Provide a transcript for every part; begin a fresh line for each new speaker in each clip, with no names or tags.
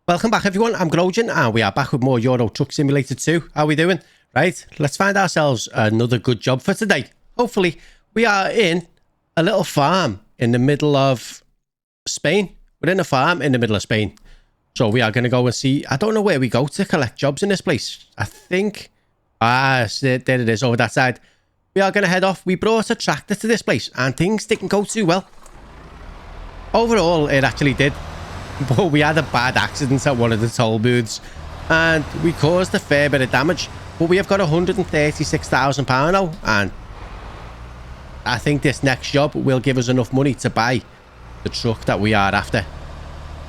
Welcome back everyone, I'm Grojan and we are back with more Euro Truck Simulator 2. How are we doing? Right, let's find ourselves another good job for today. Hopefully, we are in a little farm in the middle of Spain. We're in a farm in the middle of Spain. So we are going to go and see, I don't know where we go to collect jobs in this place. I think, there it is over that side. We are going to head off. We brought a tractor to this place and things didn't go too well. Overall, it actually did. But we had a bad accident at one of the toll booths and we caused a fair bit of damage. But we have got £136,000 now, and I think this next job will give us enough money to buy the truck that we are after.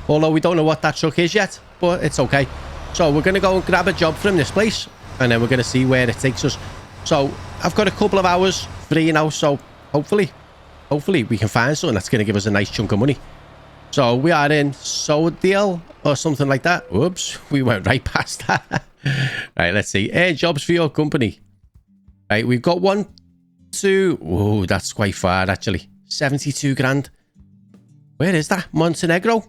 Although we don't know what that truck is yet, but it's okay. So we're going to go and grab a job from this place and then we're going to see where it takes us. So I've got a couple of hours free now, so hopefully we can find something that's going to give us a nice chunk of money. So we are in Sodale or something like that. Whoops, we went right past that. Right, let's see. Jobs for your company. Right, we've got 1, 2. Oh, that's quite far actually. 72 grand. Where is that? Montenegro?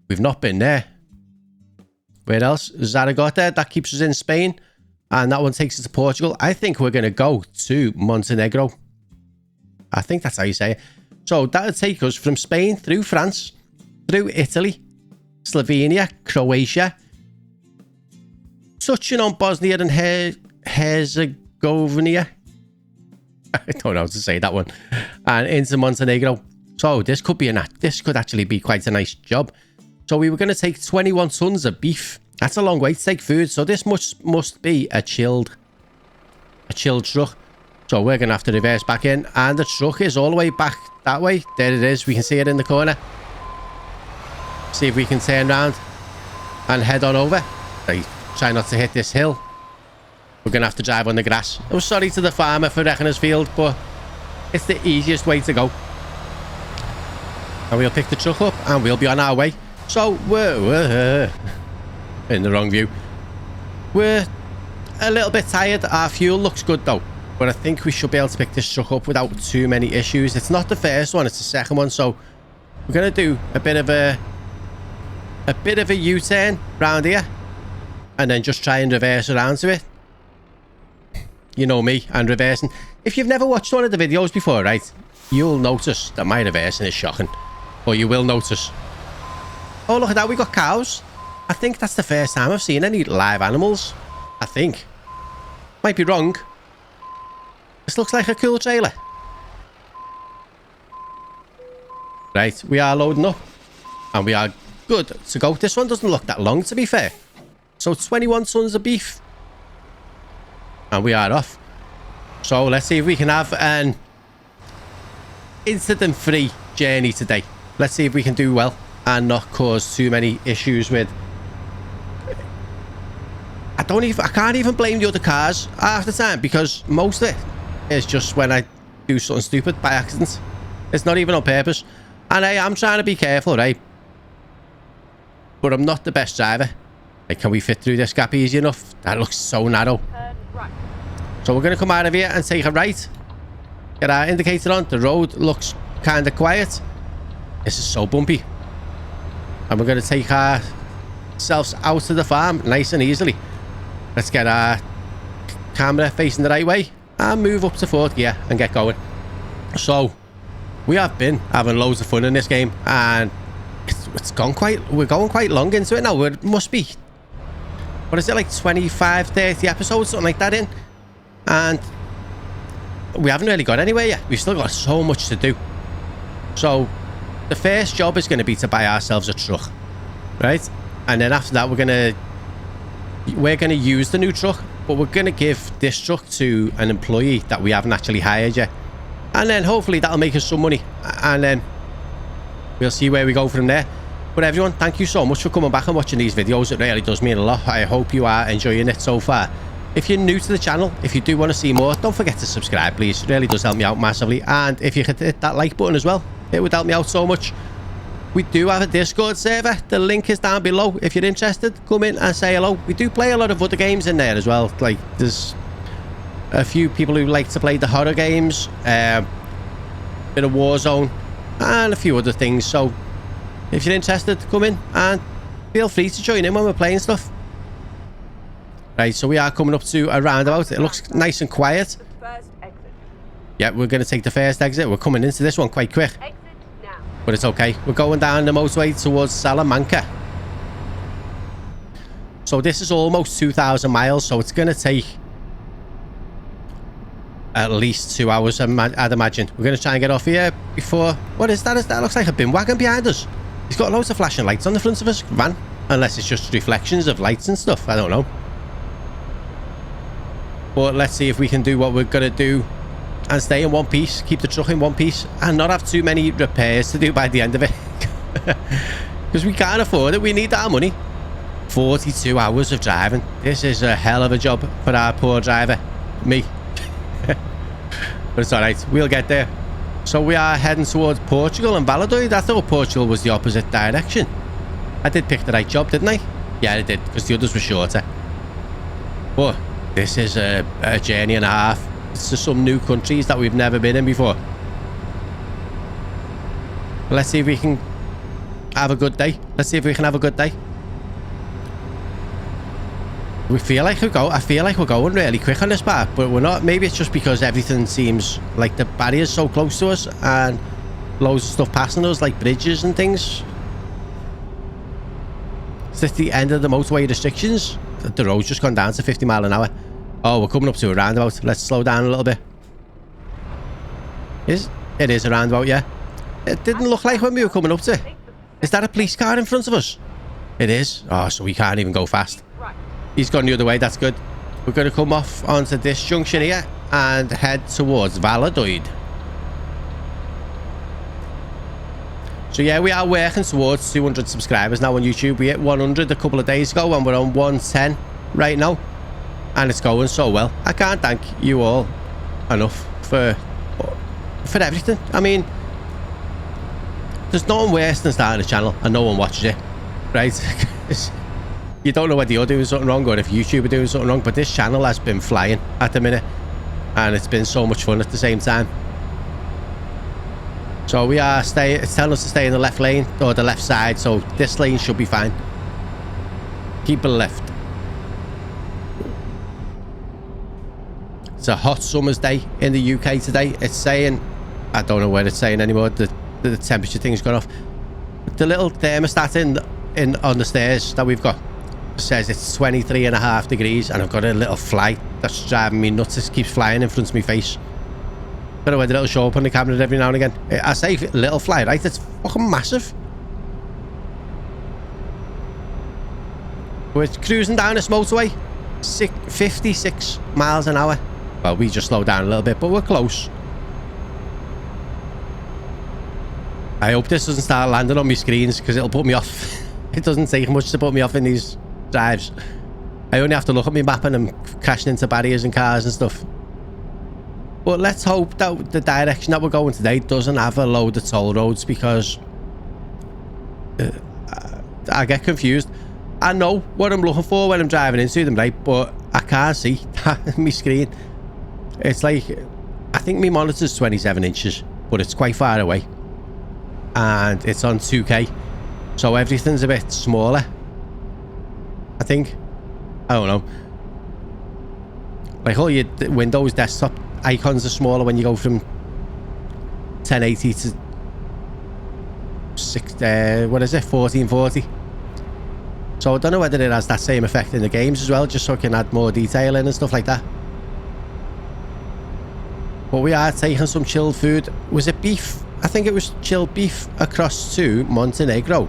We've not been there. Where else? Zaragoza. That keeps us in Spain. And that one takes us to Portugal. I think we're going to go to Montenegro. I think that's how you say it. So that would take us from Spain through France, through Italy, Slovenia, Croatia, touching on Bosnia and Herzegovina. I don't know how to say that one. And into Montenegro. So this could actually be quite a nice job. So we were going to take 21 tons of beef. That's a long way to take food. So this must be a chilled truck. So we're going to have to reverse back in. And the truck is all the way back that way. There it is. We can see it in the corner. See if we can turn around and head on over. Right, try not to hit this hill. We're going to have to drive on the grass. I'm sorry to the farmer for wrecking his field, but it's the easiest way to go. And we'll pick the truck up and we'll be on our way. So we're in the wrong view. We're a little bit tired. Our fuel looks good though. But I think we should be able to pick this truck up without too many issues. It's not the first one, it's the second one. So we're going to do a bit of a U-turn round here. And then just try and reverse around to it. You know me and reversing. If you've never watched one of the videos before, right, you'll notice that my reversing is shocking. Or you will notice. Oh, look at that. We got cows. I think that's the first time I've seen any live animals. I think. Might be wrong. This looks like a cool trailer. Right, we are loading up. And we are good to go. This one doesn't look that long, to be fair. So 21 tons of beef. And we are off. So let's see if we can have an incident-free journey today. Let's see if we can do well and not cause too many issues with... I can't even blame the other cars half the time, because most of it is just when I do something stupid by accident. It's not even on purpose. And I am trying to be careful, right? But I'm not the best driver. Like, can we fit through this gap easy enough? That looks so narrow. Right. So we're going to come out of here and take a right. Get our indicator on. The road looks kind of quiet. This is so bumpy. And we're going to take ourselves out of the farm nice and easily. Let's get our camera facing the right way and move up to 4th gear and get going. So we have been having loads of fun in this game, and we're going quite long into it now. It must be, what is it, like 25, 30 episodes, something like that in. And we haven't really got anywhere yet. We've still got so much to do. So the first job is going to be to buy ourselves a truck, right? And then after that, we're going to use the new truck, but we're going to give this truck to an employee that we haven't actually hired yet. And then hopefully that'll make us some money. And then we'll see where we go from there. But everyone, thank you so much for coming back and watching these videos. It really does mean a lot. I hope you are enjoying it so far. If you're new to the channel, if you do want to see more, don't forget to subscribe, please. It really does help me out massively. And if you could hit that like button as well, it would help me out so much. We do have a Discord server. The link is down below. If you're interested, come in and say hello. We do play a lot of other games in there as well. Like, there's a few people who like to play the horror games, bit of Warzone, and a few other things. So if you're interested, come in and feel free to join in when we're playing stuff. Right, so we are coming up to a roundabout. It looks nice and quiet. Yeah, we're going to take the first exit. We're coming into this one quite quick. But it's okay. We're going down the motorway towards Salamanca. So this is almost 2,000 miles, so it's going to take at least 2 hours, I'd imagine. We're going to try and get off here before... What is that? That looks like a bin wagon behind us. He's got loads of flashing lights on the front of his van. Unless it's just reflections of lights and stuff. I don't know. But let's see if we can do what we're going to do and stay in one piece. Keep the truck in one piece and not have too many repairs to do by the end of it. Because we can't afford it. We need our money. 42 hours of driving. This is a hell of a job for our poor driver. Me. But it's alright. We'll get there. So we are heading towards Portugal and Valladolid. I thought Portugal was the opposite direction. I did pick the right job, didn't I? Yeah, I did. Because the others were shorter. But this is a journey and a half. It's to some new countries that we've never been in before. Let's see if we can have a good day. Let's see if we can have a good day. We feel like I feel like we're going really quick on this part, but we're not. Maybe it's just because everything seems like the barrier's so close to us and loads of stuff passing us, like bridges and things. Is this the end of the motorway restrictions? The road's just gone down to 50 miles an hour. Oh, we're coming up to a roundabout. Let's slow down a little bit. It is a roundabout, yeah. It didn't look like when we were coming up to. Is that a police car in front of us? It is. Oh, so we can't even go fast. He's gone the other way. That's good. We're going to come off onto this junction here and head towards Valladolid. So yeah, we are working towards 200 subscribers now on YouTube. We hit 100 a couple of days ago and we're on 110 right now. And it's going so well. I can't thank you all enough for everything. I mean, there's no one worse than starting a channel and no one watches it, right? You don't know whether you're doing something wrong or if YouTube are doing something wrong, but this channel has been flying at the minute and it's been so much fun at the same time. So we are it's telling us to stay in the left lane or the left side, so this lane should be fine. Keep it left. It's a hot summer's day in the UK today. It's saying, I don't know where it's saying anymore, the temperature thing's gone off. The little thermostat in on the stairs that we've got says it's 23.5 degrees and I've got a little fly that's driving me nuts. It keeps flying in front of my face. Don't know whether it'll show up on the camera every now and again. I say little fly, right? It's fucking massive. We're cruising down this motorway, 56 miles an hour. Well, we just slowed down a little bit, but we're close. I hope this doesn't start landing on my screens because it'll put me off. It doesn't take much to put me off in these drives. I only have to look at my map and I'm crashing into barriers and cars and stuff. But let's hope that the direction that we're going today doesn't have a load of toll roads because I get confused. I know what I'm looking for when I'm driving into them, right? But I can't see that on my screen. It's like, I think my monitor's 27 inches, but it's quite far away. And it's on 2K. So everything's a bit smaller, I think. I don't know. Like all your Windows desktop icons are smaller when you go from 1080 to 1440. So I don't know whether it has that same effect in the games as well, just so I can add more detail in and stuff like that. But we are taking some chilled food. Was it beef? I think it was chilled beef across to Montenegro.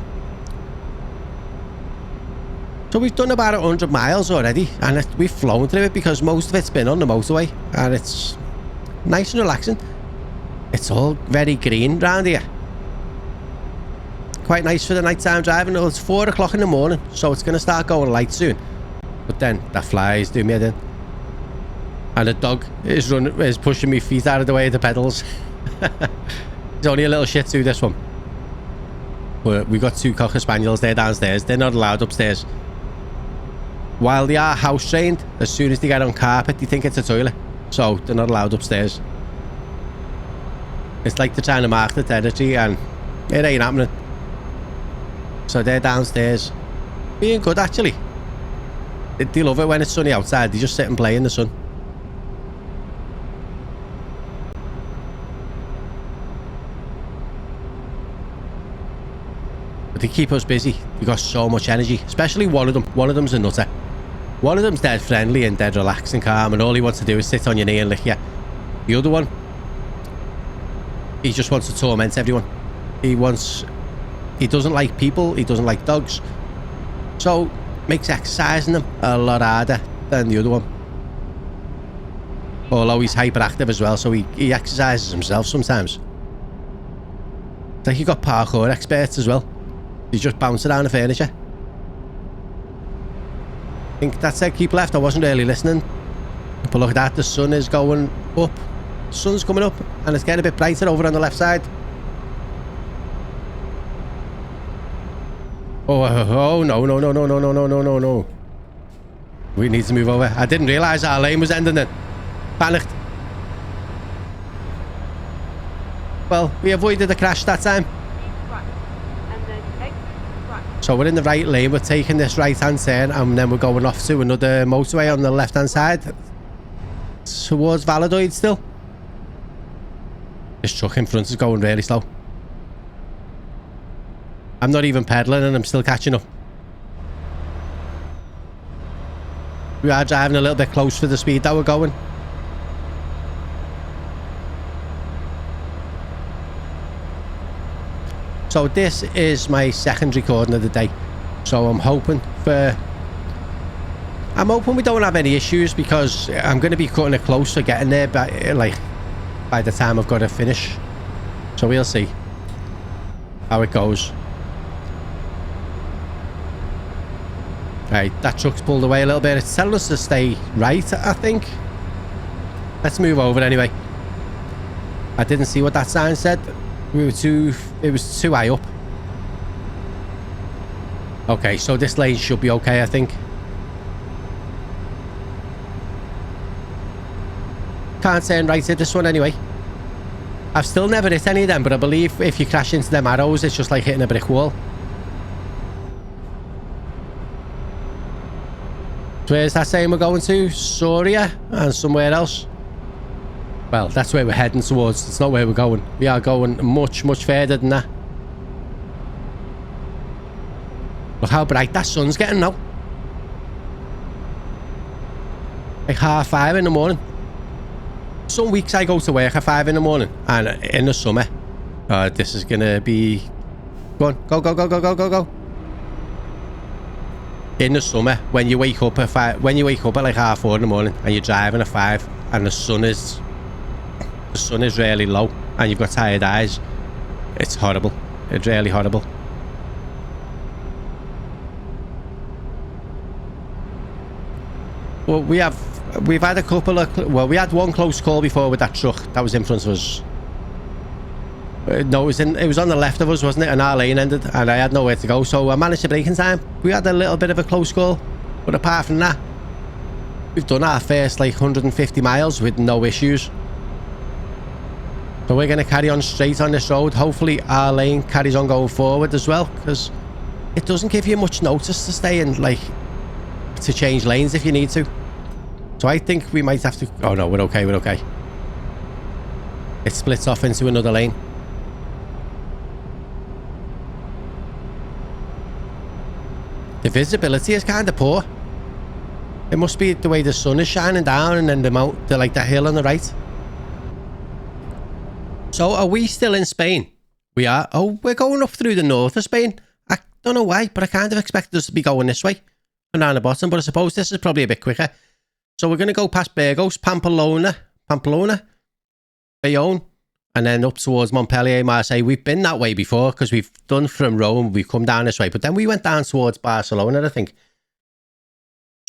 So we've done about 100 miles already and we've flown through it because most of it's been on the motorway and it's nice and relaxing. It's all very green around here. Quite nice for the nighttime driving. Well, it's 4 o'clock in the morning, so it's going to start going light soon. But then that flies do me head in. And the dog is pushing me feet out of the way of the pedals. It's only a little shih tzu, this one. But we got 2 Cocker Spaniels there downstairs. They're not allowed upstairs. While they are house trained, as soon as they get on carpet, they think it's a toilet. So they're not allowed upstairs. It's like they're trying to mark the territory and it ain't happening. So they're downstairs. Being good, actually. They love it when it's sunny outside. They just sit and play in the sun. But they keep us busy. They got so much energy. Especially one of them. One of them's a nutter. One of them's dead friendly and dead relaxed and calm, and all he wants to do is sit on your knee and lick you. The other one, he just wants to torment everyone. He doesn't like people. He doesn't like dogs. So makes exercising them a lot harder than the other one. Although he's hyperactive as well, so he exercises himself sometimes. It's like you got parkour experts as well. You just bounce around the furniture. I think that said keep left. I wasn't really listening. But look at that, the sun is going up. The sun's coming up and it's getting a bit brighter over on the left side. Oh no. We need to move over. I didn't realise our lane was ending then. Panicked. Well, we avoided the crash that time. So we're in the right lane. We're taking this right hand turn and then we're going off to another motorway on the left hand side towards Valadoid still. This truck in front is going really slow. I'm not even pedaling and I'm still catching up. We are driving a little bit close for the speed that we're going. So this is my second recording of the day. So I'm hoping we don't have any issues because I'm going to be cutting it close for getting there by the time I've got to finish. So we'll see how it goes. Right, that truck's pulled away a little bit. It's telling us to stay right, I think. Let's move over anyway. I didn't see what that sign said. It was too high up. Okay, so this lane should be okay, I think. Can't turn right at this one anyway. I've still never hit any of them, but I believe if you crash into them arrows, it's just like hitting a brick wall. So where's that saying we're going to? Soria and somewhere else. Well, that's where we're heading towards. It's not where we're going. We are going much further than that. Look how bright that sun's getting now. Like 5:30 in the morning. Some weeks I go to work at 5 in the morning, and in the summer, this is gonna be. Go on, go. In the summer, when you wake up at like 4:30 in the morning, and you're driving at 5, and the sun is really low, and you've got tired eyes, it's horrible. It's really horrible. Well, we've had a couple of, we had one close call before with that truck that was in front of us. No, it was on the left of us, wasn't it? And our lane ended and I had nowhere to go, so I managed to brake in time. We had a little bit of a close call, but apart from that, we've done our first like 150 miles with no issues. So we're going to carry on straight on this road. Hopefully our lane carries on going forward as well, because it doesn't give you much notice to stay in, like, to change lanes if you need to. So I think we might have to... Oh no, we're okay. It splits off into another lane. The visibility is kind of poor. It must be the way the sun is shining down and then the hill on the right. So are we still in Spain? We are. Oh, we're going up through the north of Spain. I don't know why, but I kind of expected us to be going this way and down the bottom, but I suppose this is probably a bit quicker. So we're going to go past Burgos, Pamplona, Bayonne, and then up towards Montpellier, Marseille. We've been that way before because we've done from Rome. We've come down this way, but then we went down towards Barcelona, I think.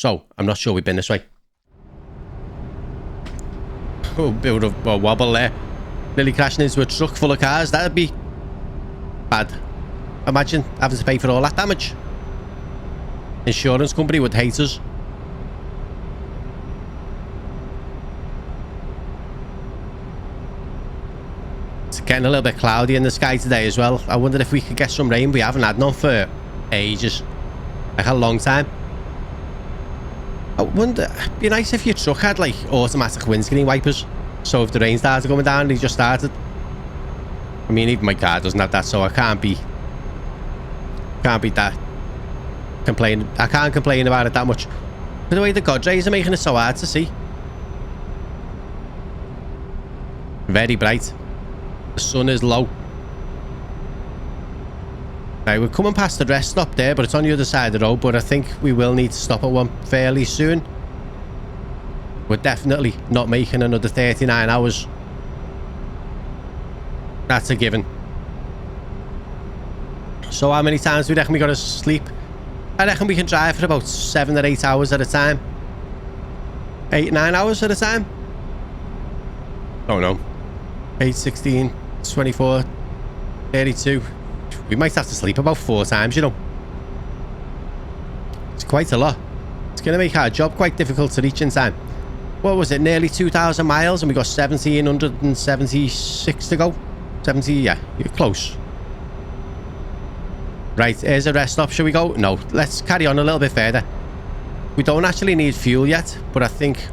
So I'm not sure we've been this way. Oh, bit of a wobble there. Nearly crashing into a truck full of cars. That'd be bad. Imagine having to pay for all that damage. Insurance company would hate us. It's getting a little bit cloudy in the sky today as well. I wondered if we could get some rain. We haven't had none for ages. Like a long time. I wonder, it'd be nice if your truck had like automatic windscreen wipers. So if the rain started coming down, they just started. I mean, even my car doesn't have that, so I can't be that complaining. I can't complain about it that much. But the way the God rays are making it so hard to see. Very bright. The sun is low. Right, we're coming past the rest stop there, but it's on the other side of the road. But I think we will need to stop at one fairly soon. We're definitely not making another 39 hours. That's a given. So how many times do we reckon we got to sleep? I reckon we can drive for about 7 or 8 hours at a time. 8, 9 hours at a time? Oh no. 8, 16, 24, 32. We might have to sleep about 4 times, you know. It's quite a lot. It's going to make our job quite difficult to reach in time. What was it? Nearly 2,000 miles and we got 1,776 to go. 70, yeah. You're close. Right, here's a rest stop. Shall we go? No. Let's carry on a little bit further. We don't actually need fuel yet, but I think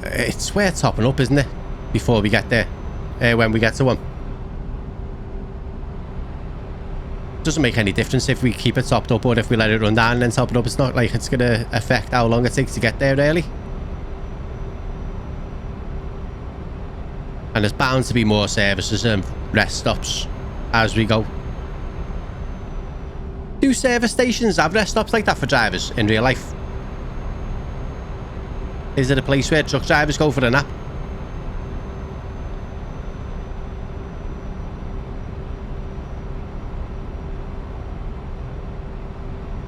it's worth topping up, isn't it? Before we get there. When we get to one. Doesn't make any difference if we keep it topped up or if we let it run down and then top it up. It's not like it's going to affect how long it takes to get there, really. And there's bound to be more services and rest stops as we go. Do service stations have rest stops like that for drivers in real life? Is it a place where truck drivers go for a nap?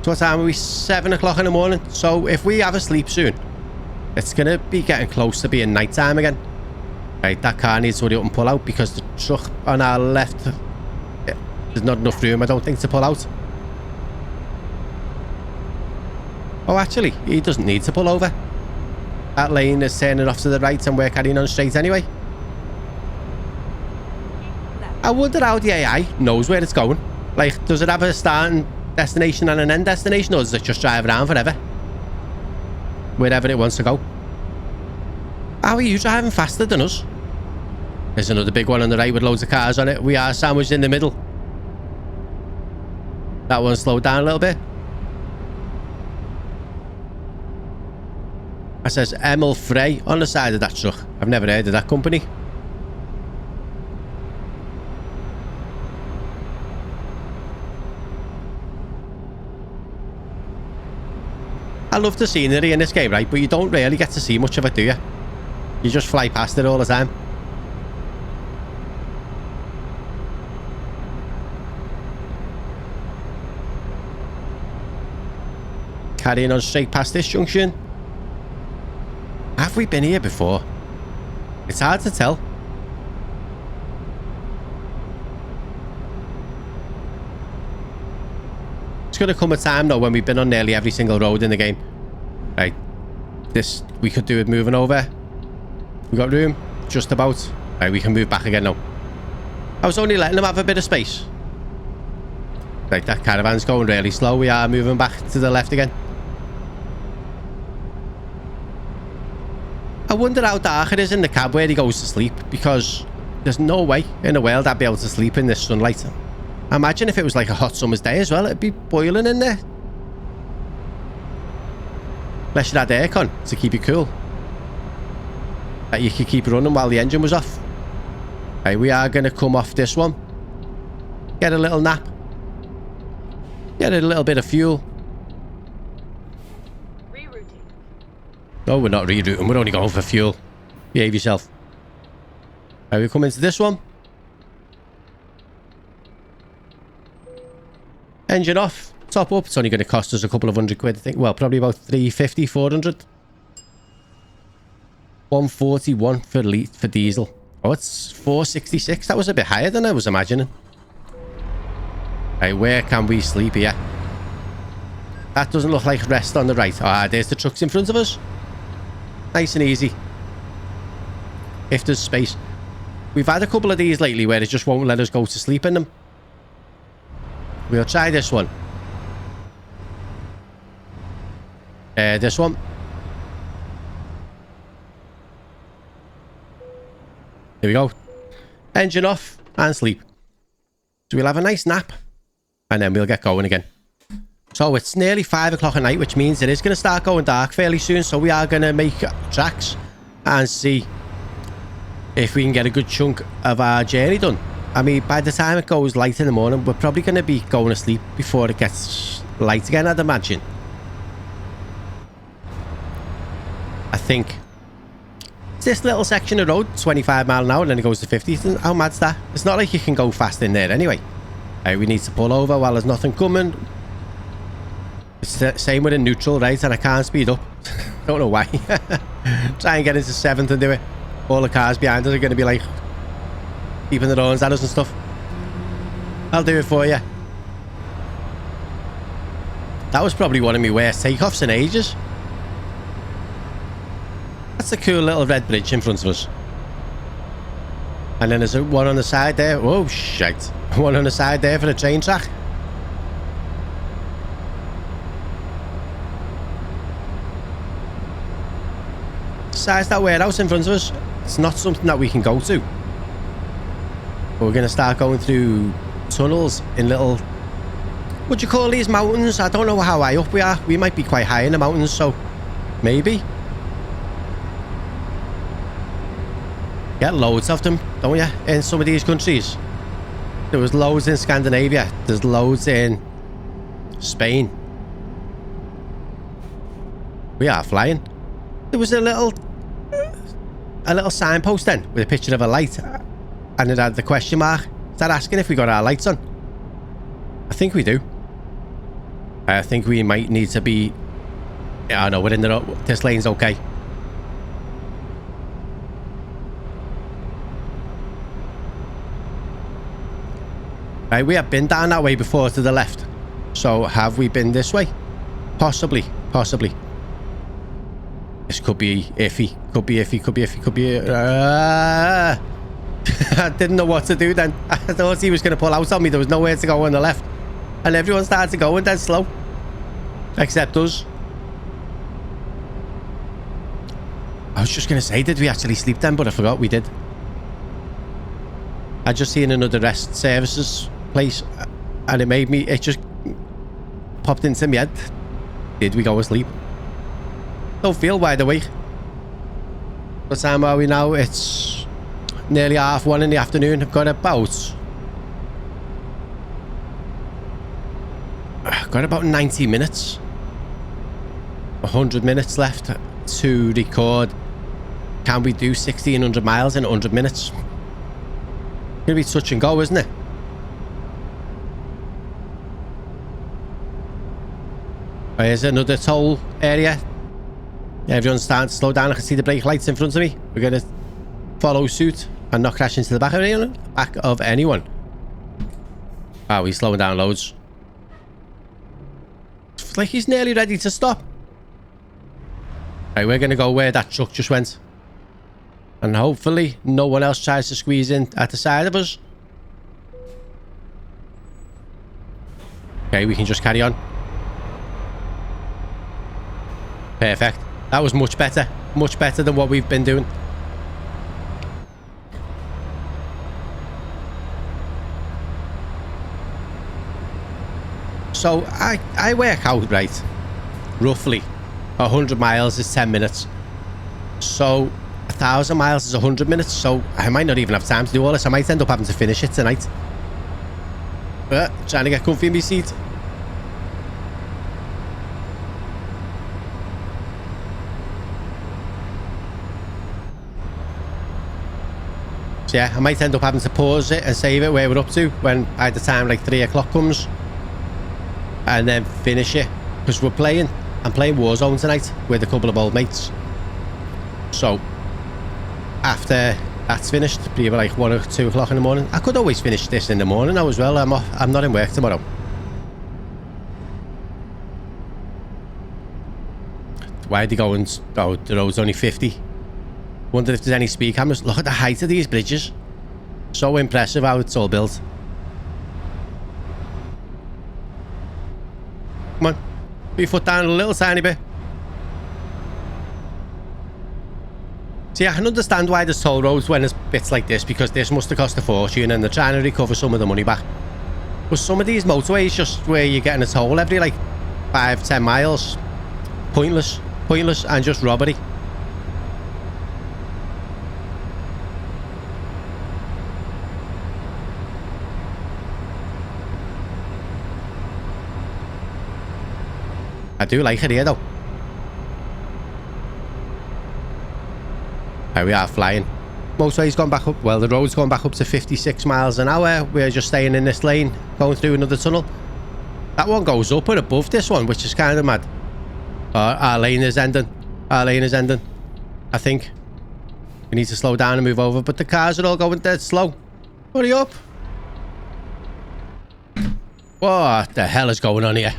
So what time are we? 7 o'clock in the morning. So if we have a sleep soon, it's going to be getting close to being night time again. Right, that car needs to hurry up and pull out because the truck on our left, there's not enough room, I don't think, to pull out. Oh, actually, he doesn't need to pull over. That lane is turning off to the right and we're carrying on straight anyway. I wonder how the AI knows where it's going. Like, does it have a starting destination and an end destination, or does it just drive around forever? Wherever it wants to go. How are you driving faster than us? There's another big one on the right with loads of cars on it. We are sandwiched in the middle. That one slowed down a little bit. It says Emil Frey on the side of that truck. I've never heard of that company. I love the scenery in this game, right? But you don't really get to see much of it, do you? You just fly past it all the time. Carrying on straight past this junction. Have we been here before? It's hard to tell. It's going to come a time though when we've been on nearly every single road in the game. Right. This we could do with moving over. We got room, just about. Right, we can move back again now. I was only letting them have a bit of space. Right, that caravan's going really slow. We are moving back to the left again. I wonder how dark it is in the cab where he goes to sleep, because there's no way in the world I'd be able to sleep in this sunlight. I imagine if it was like a hot summer's day as well, it'd be boiling in there. Unless you had aircon to keep you cool. That you could keep running while the engine was off. Right, we are going to come off this one. Get a little nap. Get a little bit of fuel. Rerouting. No, we're not rerouting. We're only going for fuel. Behave yourself. Right, we come into this one. Engine off. Top up. It's only going to cost us a couple of £100, I think. Well, probably about 350, 400. 141 for diesel. Oh, it's 466. That was a bit higher than I was imagining. Right, where can we sleep here? That doesn't look like rest on the right. Ah, there's the trucks in front of us. Nice and easy. If there's space. We've had a couple of these lately where it just won't let us go to sleep in them. We'll try this one. This one. Here we go. Engine off and sleep. So we'll have a nice nap and then we'll get going again. So it's nearly 5 o'clock at night, which means it is going to start going dark fairly soon. So we are going to make tracks and see if we can get a good chunk of our journey done. I mean, by the time it goes light in the morning, we're probably going to be going to sleep before it gets light again, I'd imagine. I think it's this little section of road, 25 mile an hour, and then it goes to 50. How mad's that? It's not like you can go fast in there anyway. We need to pull over while there's nothing coming. It's the same with a neutral, right? And I can't speed up. Don't know why. Try and get into 7th and do it. All the cars behind us are going to be like keeping their horns at us and stuff. I'll do it for you. That was probably one of my worst takeoffs in ages. That's a cool little red bridge in front of us. And then there's one on the side there. Oh, shit. One on the side there for the train track. Besides that warehouse in front of us, it's not something that we can go to. But we're going to start going through tunnels in little... What do you call these mountains? I don't know how high up we are. We might be quite high in the mountains, so maybe. Get loads of them, don't you, in some of these countries? There was loads in Scandinavia. There's loads in Spain. We are flying. There was a little signpost then with a picture of a light, and it had the question mark. Is that asking if we got our lights on? I think we do. I think we might need to be... Yeah, I know, we're in the... This lane's okay. Right, we have been down that way before to the left. So have we been this way? Possibly. Possibly. This could be iffy. Could be iffy. Could be iffy. Could be... I didn't know what to do then. I thought he was going to pull out on me. There was nowhere to go on the left. And everyone started to go and dead slow. Except us. I was just going to say, did we actually sleep then? But I forgot we did. I just seen another rest services place, and it made me... It just popped into my head. Did we go asleep? Don't feel wide awake. What time are we now? It's nearly 1:30 in the afternoon. I've got about 90 minutes. 100 minutes left to record. Can we do 1,600 miles in 100 minutes? Gonna be touch and go, isn't it? Here's another toll area. Everyone's starting to slow down. I can see the brake lights in front of me. We're gonna follow suit and not crash into the back of anyone. Wow, he's slowing down loads. It's like he's nearly ready to stop. Right, we're gonna go where that truck just went. And hopefully no one else tries to squeeze in at the side of us. Okay, we can just carry on. Perfect. That was much better. Much better than what we've been doing. So I work out, right, roughly 100 miles is 10 minutes. So 1,000 miles is 100 minutes. So I might not even have time to do all this. I might end up having to finish it tonight. But trying to get comfy in my seat. So yeah, I might end up having to pause it and save it where we're up to when by the time like 3 o'clock comes. And then finish it. Because I'm playing Warzone tonight with a couple of old mates. So after that's finished, probably like 1 or 2 o'clock in the morning. I could always finish this in the morning now as well. I'm not in work tomorrow. Why are they going? Oh, the road's only 50. Wonder if there's any speed cameras. Look at the height of these bridges. So impressive how it's all built. Come on. Put your foot down a little tiny bit. See, I can understand why there's toll roads when there's bits like this, because this must have cost a fortune and they're trying to recover some of the money back. But some of these motorways, just where you're getting a toll every like 5-10 miles, pointless and just robbery. I do like it here though. Here we are flying. Motorway's gone back up. Well, the road's gone back up to 56 miles an hour. We're just staying in this lane, going through another tunnel. That one goes up and above this one, which is kind of mad. Our lane is ending. Our lane is ending. I think. We need to slow down and move over, but the cars are all going dead slow. Hurry up. What the hell is going on here?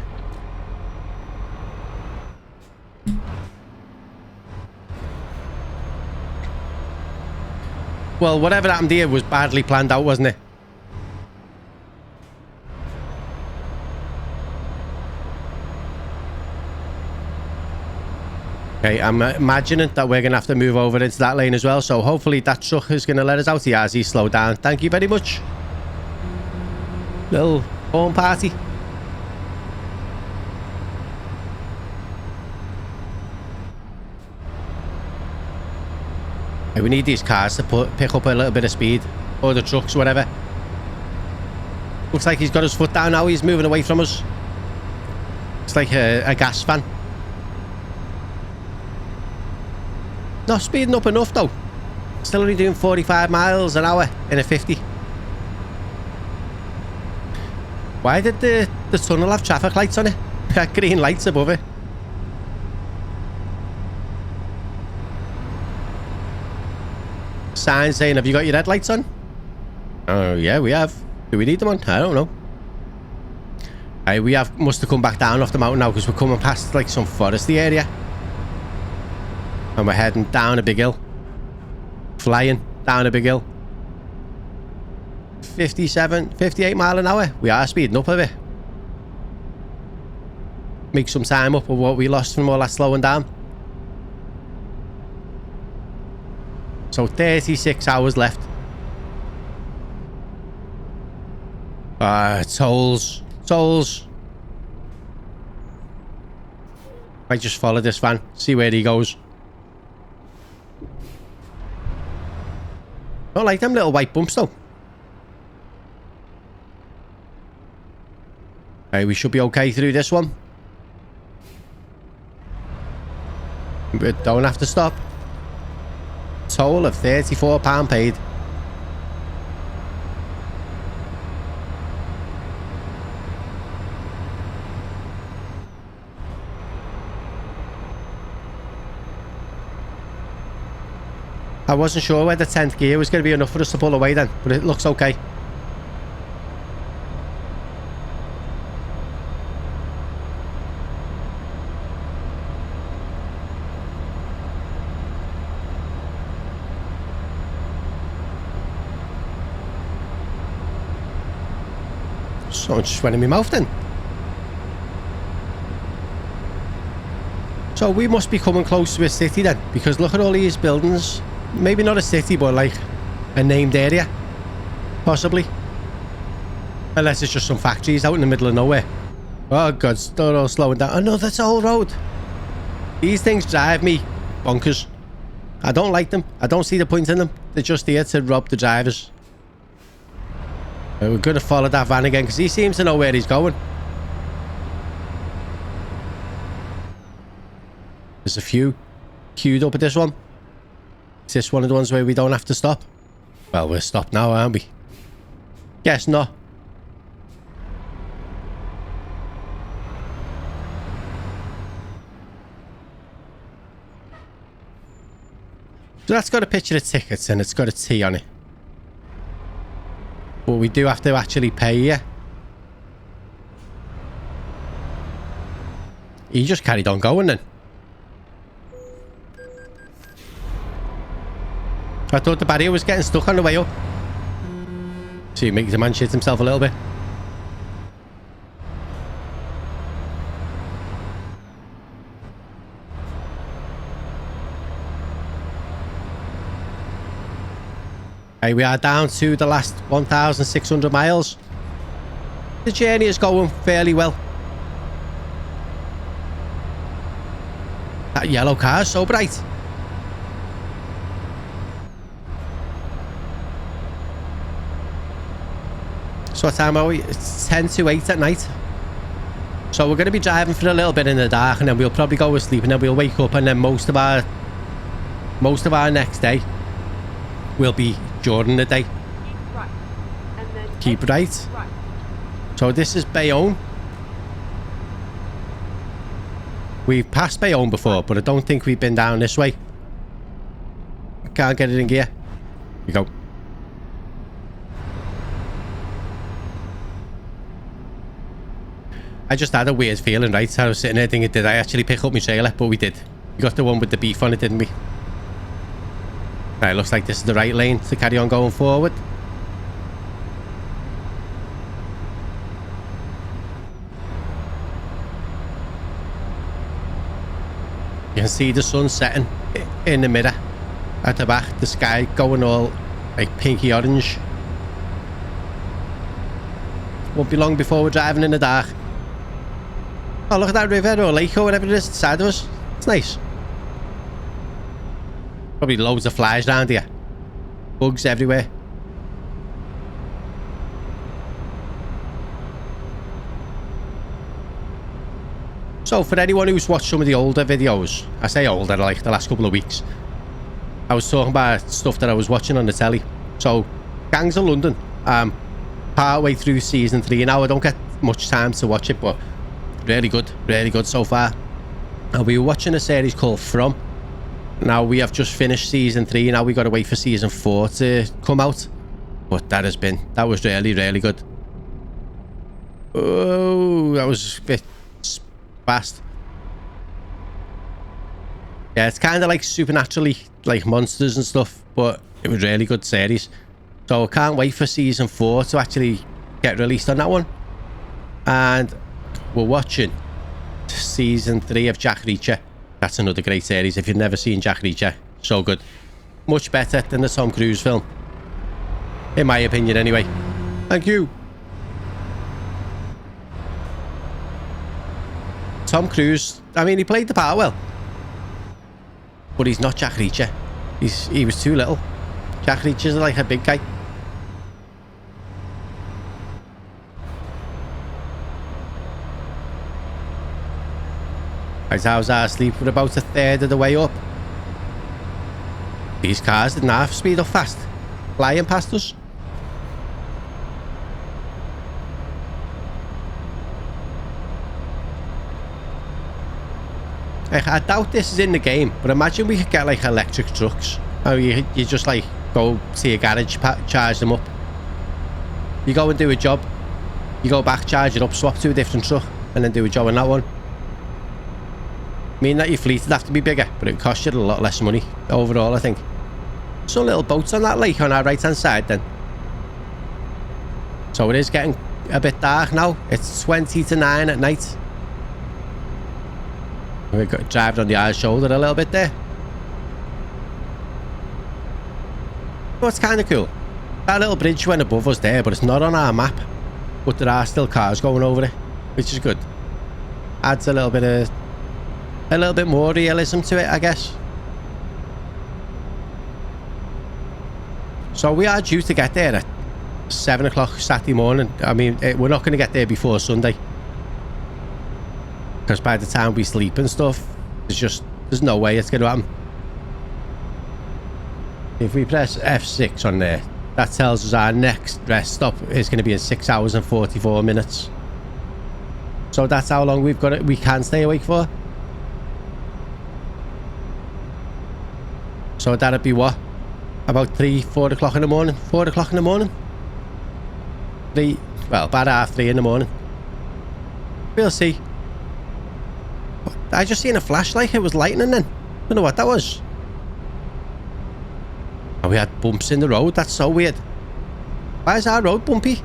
Well, whatever happened here was badly planned out, wasn't it? Okay, I'm imagining that we're going to have to move over into that lane as well. So hopefully that truck is going to let us out. He has slowed down. Thank you very much. Little home party. We need these cars to pick up a little bit of speed, or the trucks, whatever. Looks like he's got his foot down now. He's moving away from us. It's like a gas fan. Not speeding up enough though. Still only doing 45 miles an hour in a 50. Why did the tunnel have traffic lights on it? Green lights above it. Sign saying, have you got your headlights on? Oh yeah, we have. Do we need them on? I don't know. Hey, we must have come back down off the mountain now, because we're coming past like some foresty area. And we're heading down a big hill. Flying down a big hill. 58 mile an hour. We are speeding up a bit. Make some time up with what we lost from all that slowing down. So 36 hours left. Tolls. Tolls. I just follow this van. See where he goes. Don't like them little white bumps though. Okay, we should be okay through this one. We don't have to stop. Toll of £34 paid. I wasn't sure whether 10th gear was going to be enough for us to pull away then, but it looks okay. Someone just went in my mouth then. So we must be coming close to a city then, because look at all these buildings. Maybe not a city, but like a named area. Possibly. Unless it's just some factories out in the middle of nowhere. Oh god, they're all slowing down. Another toll road. These things drive me bonkers. I don't like them. I don't see the point in them. They're just here to rob the drivers. We're going to follow that van again, because he seems to know where he's going. There's a few queued up at this one. Is this one of the ones where we don't have to stop? Well, we're stopped now, aren't we? Guess not. So that's got a picture of tickets and it's got a T on it. But we do have to actually pay here. He just carried on going then. I thought the barrier was getting stuck on the way up. See, makes the man shit himself a little bit. Hey, we are down to the last 1,600 miles. The journey is going fairly well. That yellow car is so bright. So what time are we? It's 10 to 8 at night. So we're going to be driving for a little bit in the dark, and then we'll probably go to sleep, and then we'll wake up, and then most of our next day will be during the day.
Keep right. And then
Keep right.
right.
So this is Bayonne. We've passed Bayonne before, but I don't think we've been down this way. Can't get it in gear. Here we go. I just had a weird feeling, right? I was sitting there thinking, did I actually pick up my trailer? But we did. We got the one with the beef on it, didn't we? Right, looks like this is the right lane to carry on going forward. You can see the sun setting in the mirror at the back. The sky going all like pinky orange. Won't be long before we're driving in the dark. Oh, look at that river or lake or whatever it is at the side of us. It's nice. Probably loads of flies around here. Bugs everywhere. So for anyone who's watched some of the older videos, I say older, like the last couple of weeks, I was talking about stuff that I was watching on the telly. So Gangs of London, part way through season 3 now. I don't get much time to watch it, but really good so far. And we were watching a series called From. Now we have just finished season 3. Now we got to wait for season 4 to come out. But that was really good. Oh, that was a bit fast. Yeah, it's kind of like supernaturally like monsters and stuff, but it was really good series. So I can't wait for season 4 to actually get released on that one. And we're watching season 3 of Jack Reacher. That's another great series. If you've never seen Jack Reacher, so good. Much better than the Tom Cruise film, in my opinion anyway. Thank you. Tom Cruise, I mean, he played the part well, but he's not Jack Reacher. He was too little. Jack Reacher's like a big guy. Right, how's our sleep? We're about a third of the way up. These cars didn't half speed up fast, flying past us. I doubt this is in the game, but imagine we could get like electric trucks. Oh, you just like go to your garage, charge them up. You go and do a job, you go back, charge it up, swap to a different truck, and then do a job on that one. Mean that your fleet would have to be bigger, but it would cost you a lot less money overall, I think. Some little boats on that lake on our right hand side then. So it is getting a bit dark now. It's 20 to 9 at night. We've got driving on the ice shoulder a little bit there. What's kind of cool, that little bridge went above us there, but it's not on our map. But there are still cars going over it, which is good. Adds a little bit more realism to it, I guess. So we are due to get there at 7 o'clock Saturday morning. I mean, we're not going to get there before Sunday, because by the time we sleep and stuff, there's no way it's going to happen. If we press F6 on there, that tells us our next rest stop is going to be in 6 hours and 44 minutes. So that's how long we can stay awake for. So that'd be what? About 4 o'clock in the morning? 4 o'clock in the morning? About 3:30 in the morning. We'll see. I just seen a flashlight. It was lightning then. Don't know what that was. And we had bumps in the road. That's so weird. Why is our road bumpy?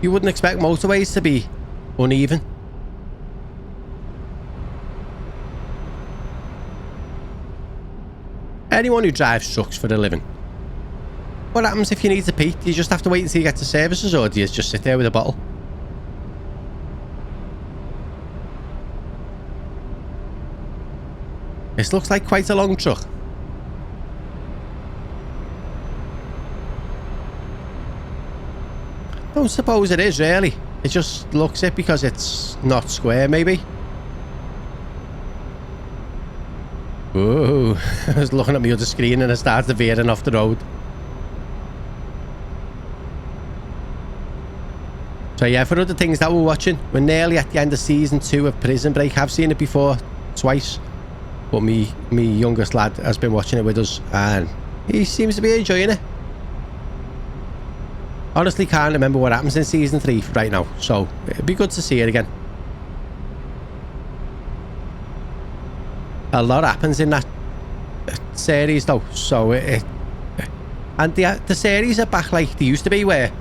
You wouldn't expect motorways to be uneven. Anyone who drives trucks for a living. What happens if you need to pee? Do you just have to wait until you get to services, or do you just sit there with a bottle? This looks like quite a long truck. Don't suppose it is, really. It just looks it because it's not square, maybe. Ooh, I was looking at my other screen and I started veering off the road. So yeah, for other things that we're watching, we're nearly at the end of season 2 of Prison Break. I've seen it before, twice. But me youngest lad has been watching it with us and he seems to be enjoying it. Honestly can't remember what happens in season 3 right now, so it'd be good to see it again. A lot happens in that series though, so and the series are back like they used to be, where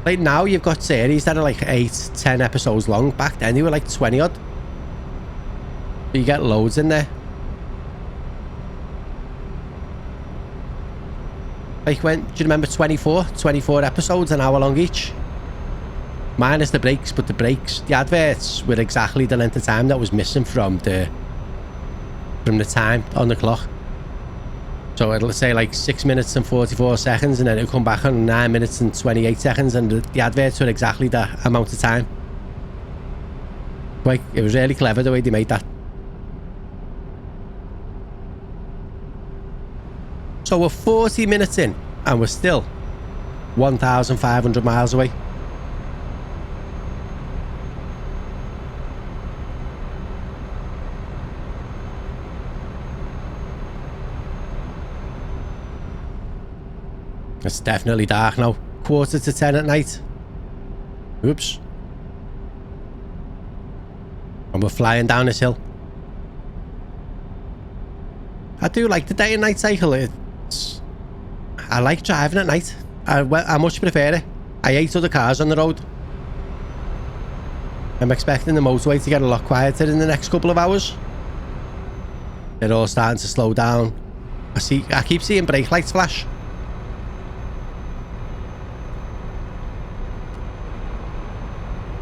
like now you've got series that are like 8-10 episodes long. Back then they were like 20 odd. So you get loads in there. Like when, do you remember 24 episodes, an hour long each? Minus the breaks, but the adverts were exactly the length of time that was missing from the time on the clock. So it'll say like 6 minutes and 44 seconds, and then it'll come back on 9 minutes and 28 seconds, and the adverts were exactly that amount of time. Like, it was really clever the way they made that. So we're 40 minutes in and we're still 1,500 miles away. It's definitely dark now. 9:45 at night. Oops. And we're flying down this hill. I do like the day and night cycle. I like driving at night. I much prefer it. I hate other cars on the road. I'm expecting the motorway to get a lot quieter in the next couple of hours. They're all starting to slow down. I keep seeing brake lights flash.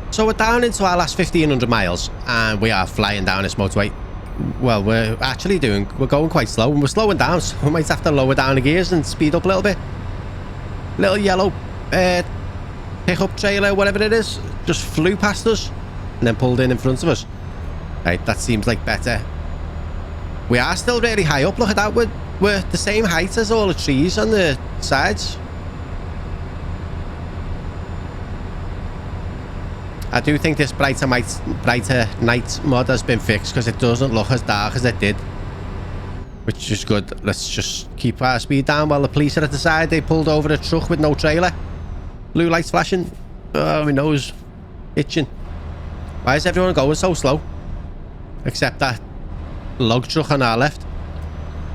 So we're down into our last 1,500 miles and we are flying down this motorway. Well, we're going quite slow and we're slowing down, so we might have to lower down the gears and speed up a little bit. Little yellow pickup trailer, whatever it is, just flew past us and then pulled in front of us. Right, that seems like better. We are still really high up. Look at that. We're the same height as all the trees on the sides. I do think this brighter night mod has been fixed because it doesn't look as dark as it did, which is good. Let's just keep our speed down while the police are at the side. They pulled over a truck with no trailer. Blue lights flashing. Oh, my nose itching. Why is everyone going so slow? Except that log truck on our left.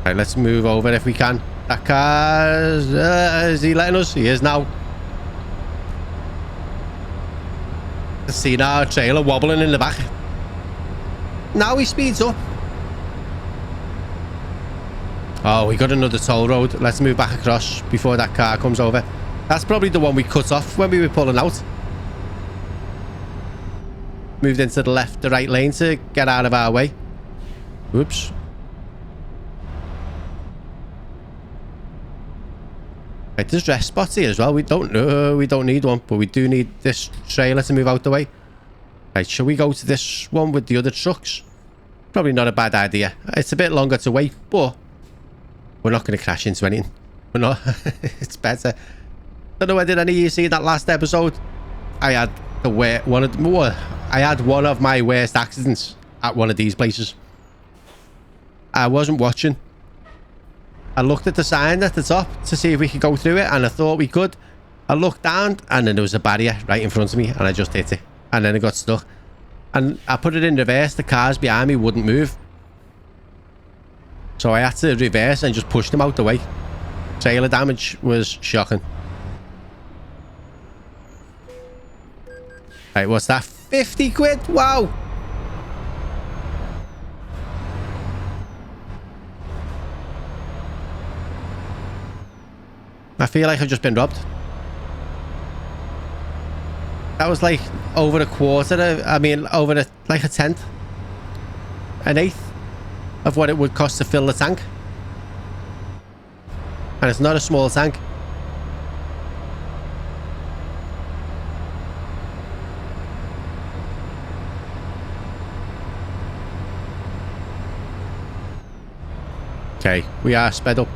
Right, let's move over if we can. That car, is he letting us? He is now. Seen our trailer wobbling in the back. Now he speeds up. Oh, we got another toll road. Let's move back across before that car comes over. That's probably the one we cut off when we were pulling out. Moved into the right lane to get out of our way. Oops. Right, there's rest spots here as well. We don't need one, but we do need this trailer to move out the way. Right, shall we go to this one with the other trucks? Probably not a bad idea. It's a bit longer to wait, but we're not going to crash into anything. We're not. It's better. Don't know whether any of you see that last episode. I had one of my worst accidents at one of these places. I wasn't watching. I looked at the sign at the top to see if we could go through it, and I thought we could. I looked down and then there was a barrier right in front of me and I just hit it, and then it got stuck, and I put it in reverse. The cars behind me wouldn't move, so I had to reverse and just push them out the way. Trailer damage was shocking. Right, what's that? 50 quid? Wow. I feel like I've just been robbed. That was like over a quarter of, I mean, like a tenth, an eighth of what it would cost to fill the tank. And it's not a small tank. Okay, we are sped up.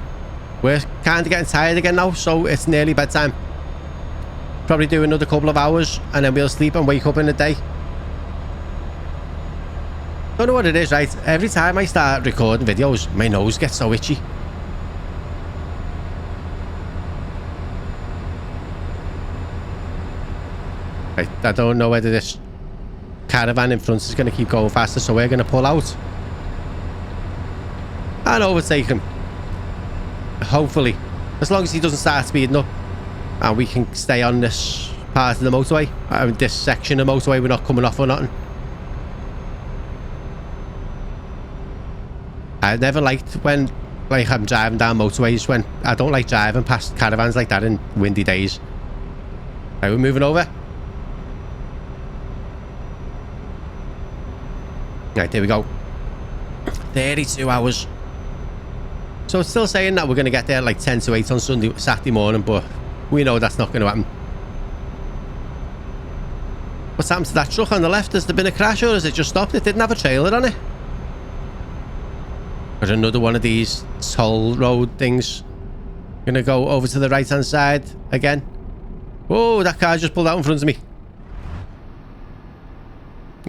We're kind of getting tired again now, so it's nearly bedtime. Probably do another couple of hours and then we'll sleep and wake up in the day. Don't know what it is, right? Every time I start recording videos, my nose gets so itchy. Right, I don't know whether this caravan in front is going to keep going faster, so we're going to pull out and overtake him. Hopefully, as long as he doesn't start speeding up and we can stay on this part of the motorway, this section of motorway, we're not coming off or nothing. I never liked when, like, I'm driving down motorways, when I don't like driving past caravans like that in windy days. Right, we're moving over. Right, there we go. 32 hours. So it's still saying that we're going to get there like 10 to 8 on Saturday morning, but we know that's not going to happen. What's happened to that truck on the left? Has there been a crash or has it just stopped? It didn't have a trailer on it. Got another one of these toll road things. Gonna go over to the right hand side again. Oh, that car just pulled out in front of me.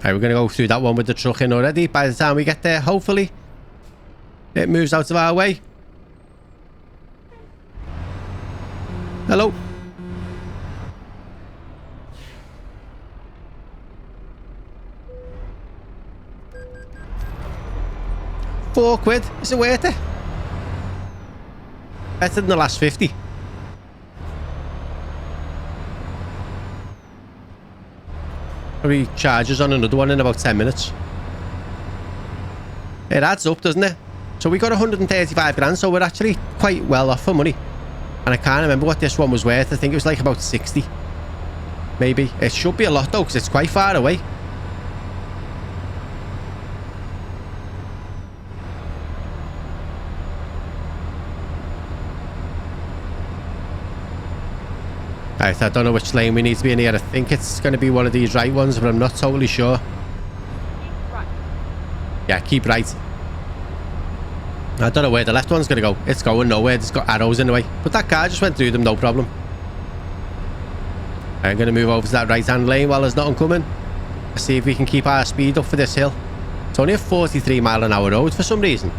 Right, we're gonna go through that one with the truck in already. By the time we get there, hopefully it moves out of our way. Hello. £4. Is it worth it? Better than the last 50. Probably charges on another one in about 10 minutes. It adds up, doesn't it? So we got 135 grand, so we're actually quite well off for money. And I can't remember what this one was worth. I think it was like about 60. Maybe. It should be a lot though, because it's quite far away. Right, I don't know which lane we need to be in here. I think it's going to be one of these right ones, but I'm not totally sure.
Keep right.
Yeah, keep right. I don't know where the left one's going to go. It's going nowhere. It's got arrows in the way. But that car just went through them, no problem. I'm going to move over to that right-hand lane while there's nothing coming. See if we can keep our speed up for this hill. It's only a 43-mile-an-hour road for some reason.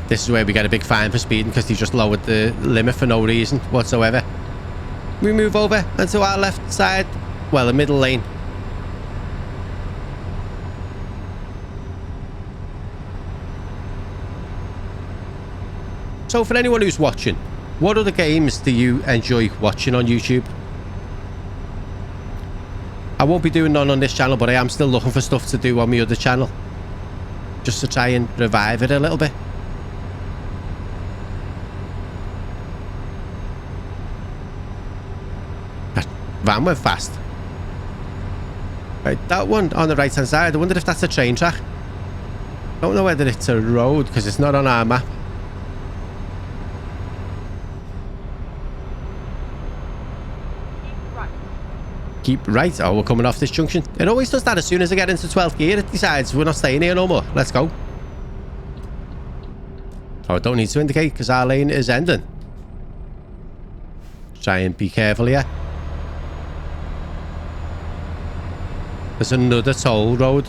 This is where we get a big fine for speeding because he just lowered the limit for no reason whatsoever. We move over onto our left side, well, the middle lane. So for anyone who's watching, what other games do you enjoy watching on YouTube? I won't be doing none on this channel, but I am still looking for stuff to do on my other channel, just to try and revive it a little bit. Van went fast. Right, that one on the right hand side, I wonder if that's a train track. Don't know whether it's a road because it's not on our map.
Keep right.
Keep right. Oh, we're coming off this junction. It always does that as soon as I get into 12th gear. It decides we're not staying here no more. Let's go. Oh, I don't need to indicate because our lane is ending. Try and be careful here. There's another toll road.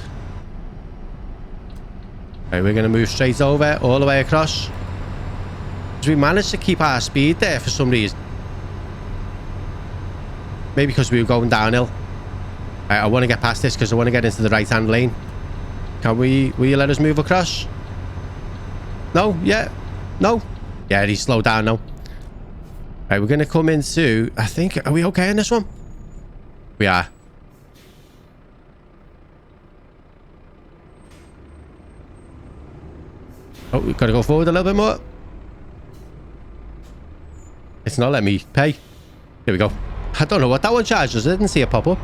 Right, we're going to move straight over, all the way across. Because we managed to keep our speed there for some reason. Maybe because we were going downhill. Right, I want to get past this because I want to get into the right-hand lane. Will you let us move across? No? Yeah? No? Yeah, he's slowed down now. Right, we're going to come into... I think... Are we okay in this one? We are. Oh, we've got to go forward a little bit more. It's not letting me pay. Here we go. I don't know what that one charges. I didn't see it pop up.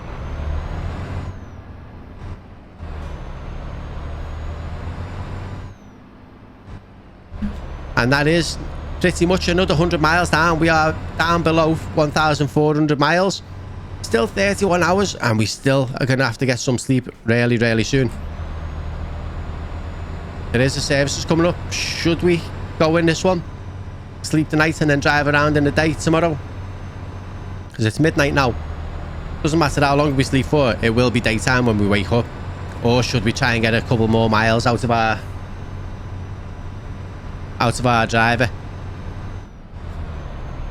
And that is pretty much another 100 miles down. We are down below 1,400 miles. Still 31 hours, and we still are going to have to get some sleep really, really soon. There is a services coming up. Should we go in this one? Sleep tonight and then drive around in the day tomorrow? Because it's midnight now. Doesn't matter how long we sleep for, it will be daytime when we wake up. Or should we try and get a couple more miles out of our driver?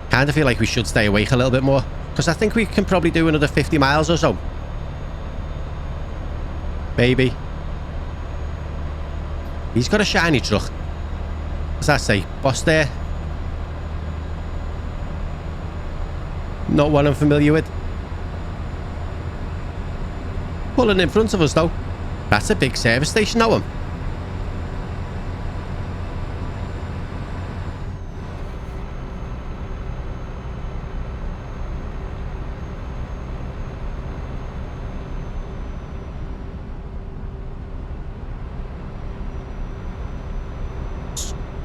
Kind of feel like we should stay awake a little bit more, because I think we can probably do another 50 miles or so. Maybe. He's got a shiny truck. What's that say? Boss there? Not one I'm familiar with. Pulling in front of us though. That's a big service station, that one.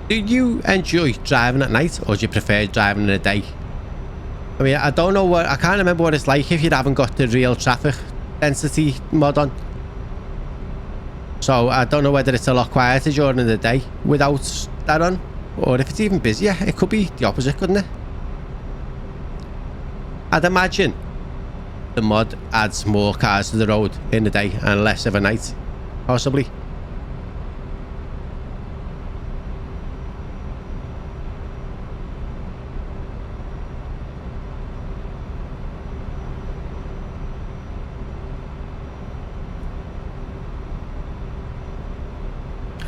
Do you enjoy driving at night, or do you prefer driving in the day? I mean, I don't know what... I can't remember what it's like if you haven't got the real traffic density mod on. So I don't know whether it's a lot quieter during the day without that on, or if it's even busier. It could be the opposite, couldn't it? I'd imagine the mod adds more cars to the road in the day and less of a night, possibly.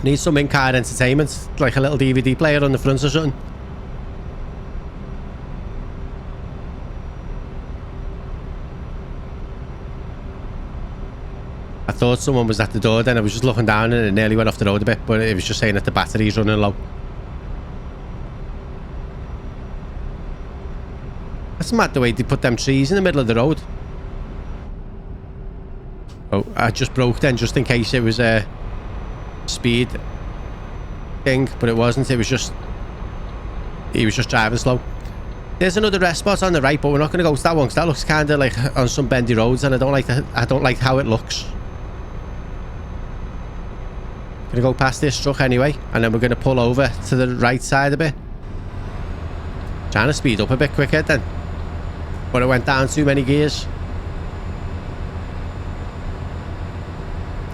Need some in-car entertainment, like a little DVD player on the front or something. I thought someone was at the door then. I was just looking down and it nearly went off the road a bit, but it was just saying that the battery's running low. That's mad the way they put them trees in the middle of the road. Oh, I just broke then just in case it was a speed thing, but it wasn't. It was just... he was just driving slow. There's another rest spot on the right, but we're not going to go to that one because that looks kind of like on some bendy roads, and I don't like how it looks. Gonna go past this truck anyway, and then we're going to pull over to the right side a bit. Trying to speed up a bit quicker then, but it went down too many gears.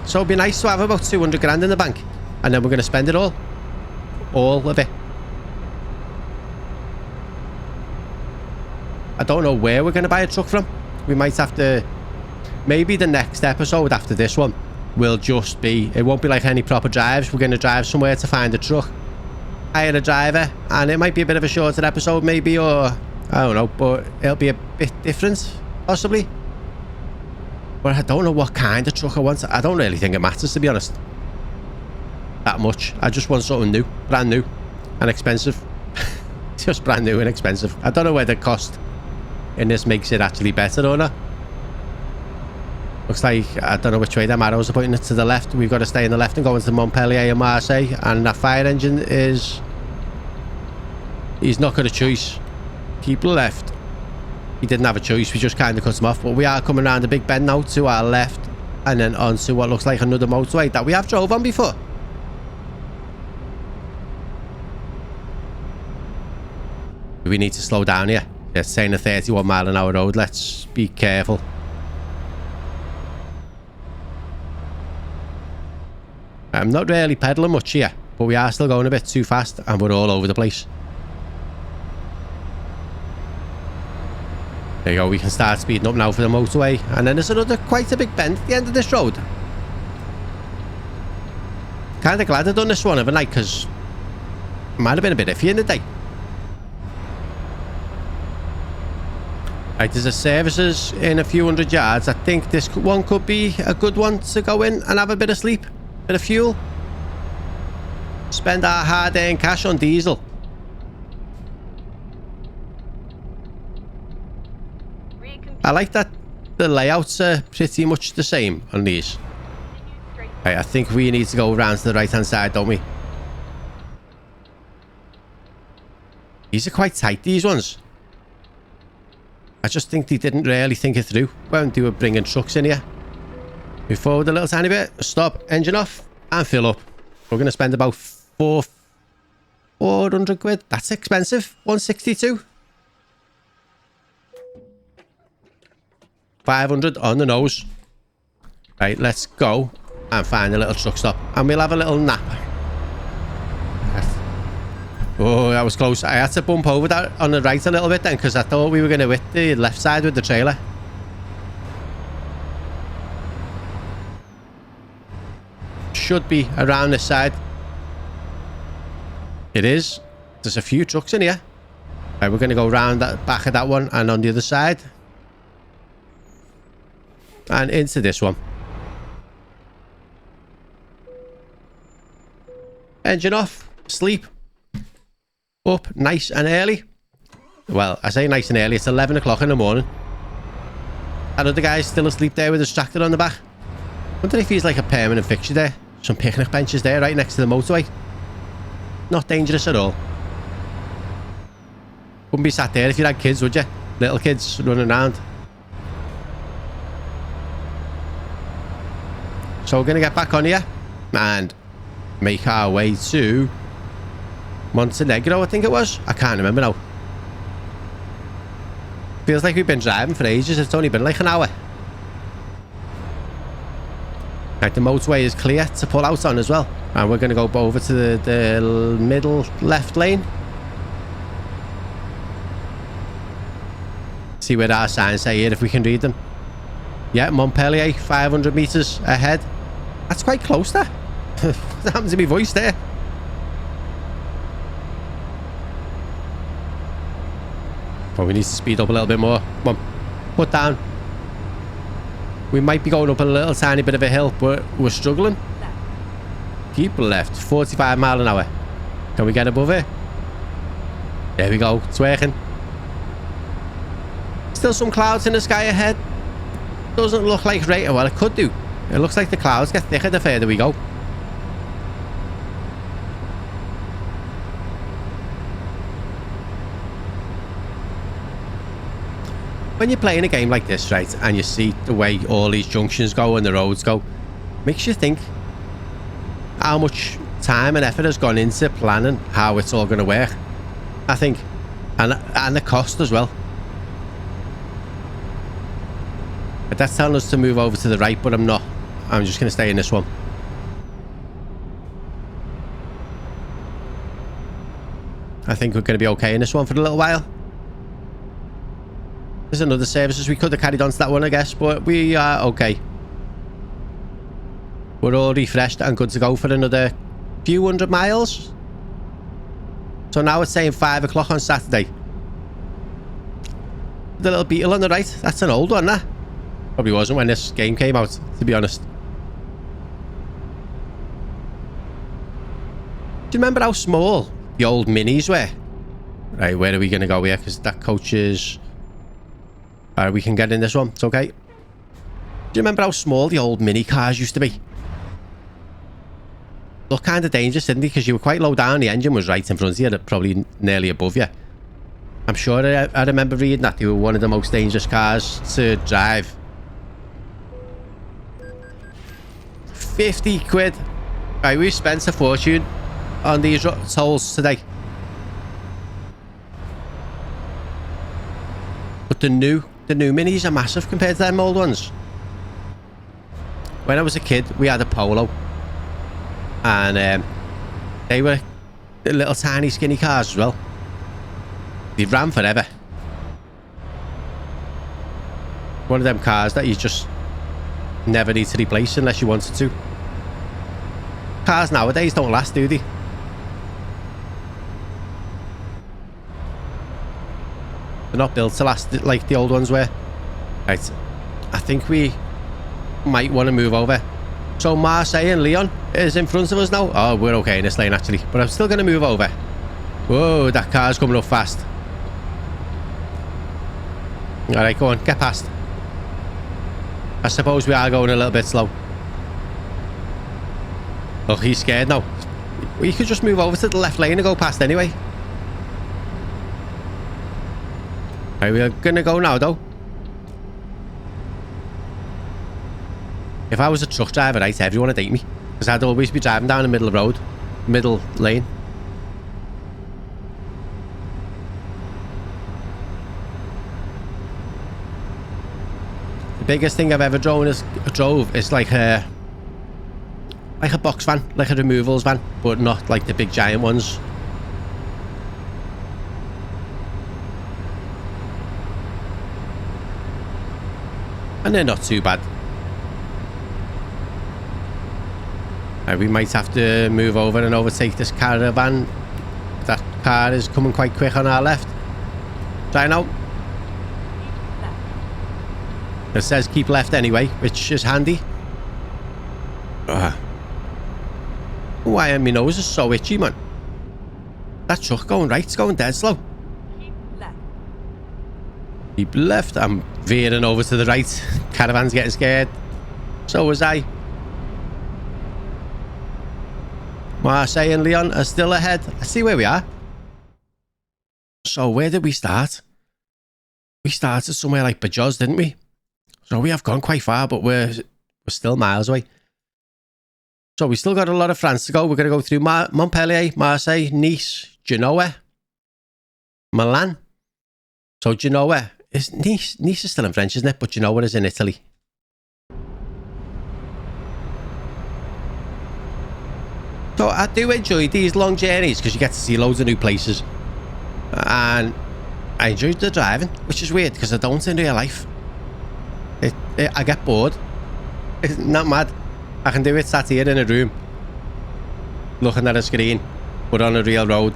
So it'd be nice to have about 200 grand in the bank, and then we're going to spend it all of it. I don't know where we're going to buy a truck from. We might have to... maybe the next episode after this one will just be... it won't be like any proper drives. We're going to drive somewhere to find a truck, hire a driver, and it might be a bit of a shorter episode maybe, or I don't know, but it'll be a bit different possibly. But I don't know what kind of truck I want. I don't really think it matters, to be honest, that much. I just want something new, brand new and expensive. Just brand new and expensive. I don't know whether cost in this makes it actually better or not. Looks like, I don't know which way them arrows are pointing it, to the left. We've got to stay in the left and go into Montpellier and Marseille, and that fire engine is... he's not got a choice. Keep left. He didn't have a choice, we just kind of cut him off. But we are coming around a big bend now to our left, and then onto what looks like another motorway that we have drove on before. We need to slow down here. It's saying a 31 mile an hour road. Let's be careful. I'm not really pedaling much here, but we are still going a bit too fast, and we're all over the place. There you go, we can start speeding up now for the motorway, and then there's another quite a big bend at the end of this road. Kind of glad I've done this one overnight, because it might have been a bit iffy in the day. Right, there's a services in a few hundred yards. I think this one could be a good one to go in and have a bit of sleep, bit of fuel. Spend our hard-earned cash on diesel. I like that the layouts are pretty much the same on these. Right, I think we need to go around to the right-hand side, don't we? These are quite tight, these ones. I just think they didn't really think it through when they were bringing trucks in here. Move forward a little tiny bit. Stop, engine off, and fill up. We're going to spend about 400 quid. That's expensive. 162. 500 on the nose. Right, let's go and find a little truck stop. And we'll have a little nap. Oh, that was close. I had to bump over that on the right a little bit then because I thought we were going to hit the left side with the trailer. Should be around this side. It is. There's a few trucks in here. Right, we're going to go around that back of that one and on the other side. And into this one. Engine off. Sleep. Up nice and early. Well, I say nice and early. It's 11 o'clock in the morning. That other guy's still asleep there with his tractor on the back. Wonder if he's like a permanent fixture there. Some picnic benches there right next to the motorway. Not dangerous at all. Wouldn't be sat there if you had kids, would you? Little kids running around. So we're going to get back on here and make our way to Montenegro, I think it was. I can't remember now. Feels like we've been driving for ages. It's only been like an hour. Right, the motorway is clear to pull out on as well. And we're going to go over to the middle left lane. See where our signs say here if we can read them. Yeah, Montpellier, 500 meters ahead. That's quite close there. What happened to my voice there? Oh, we need to speed up a little bit more. Come on, put down. We might be going up a little tiny bit of a hill, but we're struggling. Keep left, 45 mile an hour. Can we get above it? There we go, it's working. Still some clouds in the sky ahead. Doesn't look like rain. Well, it could do. It looks like the clouds get thicker the further we go. When you're playing a game like this, right, and you see the way all these junctions go and the roads go, makes you think how much time and effort has gone into planning how it's all going to work, I think, and the cost as well. But that's telling us to move over to the right, but I'm not. I'm just going to stay in this one. I think we're going to be okay in this one for a little while. There's another services. We could have carried on to that one, I guess, but we are okay. We're all refreshed and good to go for another few hundred miles. So now it's saying 5 o'clock on Saturday. The little Beetle on the right. That's an old one, that. Probably wasn't when this game came out, to be honest. Do you remember how small the old minis were? Right, where are we going to go here? Because that coach is... Alright, we can get in this one. It's okay. Do you remember how small the old mini cars used to be? Look kind of dangerous, didn't they? Because you were quite low down. The engine was right in front of you, probably nearly above you. I'm sure I remember reading that they were one of the most dangerous cars to drive. 50 quid. Right, we've spent a fortune on these tolls today. But the new minis are massive compared to them old ones. When I was a kid, we had a Polo. And they were little tiny skinny cars as well. They ran forever. One of them cars that you just never need to replace unless you wanted to. Cars nowadays don't last, do they? They're not built to last like the old ones were. Right. I think we might want to move over So Marseille and Leon is in front of us now. Oh, we're okay in this lane actually, but I'm still going to move over. Whoa, that car's coming up fast. All right, go on, get past. I suppose we are going a little bit slow. Oh, he's scared now. We could just move over to the left lane and go past anyway. Right, we're going to go now though. If I was a truck driver, right, everyone would hate me. Because I'd always be driving down the middle of the road. Middle lane. The biggest thing I've ever drove is like a box van. Like a removals van. But not like the big giant ones. And they're not too bad. We might have to move over and overtake this caravan. That car is coming quite quick on our left. Try now. It says keep left anyway, which is handy. Why my nose is so itchy, man. That truck going right, it's going dead slow.
Keep left.
Keep left. I'm veering over to the right. Caravan's getting scared. So was I. Marseille and Leon are still ahead. Let's see where we are. So where did we start? We started somewhere like Bajos, didn't we? So we have gone quite far, but we're still miles away. So we still got a lot of France to go. We're going to go through Montpellier, Marseille, Nice, Genoa, Milan. So Genoa is Nice. Nice is still in French, isn't it? But Genoa is in Italy. So I do enjoy these long journeys because you get to see loads of new places. And I enjoy the driving, which is weird because I don't in real life. I get bored. It's not mad. I can do it sat here in a room, looking at a screen, but on a real road.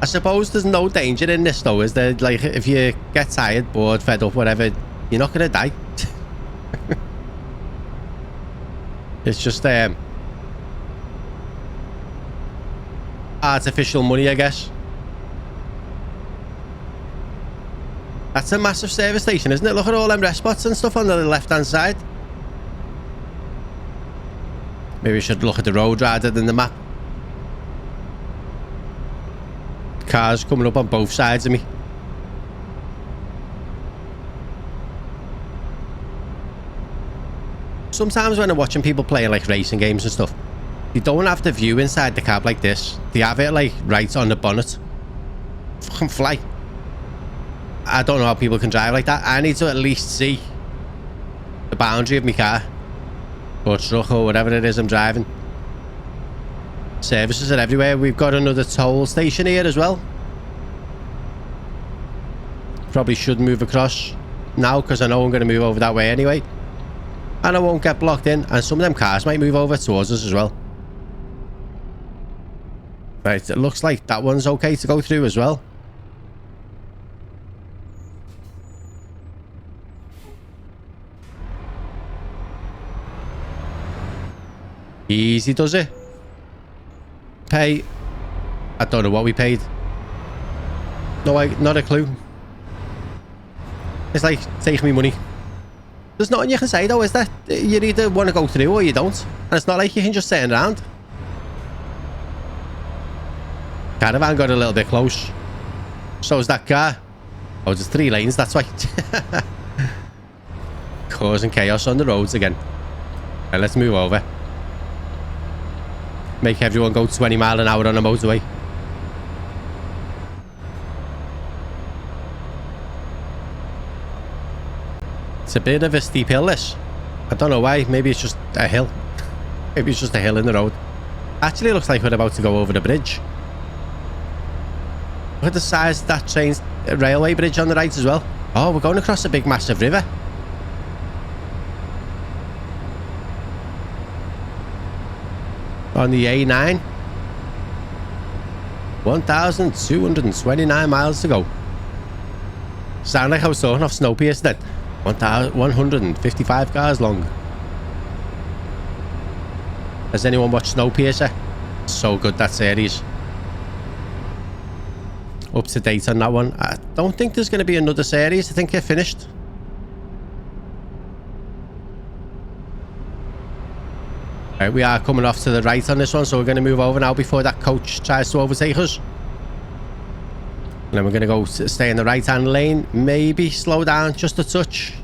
I suppose there's no danger in this though, is there? Like, if you get tired, bored, fed up, whatever, you're not going to die. It's just artificial money, I guess. That's a massive service station, isn't it? Look at all them rest spots and stuff on the left hand side. Maybe we should look at the road rather than the map. Cars coming up on both sides of me. Sometimes when I'm watching people playing like racing games and stuff, they don't have the view inside the cab like this. They have it like right on the bonnet. Fucking fly. I don't know how people can drive like that. I need to at least see the boundary of my car or truck or whatever it is I'm driving. Services are everywhere. We've got another toll station here as well. Probably should move across now because I know I'm going to move over that way anyway. And I won't get blocked in. And some of them cars might move over towards us as well. Right, it looks like that one's okay to go through as well. Easy does it. Pay. I don't know what we paid. No, not a clue. It's like, take me money. There's nothing you can say though, is there? You either want to go through or you don't. And it's not like you can just turn around. Caravan got a little bit close. So is that car. Oh, there's 3 lanes, that's why. Causing chaos on the roads again. Right, let's move over. Make everyone go 20 miles an hour on a motorway. It's a bit of a steep hill, this. I don't know why. Maybe it's just a hill. Maybe it's just a hill in the road. Actually, it looks like we're about to go over the bridge. Look at the size of that train's railway bridge on the right as well. Oh, we're going across a big massive river. On the A9. 1,229 miles to go. Sound like I was talking off Snowpiercer then. 1,155 cars long. Has anyone watched Snowpiercer? So good, that series. Up to date on that one. I don't think there's going to be another series. I think they're finished. Right, we are coming off to the right on this one, so we're going to move over now before that coach tries to overtake us. And then we're going to go stay in the right-hand lane. Maybe slow down just a touch.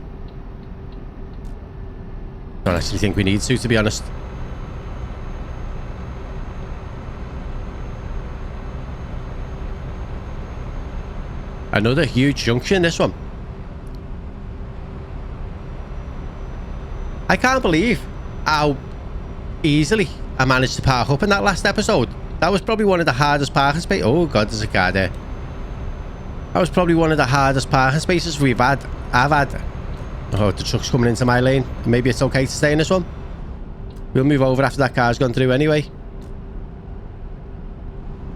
I don't actually think we need to be honest. Another huge junction, this one. I can't believe how easily I managed to park up in that last episode. That was probably one of the hardest parking spaces. Oh god, there's a car there. That was probably one of the hardest parking spaces I've had. Oh, the truck's coming into my lane. Maybe it's okay to stay in this one. We'll move over after that car's gone through anyway.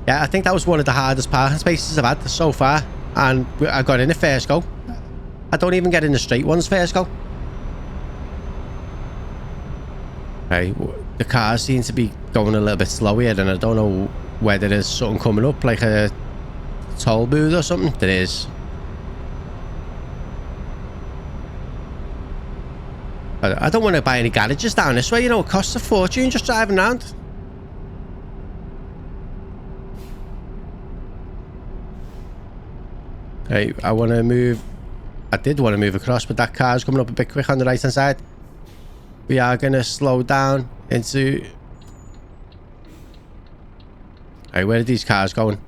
Yeah, I think that was one of the hardest parking spaces I've had so far. And I got in it first go. I don't even get in the straight ones first go. Right, the cars seem to be going a little bit slow here, and I don't know whether there's something coming up, like a toll booth or something. There is. I don't want to buy any garages down this way, you know, it costs a fortune just driving around. Hey, I want to move. I did want to move across, but that car's coming up a bit quick on the right hand side. We are going to slow down into... Hey, where are these cars going?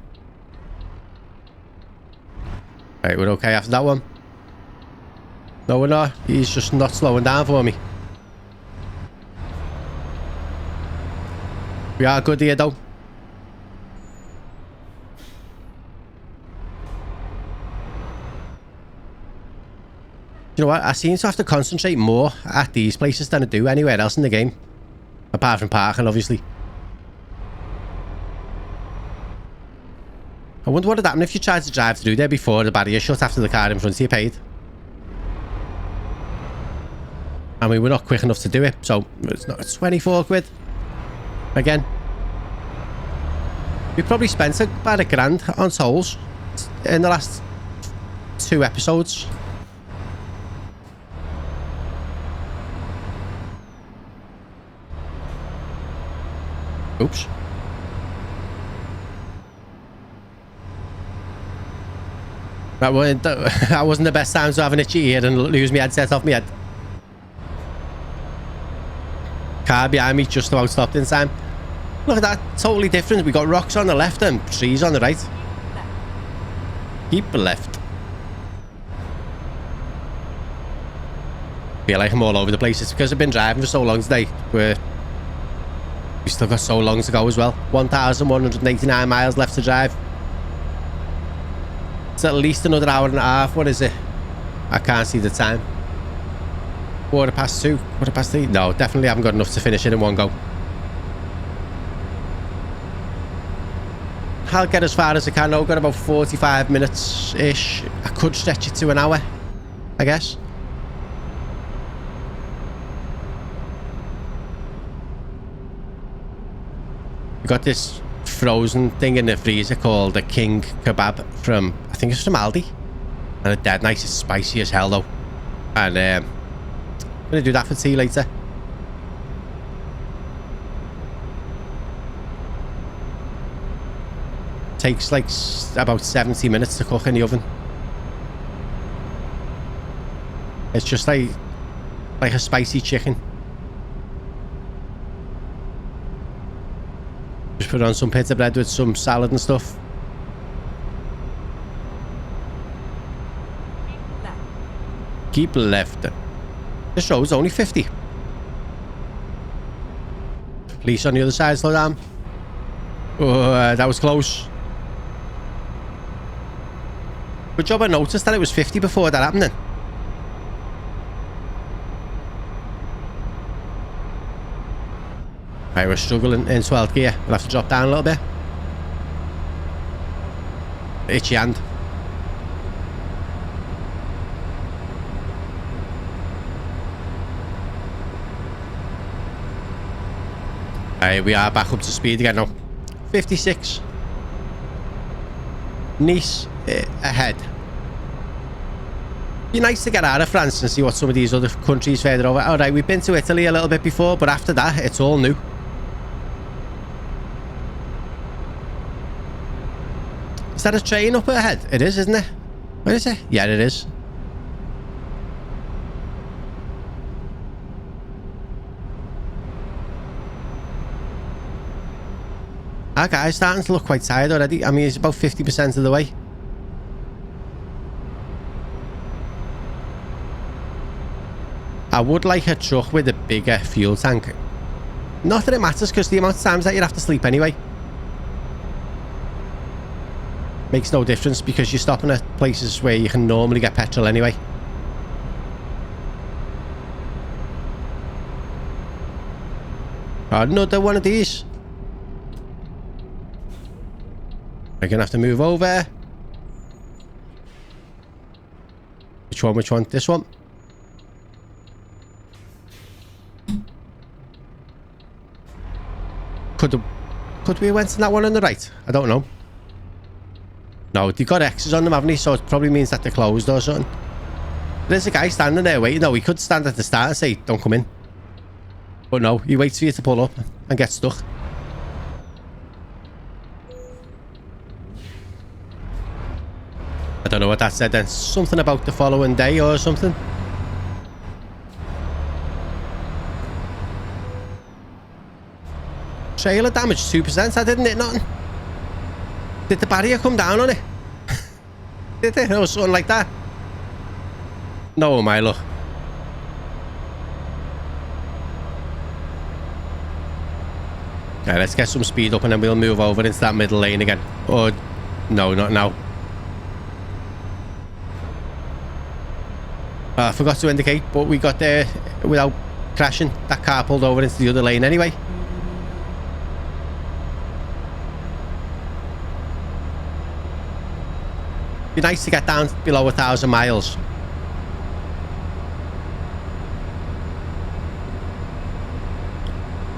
Right, we're okay after that one. No, we're not. He's just not slowing down for me. We are good here, though. You know what? I seem to have to concentrate more at these places than I do anywhere else in the game. Apart from parking, obviously. I wonder what would happen if you tried to drive through there before the barrier shut after the car in front of you paid. I mean, we're not quick enough to do it, so it's not 24 quid. Again. We probably spent about £1,000 on tolls in the last 2 episodes. Oops. That wasn't the best time to have an itchy ear and lose my headset off my head. Car behind me just about stopped in time. Look at that, totally different. We got rocks on the left and trees on the right. Keep left. Feel like I'm all over the place. It's because I've been driving for so long today. We still got so long to go as well. 1,189 miles left to drive. It's at least another hour and a half. What is it? I can't see the time. 2:15, 3:15. No, definitely haven't got enough to finish it in one go. I'll get as far as I can. I've got about 45 minutes-ish. I could stretch it to an hour, I guess. We got this frozen thing in the freezer called the King Kebab from, I think it's from Aldi. And it's dead nice. It's spicy as hell though. And I'm going to do that for tea later. Takes like about 70 minutes to cook in the oven. It's just like a spicy chicken. Just put on some pita bread with some salad and stuff. Keep left. This road's only 50. Police on the other side, slow down. Oh, that was close. Good job I noticed that it was 50 before that happened then. Right, we're struggling in 12th gear. We'll have to drop down a little bit. Itchy hand. Hey, we are back up to speed again now. 56. Nice ahead. Be nice to get out of France and see what some of these other countries further over. Alright, we've been to Italy a little bit before, but after that, it's all new. Is that a train up ahead? It is, isn't it? Where is it? Yeah, it is. Our guy's starting to look quite tired already. I mean, he's about 50% of the way. I would like a truck with a bigger fuel tank. Not that it matters, because the amount of times that you'd have to sleep anyway makes no difference, because you're stopping at places where you can normally get petrol anyway. Another one of these. We're gonna have to move over. Which one? Which one? This one? Could we have went to that one on the right? I don't know. No, they got X's on them, haven't they? So it probably means that they're closed or something. There's a guy standing there waiting. No, he could stand at the start and say, don't come in. But no, he waits for you to pull up and get stuck. I don't know what that said then. Something about the following day or something. Trailer damage 2%. I didn't hit nothing. Did the barrier come down on it? Did it? Or something like that? No, my luck. Okay, let's get some speed up and then we'll move over into that middle lane again. Or, no, not now. I forgot to indicate, but we got there without crashing. That car pulled over into the other lane anyway. Be nice to get down below 1,000 miles.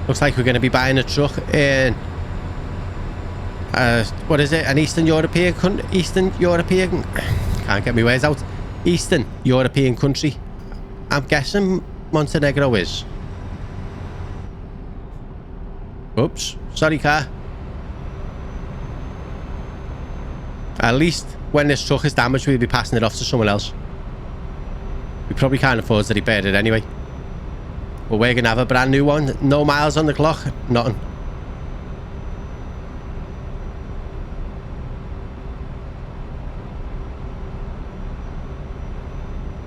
Looks like we're going to be buying a truck in what is it? An Eastern European country? Can't get my words out. Eastern European country. I'm guessing Montenegro is. Oops, sorry car. At least when this truck is damaged, we'll be passing it off to someone else. We probably can't afford to repair it anyway. But we're going to have a brand new one. No miles on the clock. Nothing.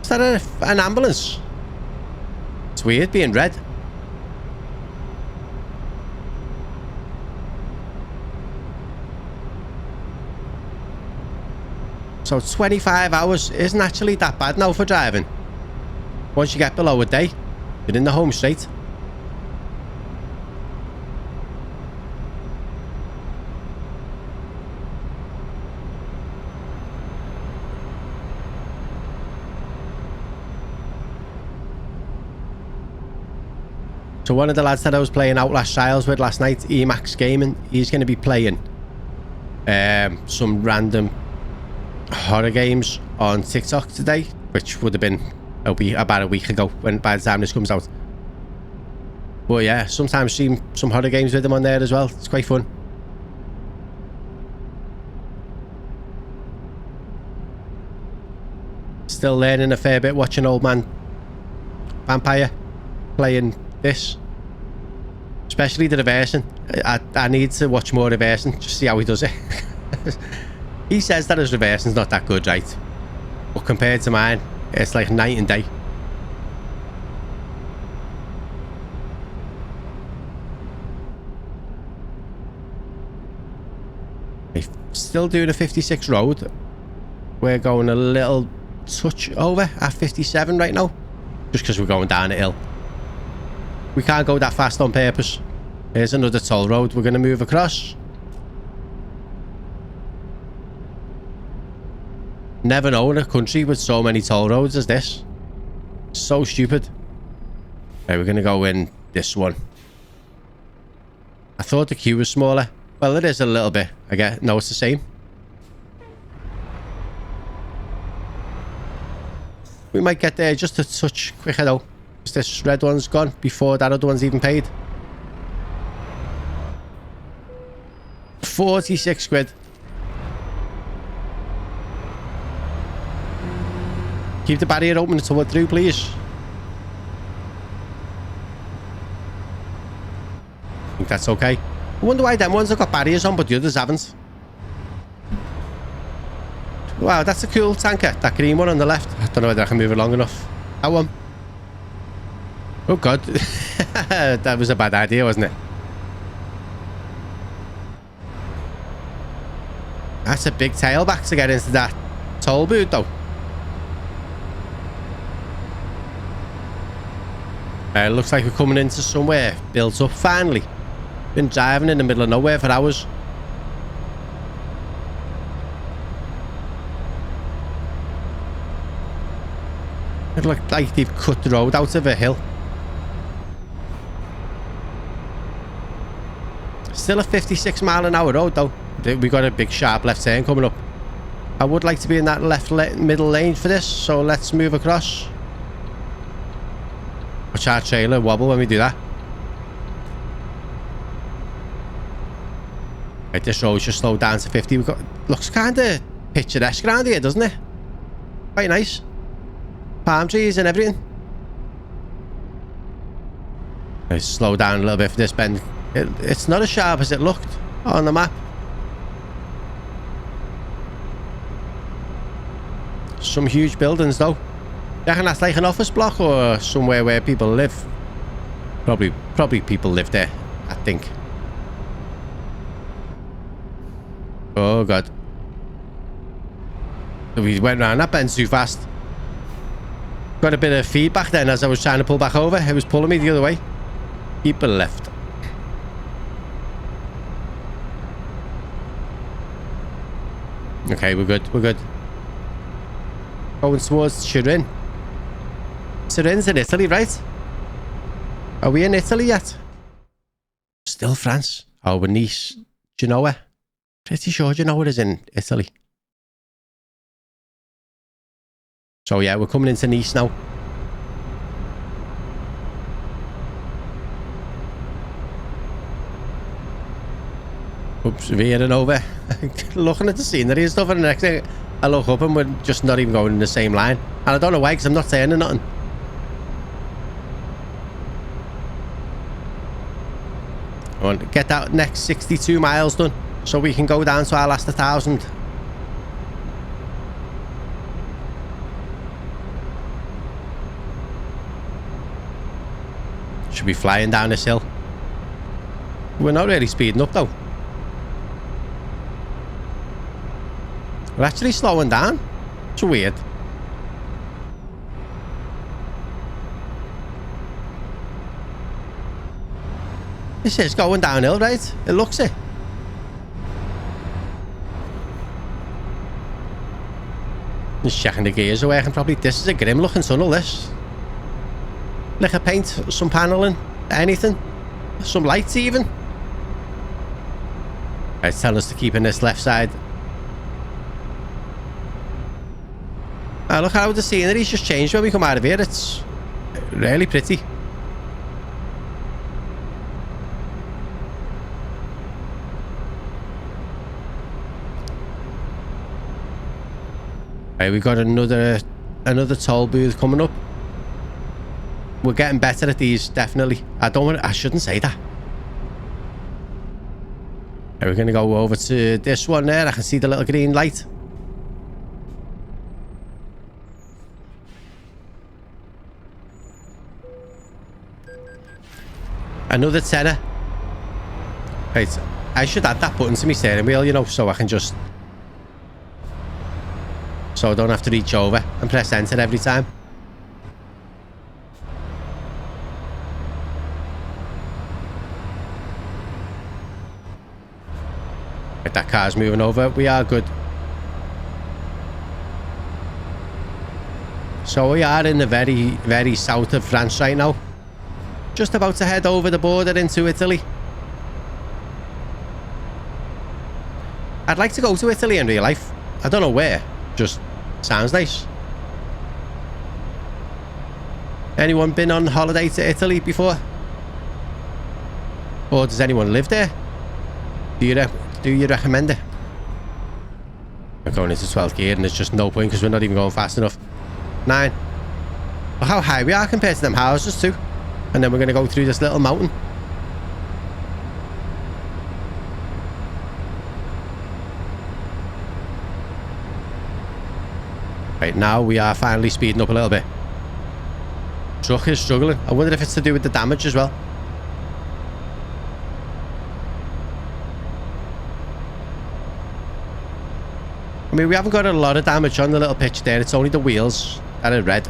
Is that an ambulance? It's weird being red. So 25 hours isn't actually that bad now for driving. Once you get below a day, you're in the home straight. So one of the lads that I was playing Outlast Trials with last night, Emax Gaming, he's going to be playing some random horror games on TikTok today, which would have been about a week ago when by the time this comes out. But yeah, sometimes see some horror games with them on there as well. It's quite fun. Still learning a fair bit watching Old Man Vampire playing this, especially the reversing. I need to watch more reversing, just see how he does it. He says that his reversing's not that good, right? But compared to mine, it's like night and day. Still doing a 56 road. We're going a little touch over at 57 right now, just because we're going down a hill. We can't go that fast on purpose. Here's another toll road we're going to move across. Never known a country with so many toll roads as this. So stupid. Okay, we're going to go in this one. I thought the queue was smaller. Well, it is a little bit. I get. No, it's the same. We might get there just a touch quicker though. Because this red one's gone before that other one's even paid. 46 quid. Keep the barrier open until we're through, please. I think that's okay. I wonder why them ones have got barriers on, but the others haven't. Wow, that's a cool tanker. That green one on the left. I don't know whether I can move it long enough. That one. Oh, God. That was a bad idea, wasn't it? That's a big tailback to get into that toll booth, though. It looks like we're coming into somewhere built up finally. Been driving in the middle of nowhere for hours. It looked like they've cut the road out of a hill. Still a 56 mile an hour road though. We got a big sharp left turn coming up. I would like to be in that middle lane for this, so let's move across. Watch our trailer wobble when we do that. Right, this road just slowed down to 50. We've got, looks kind of picturesque around here, doesn't it? Quite nice. Palm trees and everything. Let's slow down a little bit for this bend. It's not as sharp as it looked on the map. Some huge buildings though. You reckon that's like an office block or somewhere where people live? Probably people live there, I think. Oh God. We went round that bend too fast. Got a bit of feedback then as I was trying to pull back over. It was pulling me the other way. Keep it left. Okay, we're good. We're good. Going towards Turin. Turin's in Italy, right? Are we in Italy yet? Still France. Oh, we're Nice. Genoa. Pretty sure Genoa is in Italy. So yeah, we're coming into Nice now. Oops, veering over. Looking at the scenery and stuff, and the next thing I look up and we're just not even going in the same line. And I don't know why, because I'm not turning nothing. I want to get that next 62 miles done so we can go down to our last 1,000. Should be flying down this hill. We're not really speeding up though. We're actually slowing down. It's weird. This is going downhill, right? It looks it. Just checking the gears are working properly. This is a grim looking tunnel, this. Lick of paint, some paneling, anything. Some lights even. It's telling us to keep in this left side. Oh, look how the scenery's just changed when we come out of here. It's really pretty. Right, we got another toll booth coming up. We're getting better at these, definitely. I shouldn't say that. Right, we're gonna go over to this one there. I can see the little green light. Another tenner. Right, I should add that button to my steering wheel, you know, so I can just... So I don't have to reach over and press enter every time. Right, that car's moving over. We are good. So we are in the very, very south of France right now. Just about to head over the border into Italy. I'd like to go to Italy in real life. I don't know where. Just sounds nice. Anyone been on holiday to Italy before? Or does anyone live there? Do you recommend it? We're going into 12th gear and there's just no point because we're not even going fast enough. 9. Look how high we are compared to them houses too. And then we're going to go through this little mountain. Right, now we are finally speeding up a little bit. Truck is struggling. I wonder if it's to do with the damage as well. I mean, we haven't got a lot of damage on the little pitch there. It's only the wheels that are red.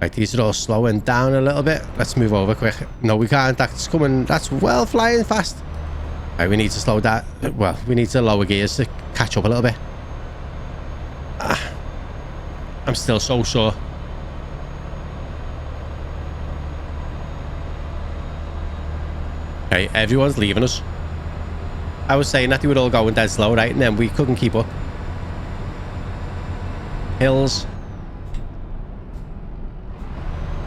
Right, these are all slowing down a little bit. Let's move over quick. No, we can't. That's coming. That's well flying fast. Right, we need to slow that. Well, we need to lower gears to catch up a little bit. I'm still so sore. Okay, everyone's leaving us. I was saying that they were all going dead slow, right? And then we couldn't keep up. Hills.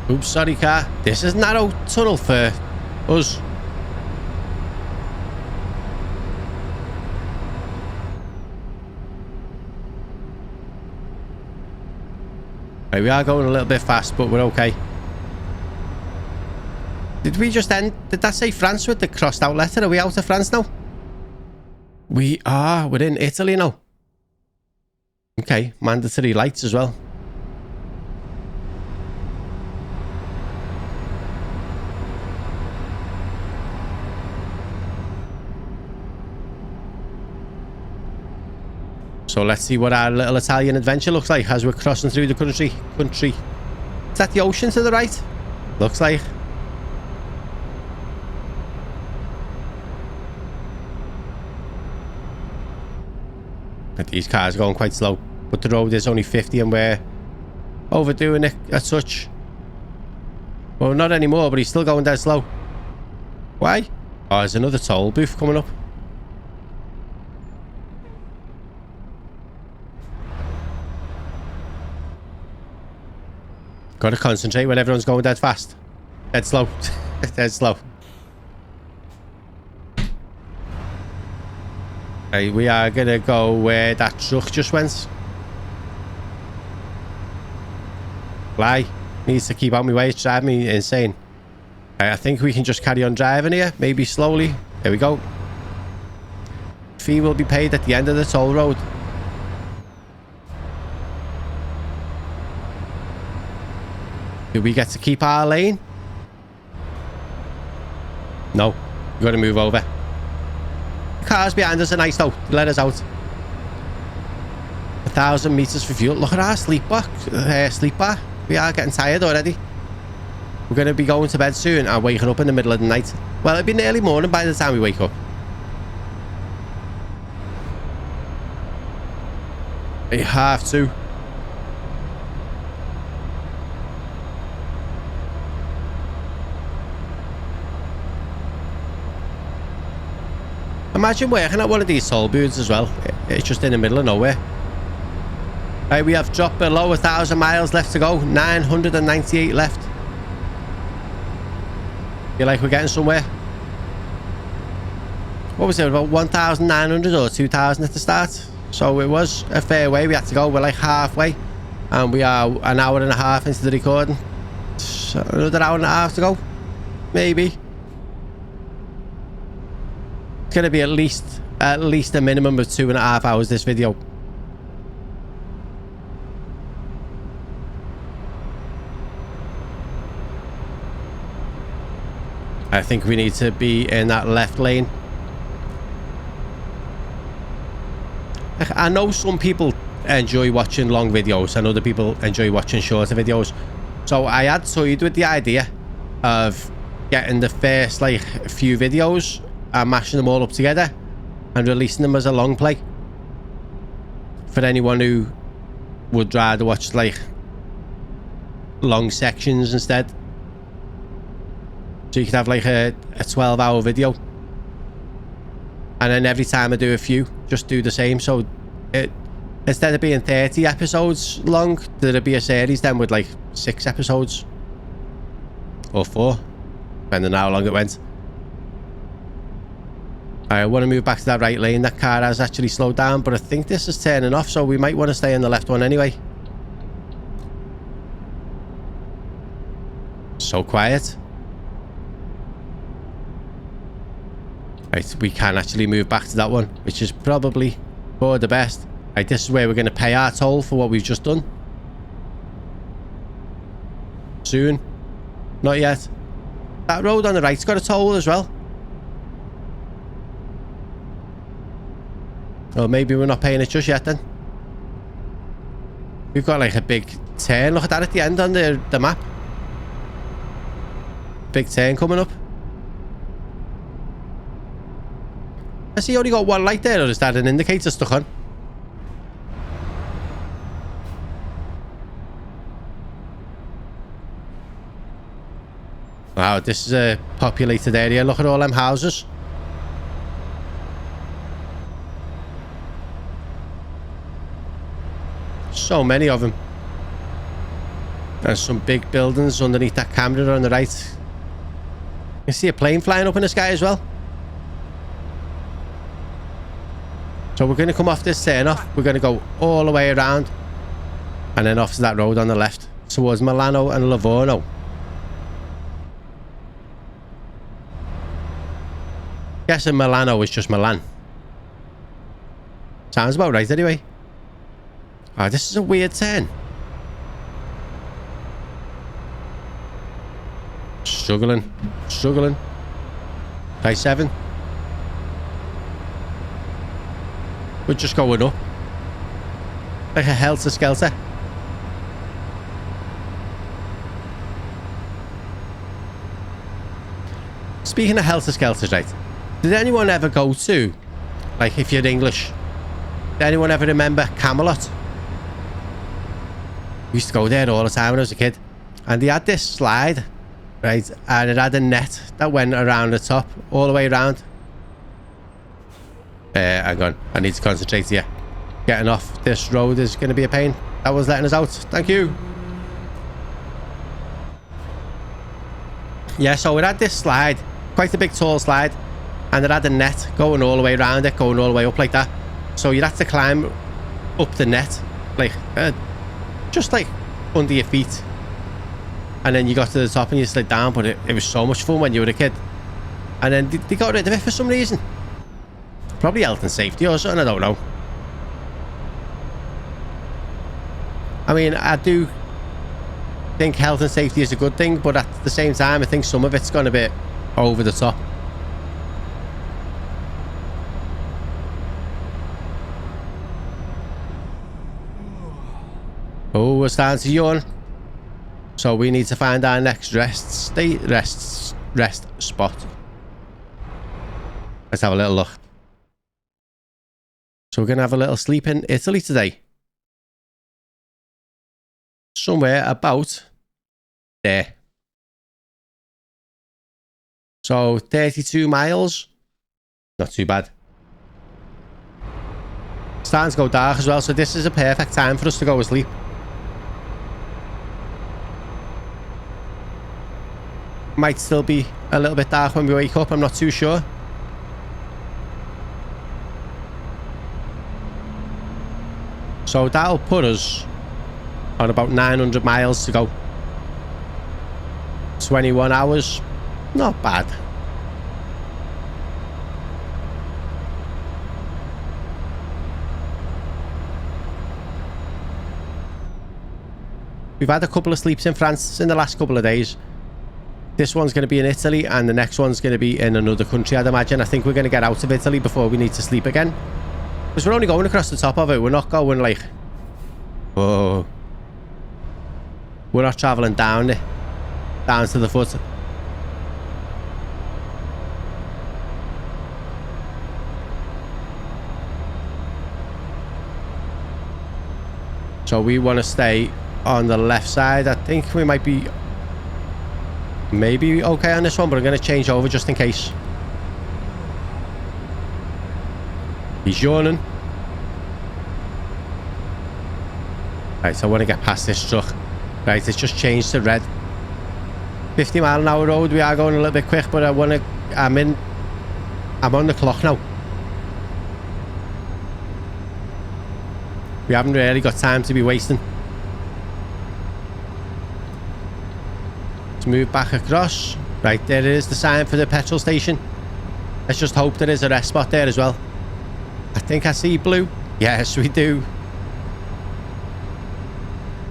Oops, sorry, car. This is narrow tunnel for us. Right, we are going a little bit fast, but we're okay. Did we just end? Did that say France with the crossed out letter? Are we out of France now? We are. We're in Italy now. Okay, mandatory lights as well. So let's see what our little Italian adventure looks like as we're crossing through the country. Is that the ocean to the right? Looks like. These cars are going quite slow, but the road is only 50 and we're overdoing it as such. Well, not anymore, but he's still going dead slow. Why? Oh, there's another toll booth coming up. Got to concentrate when everyone's going dead fast. Dead slow. Dead slow. Right, we are going to go where that truck just went. Fly. Needs to keep out my way. It's driving me insane. Right, I think we can just carry on driving here. Maybe slowly. There we go. Fee will be paid at the end of the toll road. Do we get to keep our lane? No. We've got to move over. The cars behind us are nice though. They let us out. 1,000 meters for fuel. Look at our sleep bar. We are getting tired already. We're going to be going to bed soon and waking up in the middle of the night. Well, it'll be nearly morning by the time we wake up. You have to. Imagine working at one of these toll booths as well. It's just in the middle of nowhere. Right, we have dropped below 1,000 miles left to go. 998 left. Feel like we're getting somewhere. What was it, about 1,900 or 2,000 at the start? So it was a fair way we had to go. We're like halfway. And we are an hour and a half into the recording. So another hour and a half to go. Maybe. It's going to be at least a minimum of 2.5 hours this video. I think we need to be in that left lane. I know some people enjoy watching long videos and other people enjoy watching shorter videos. So I had toyed with the idea of getting the first like few videos and mashing them all up together and releasing them as a long play for anyone who would rather watch like long sections instead. So you could have like a 12-hour video And then every time I do a few, just do the same. So instead of being 30 episodes long, there'd be a series then with like 6 episodes. Or 4. Depending on how long it went. I want to move back to that right lane. That car has actually slowed down, but I think this is turning off, so we might want to stay in the left one anyway. So quiet. Right, we can actually move back to that one, which is probably for the best. Right, this is where we're going to pay our toll for what we've just done. Soon. Not yet. That road on the right's got a toll as well. Or maybe we're not paying it just yet then. We've got like a big turn. Look at that at the end on the map. Big turn coming up. Has he only got one light there, or is that an indicator stuck on? Wow, this is a populated area. Look at all them houses. So many of them. There's some big buildings underneath that camera on the right. You see a plane flying up in the sky as well. So we're going to come off this turn off. We're going to go all the way around. And then off to that road on the left. Towards Milano and Livorno. Guessing Milano is just Milan. Sounds about right anyway. Oh, this is a weird turn. Struggling. Day 7. We're just going up. Like a helter-skelter. Speaking of helter-skelters, right? Did anyone ever go to, like if you're English, did anyone ever remember Camelot? We used to go there all the time when I was a kid. And they had this slide, right? And it had a net that went around the top, all the way around. Hang on, I need to concentrate here. Getting off this road is going to be a pain. That was letting us out. Thank you. Yeah, so it had this slide, quite a big tall slide. And it had a net going all the way around it, going all the way up like that. So you'd have to climb up the net, like, just like under your feet. And then you got to the top and you slid down, but it was so much fun when you were a kid. And then they got rid of it for some reason. Probably health and safety or something, I don't know. I mean, I do think health and safety is a good thing, but at the same time, I think some of it's gone a bit over the top. Oh, we're starting to yawn. So we need to find our next rest spot. Let's have a little look. So we're going to have a little sleep in Italy today. Somewhere about there. So 32 miles. Not too bad. Starting to go dark as well, so this is a perfect time for us to go to sleep. Might still be a little bit dark when we wake up, I'm not too sure. So that'll put us on about 900 miles to go. 21 hours. Not bad. We've had a couple of sleeps in France in the last couple of days. This one's going to be in Italy and the next one's going to be in another country, I'd imagine. I think we're going to get out of Italy before we need to sleep again. Because we're only going across the top of it. We're not going like... Whoa. We're not travelling down it. Down to the foot. So we want to stay on the left side. I think we might be... maybe okay on this one, but I'm going to change over just in case. He's yawning. Right, so I want to get past this truck. Right, it's just changed to red. 50-mile-an-hour road. We are going a little bit quick, but I'm on the clock now. We haven't really got time to be wasting. Let's move back across. Right, there is the sign for the petrol station. Let's just hope there is a rest spot there as well. I think I see blue. Yes, we do.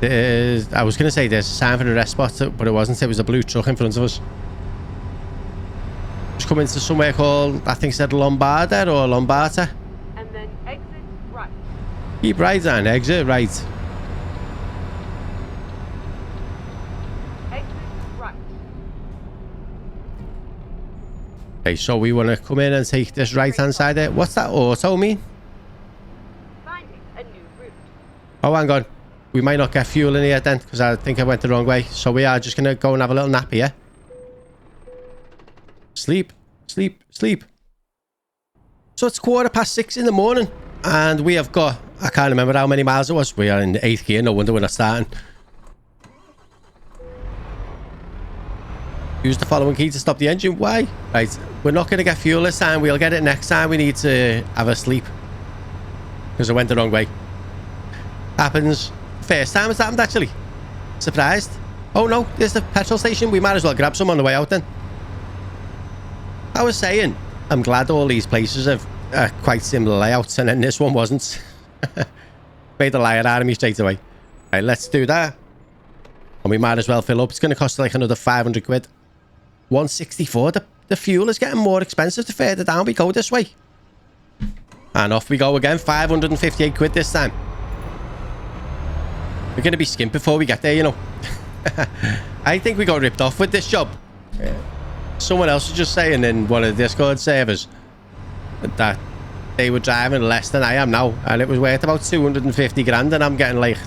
I was going to say there's a sign for the rest spot, but it wasn't. It was a blue truck in front of us. Just come into somewhere called, I think it said Lombarda or Lombata.
And then exit right.
Keep right and exit right.
Exit right.
Okay, so we want to come in and take this right-hand side there. What's that auto mean?
Finding a new route.
Oh, hang on. We might not get fuel in here then, because I think I went the wrong way. So we are just going to go and have a little nap here. Sleep, sleep, sleep. So it's 6:15 in the morning. And we have got, I can't remember how many miles it was. We are in 8th gear, no wonder we're not starting. Use the following key to stop the engine. Why? Right, we're not going to get fuel this time. We'll get it next time. We need to have a sleep. Because I went the wrong way. Happens. First time it's happened, actually. Surprised. Oh no, there's the petrol station. We might as well grab some on the way out then. I was saying, I'm glad all these places have quite similar layouts, and then this one wasn't. Made a liar out of me straight away. Right, let's do that. And we might as well fill up. It's going to cost like another 500 quid. 164. The fuel is getting more expensive the further down we go this way. And off we go again. 558 quid this time. We're going to be skint before we get there, you know. I think we got ripped off with this job. Someone else was just saying in one of the Discord servers that they were driving less than I am now. And it was worth about 250 grand. And I'm getting like,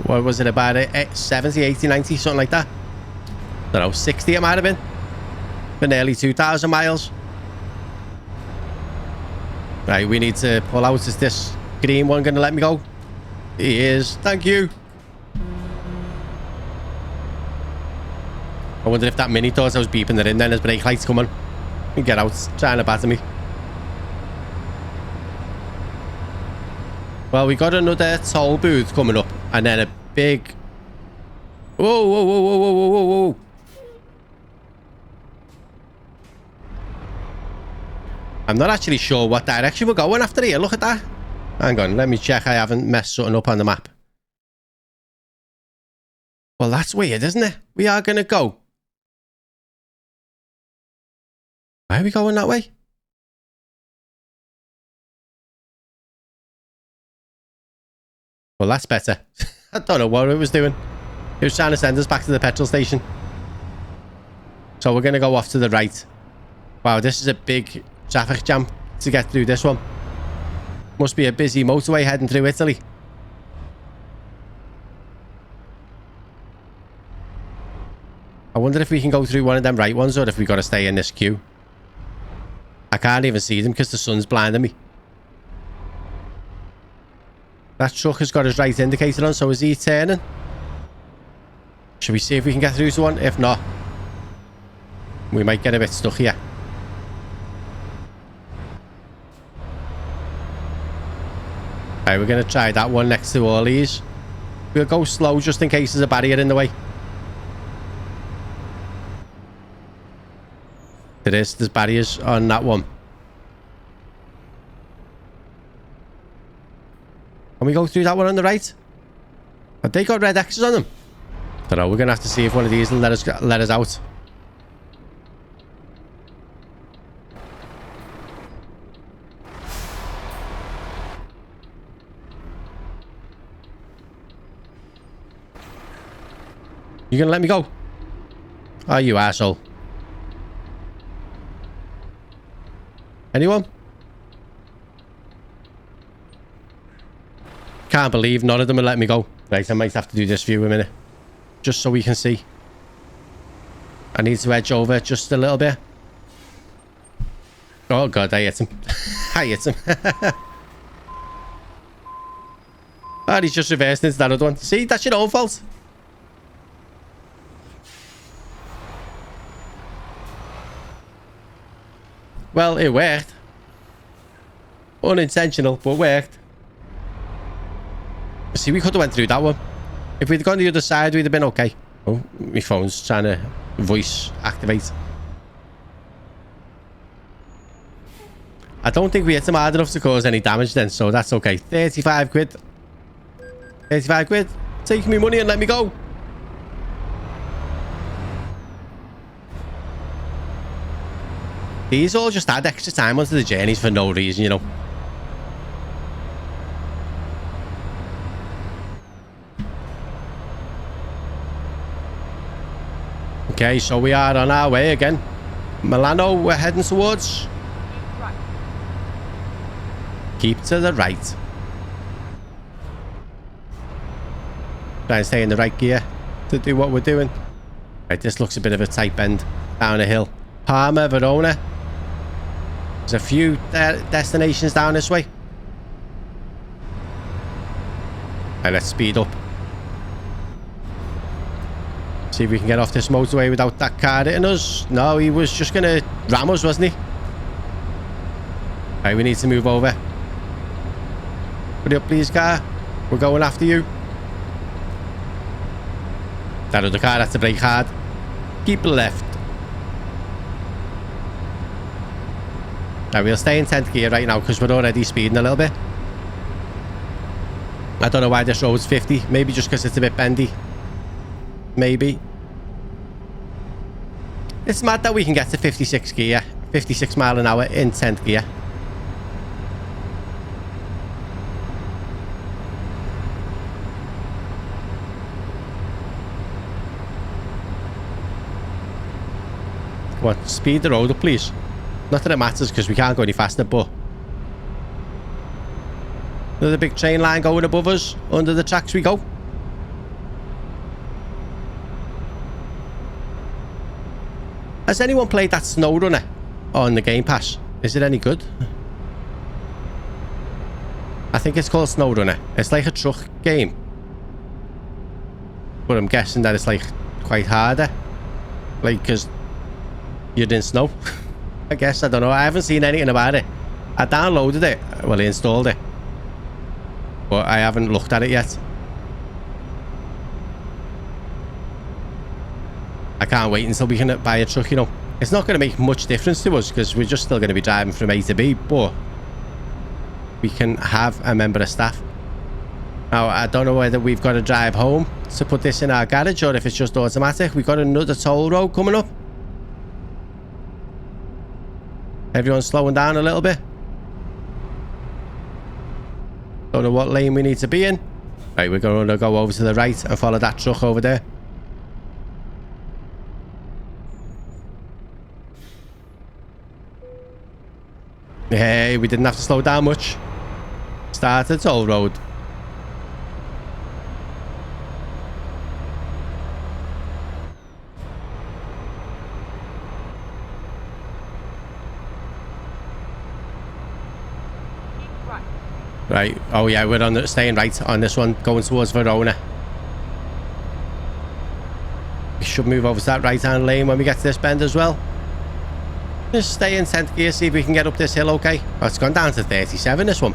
what was it, about 70, 80, 90, something like that. I don't know, 60 it might have been. For nearly 2,000 miles. Right, we need to pull out. Is this green one going to let me go? He is. Thank you. I wonder if that Mini thought I was beeping it in then as brake lights come on. And get out, trying to batter me. Well, we got another toll booth coming up. And then a big... Whoa, whoa, whoa, whoa, whoa, whoa, whoa. I'm not actually sure what direction we're going after here. Look at that. Hang on, let me check I haven't messed something up on the map. Well, that's weird, isn't it? We are going to go. Why are we going that way? Well, that's better. I don't know what it was doing. It was trying to send us back to the petrol station. So we're going to go off to the right. Wow, this is a big traffic jam to get through this one. Must be a busy motorway heading through Italy. I wonder if we can go through one of them right ones or if we got to stay in this queue. I can't even see them because the sun's blinding me. That truck has got his right indicator on, so is he turning? Should we see if we can get through to one? If not, we might get a bit stuck here. Right, we're going to try that one next to all these. We'll go slow just in case there's a barrier in the way. There's barriers on that one. Can we go through that one on the right? Have they got red X's on them? Don't know. We're going to have to see if one of these will let us out. You gonna let me go? Oh, you asshole. Anyone? Can't believe none of them will let me go. Right, I might have to do this for you a minute. Just so we can see. I need to edge over just a little bit. Oh god, I hit him. I hit him. Oh, he's just reversed into that other one. See, that's your own fault. Well, it worked. Unintentional, but worked. See, we could have went through that one. If we'd gone the other side, we'd have been okay. Oh, my phone's trying to voice activate. I don't think we hit him hard enough to cause any damage then, so that's okay. 35 quid. 35 quid. Take me money and let me go. These all just add extra time onto the journeys for no reason, you know. Okay, so we are on our way again. Milano, we're heading towards.
Right.
Keep to the right. Try and stay in the right gear to do what we're doing. Right, this looks a bit of a tight bend down a hill. Parma, Verona. There's a few destinations down this way. Right, let's speed up. See if we can get off this motorway without that car hitting us. No, he was just going to ram us, wasn't he? Right, we need to move over. Put it up, please, car. We're going after you. That other car had to brake hard. Keep left. Now, we'll stay in 10th gear right now because we're already speeding a little bit. I don't know why this road's 50. Maybe just because it's a bit bendy. Maybe. It's mad that we can get to 56 gear. 56 mile an hour in 10th gear. Come on, speed the road up, please. Not that it matters because we can't go any faster, but... Another big train line going above us. Under the tracks we go. Has anyone played that SnowRunner on the Game Pass? Is it any good? I think it's called SnowRunner. It's like a truck game. But I'm guessing that it's like quite harder. Like, because you're in snow. I guess, I don't know. I haven't seen anything about it. I downloaded it. Well, I installed it. But I haven't looked at it yet. I can't wait until we can buy a truck, you know. It's not going to make much difference to us because we're just still going to be driving from A to B, but we can have a member of staff. Now, I don't know whether we've got to drive home to put this in our garage or if it's just automatic. We've got another toll road coming up. Everyone's slowing down a little bit. Don't know what lane we need to be in. Right, we're going to go over to the right and follow that truck over there. Hey, we didn't have to slow down much. Start the toll road. Right. Oh yeah, we're on the, staying right on this one, going towards Verona. We should move over to that right-hand lane when we get to this bend as well. Just stay in 10th gear, see if we can get up this hill okay. Oh, it's gone down to 37, this one.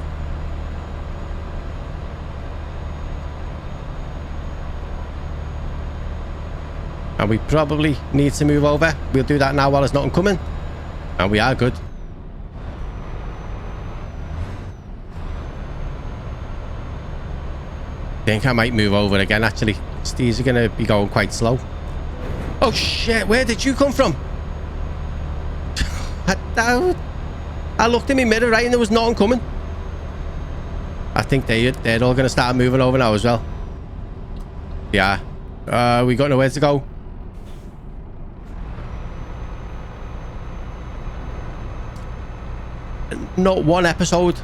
And we probably need to move over. We'll do that now while there's nothing coming. And we are good. I think I might move over again, actually. These are going to be going quite slow. Oh, shit. Where did you come from? I looked in my mirror, right, and there was nothing coming. I think they're all going to start moving over now as well. Yeah. We got nowhere to go. Not one episode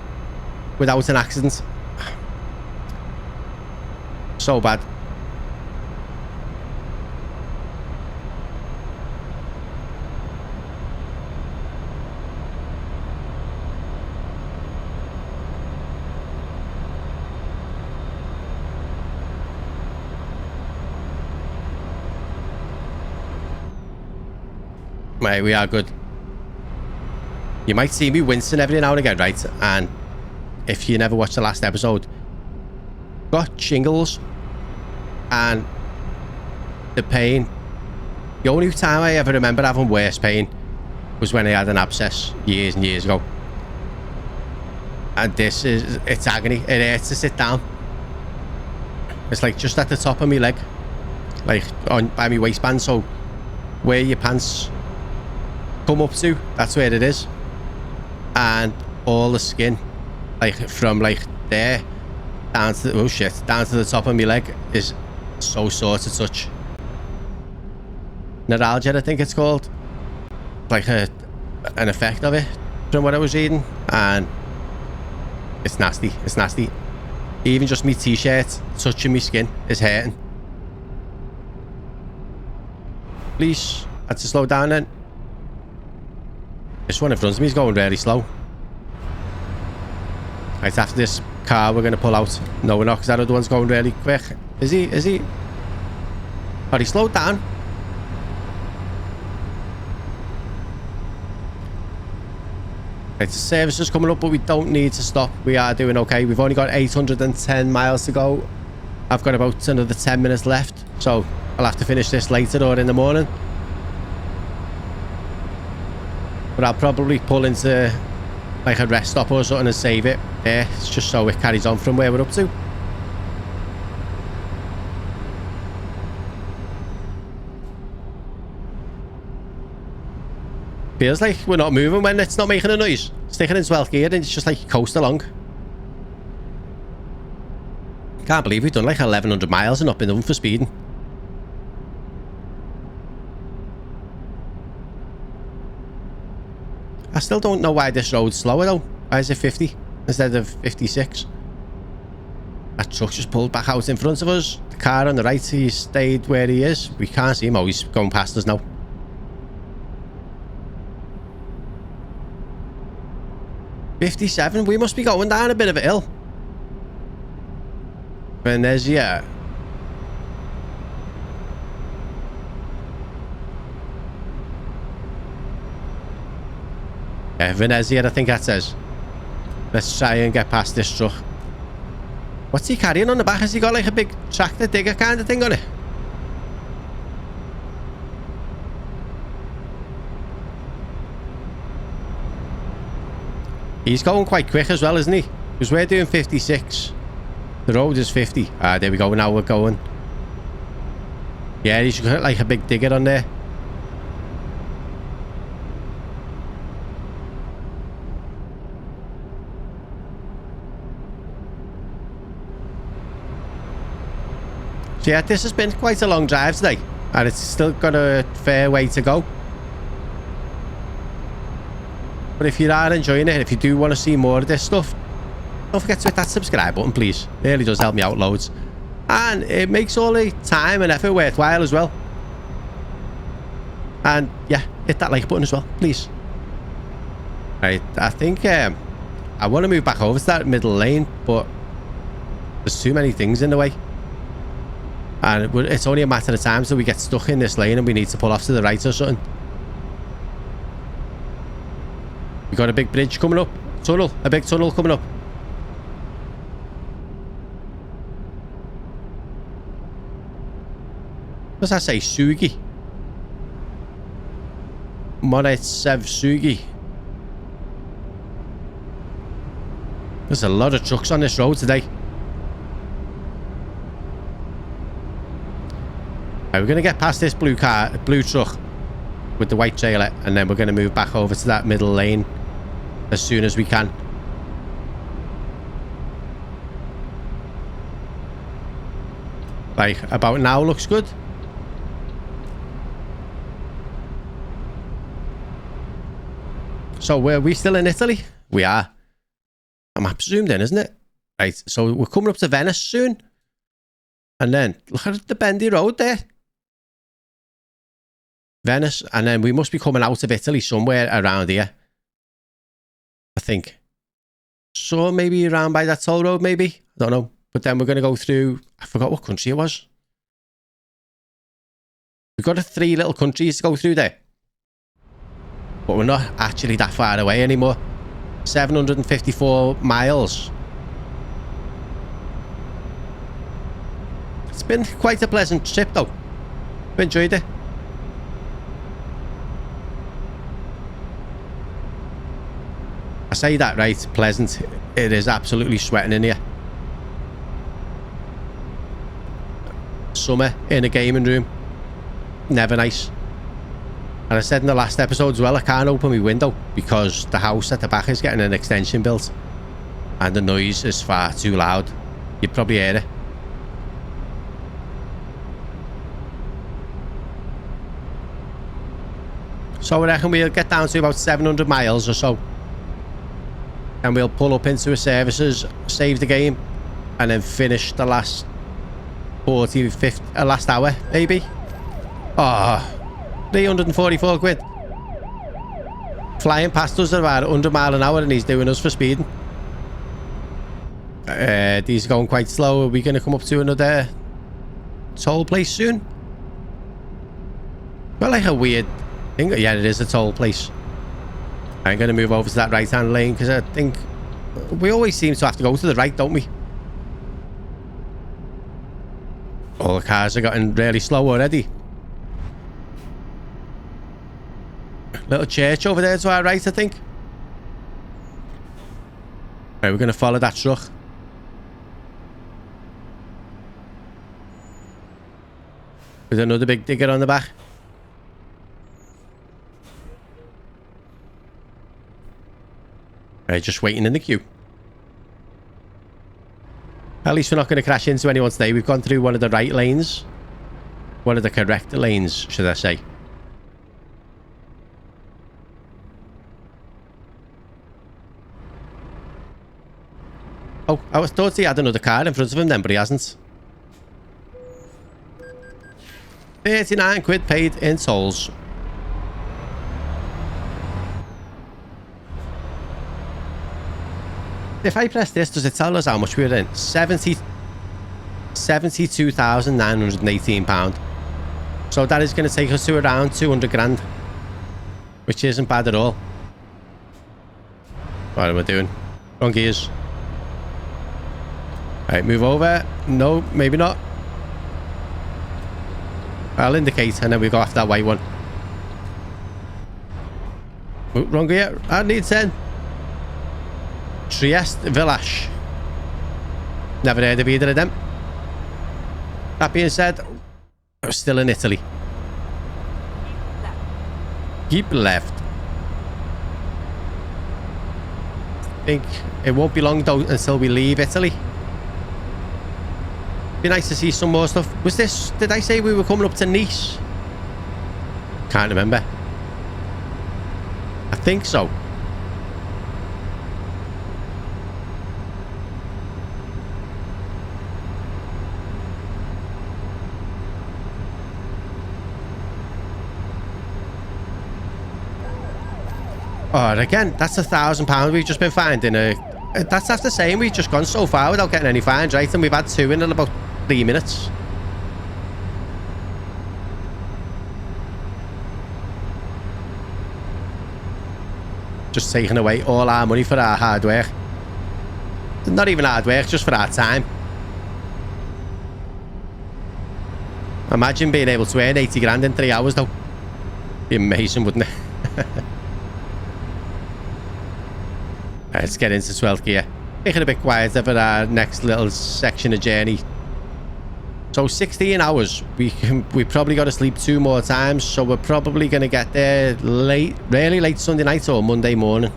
without an accident. So bad. Mate, we are good. You might see me wincing every now and again, right? And if you never watched the last episode, got shingles and the pain. The only time I ever remember having worse pain was when I had an abscess years and years ago. And this is, it's agony. It hurts to sit down. It's like just at the top of my leg, like on by my waistband. So where your pants come up to, that's where it is. And all the skin, like from like there down to the, oh shit, down to the top of my leg is so sore to touch. Neuralgia, I think it's called. Like an effect of it from what I was reading, and it's nasty. It's nasty. Even just my t-shirt touching my skin is hurting. Please, I had to slow down then. This one in front of me is going really slow. Right, after this car we're going to pull out. No, we're not, because that other one's going really quick. Is he? Is he? Oh, he slowed down. Right, the service is coming up, but we don't need to stop. We are doing okay. We've only got 810 miles to go. I've got about another 10 minutes left, so I'll have to finish this later or in the morning. But I'll probably pull into like a rest stop or something and save it there. It's just so it carries on from where we're up to. Feels like we're not moving when it's not making a noise. Sticking in 12th gear and it's just like you coast along. Can't believe we've done like 1100 miles and not been done for speeding. I still don't know why this road's slower though. Why is it 50 instead of 56? That truck just pulled back out in front of us. The car on the right, he stayed where he is. We can't see him. Oh, he's going past us now. 57. We must be going down a bit of a hill. Venezia. Yeah, Venezia, I think that says. Let's try and get past this truck. What's he carrying on the back? Has he got like a big tractor digger kind of thing on it? He's going quite quick as well, isn't he? Because we're doing 56. The road is 50. Ah, there we go. Now we're going. Yeah, he's got like a big digger on there. So yeah, this has been quite a long drive today. And it's still got a fair way to go. But if you are enjoying it, if you do want to see more of this stuff, don't forget to hit that subscribe button, please. It really does help me out loads. And it makes all the time and effort worthwhile as well. And yeah, hit that like button as well, please. Right, I think I want to move back over to that middle lane, but there's too many things in the way. And it's only a matter of time till we get stuck in this lane and we need to pull off to the right or something. We got a big bridge coming up. Tunnel. A big tunnel coming up. What does that say? Sugi. Moretsev Sugi. There's a lot of trucks on this road today. Right, we're going to get past this blue truck with the white trailer, and then we're going to move back over to that middle lane as soon as we can. Like, about now looks good. So, were we still in Italy? We are. I'm presumed in, isn't it? Right, so we're coming up to Venice soon. And then, look at the bendy road there. Venice, and then we must be coming out of Italy somewhere around here. I think. So maybe around by that toll road, maybe? I don't know. But then we're going to go through, I forgot what country it was. We've got 3 little countries to go through there. but we're not actually that far away anymore. 754 miles. It's been quite a pleasant trip though. I've enjoyed it. I say that right, pleasant. It is absolutely sweating in here. Summer in a gaming room. Never nice. And I said in the last episode as well, I can't open my window because the house at the back is getting an extension built. And the noise is far too loud. You'd probably hear it. So I reckon we'll get down to about 700 miles or so. And we'll pull up into a services, save the game, and then finish the last 40, 50, last hour, maybe. Oh, 344 quid. Flying past us at about 100 mile an hour and he's doing us for speeding. These are going quite slow. Are we going to come up to another toll place soon? Well, like a weird thing. Yeah, it is a toll place. I'm going to move over to that right-hand lane because I think we always seem to have to go to the right, don't we? All the cars are getting really slow already. Little church over there to our right, I think. Right, we're going to follow that truck. With another big digger on the back. Right, just waiting in the queue. At least we're not going to crash into anyone today. We've gone through one of the right lanes. One of the correct lanes, should I say. Oh, I thought he had another car in front of him then, but he hasn't. 39 quid paid in tolls. If I press this, does it tell us how much we're in? £72,918. So that is going to take us to around 200 grand. Which isn't bad at all. What am I doing? Wrong gears. Right, move over. No, maybe not. I'll indicate and then we go after that white one. Oh, wrong gear. I need 10. Trieste Village. Never heard of either of them. That being said, I'm still in Italy. Keep left. I think it won't be long though until we leave Italy. Be nice to see some more stuff. Was this, did I say we were coming up to Nice? Can't remember. I think so. Oh, again, that's £1,000 we've just been finding. That's after saying we've just gone so far without getting any fines, right? And we've had 2 in about 3 minutes. Just taking away all our money for our hard work. Not even hard work, just for our time. Imagine being able to earn 80 grand in 3 hours though. Be amazing, wouldn't it? Let's get into 12th gear. Make it a bit quieter for our next little section of journey. So 16 hours. We probably got to sleep 2 more times. So we're probably going to get there late, really late Sunday night or Monday morning.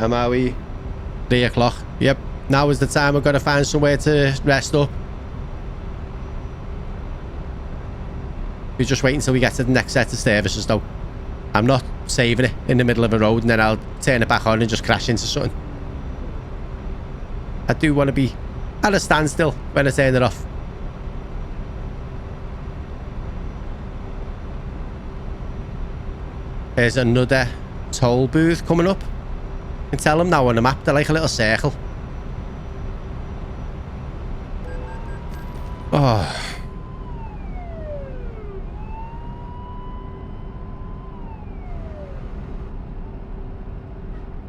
Are we 3 o'clock? Yep, now is the time. We've got to find somewhere to rest up. We're just waiting until we get to the next set of services though. I'm not saving it in the middle of a road and then I'll turn it back on and just crash into something. I do want to be at a standstill when I turn it off. There's another toll booth coming up. You can tell them now on the map. They're like a little circle. Oh.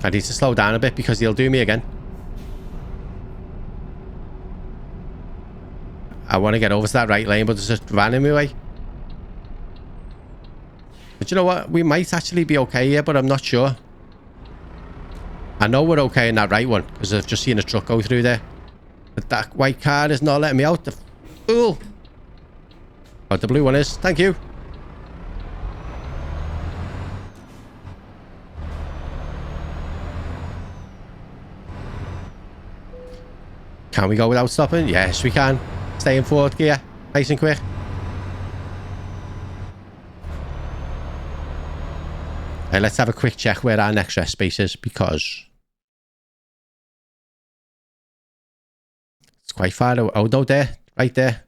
I need to slow down a bit because he'll do me again. I want to get over to that right lane, but there's just van in my way. But you know what? We might actually be okay here, but I'm not sure. I know we're okay in that right one because I've just seen a truck go through there. But that white car is not letting me out. The fool. Oh, the blue one is. Thank you. Can we go without stopping? Yes, we can. Stay in fourth gear. Nice and quick. Hey, let's have a quick check where our next rest space is because it's quite far away. Oh, no, there. Right there.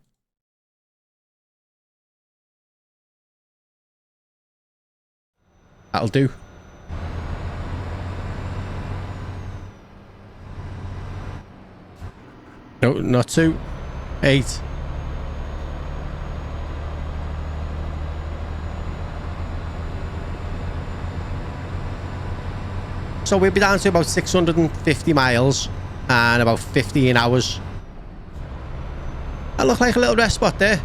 That'll do. No, not 2. 8. So we'll be down to about 650 miles and about 15 hours. That looks like a little rest spot there.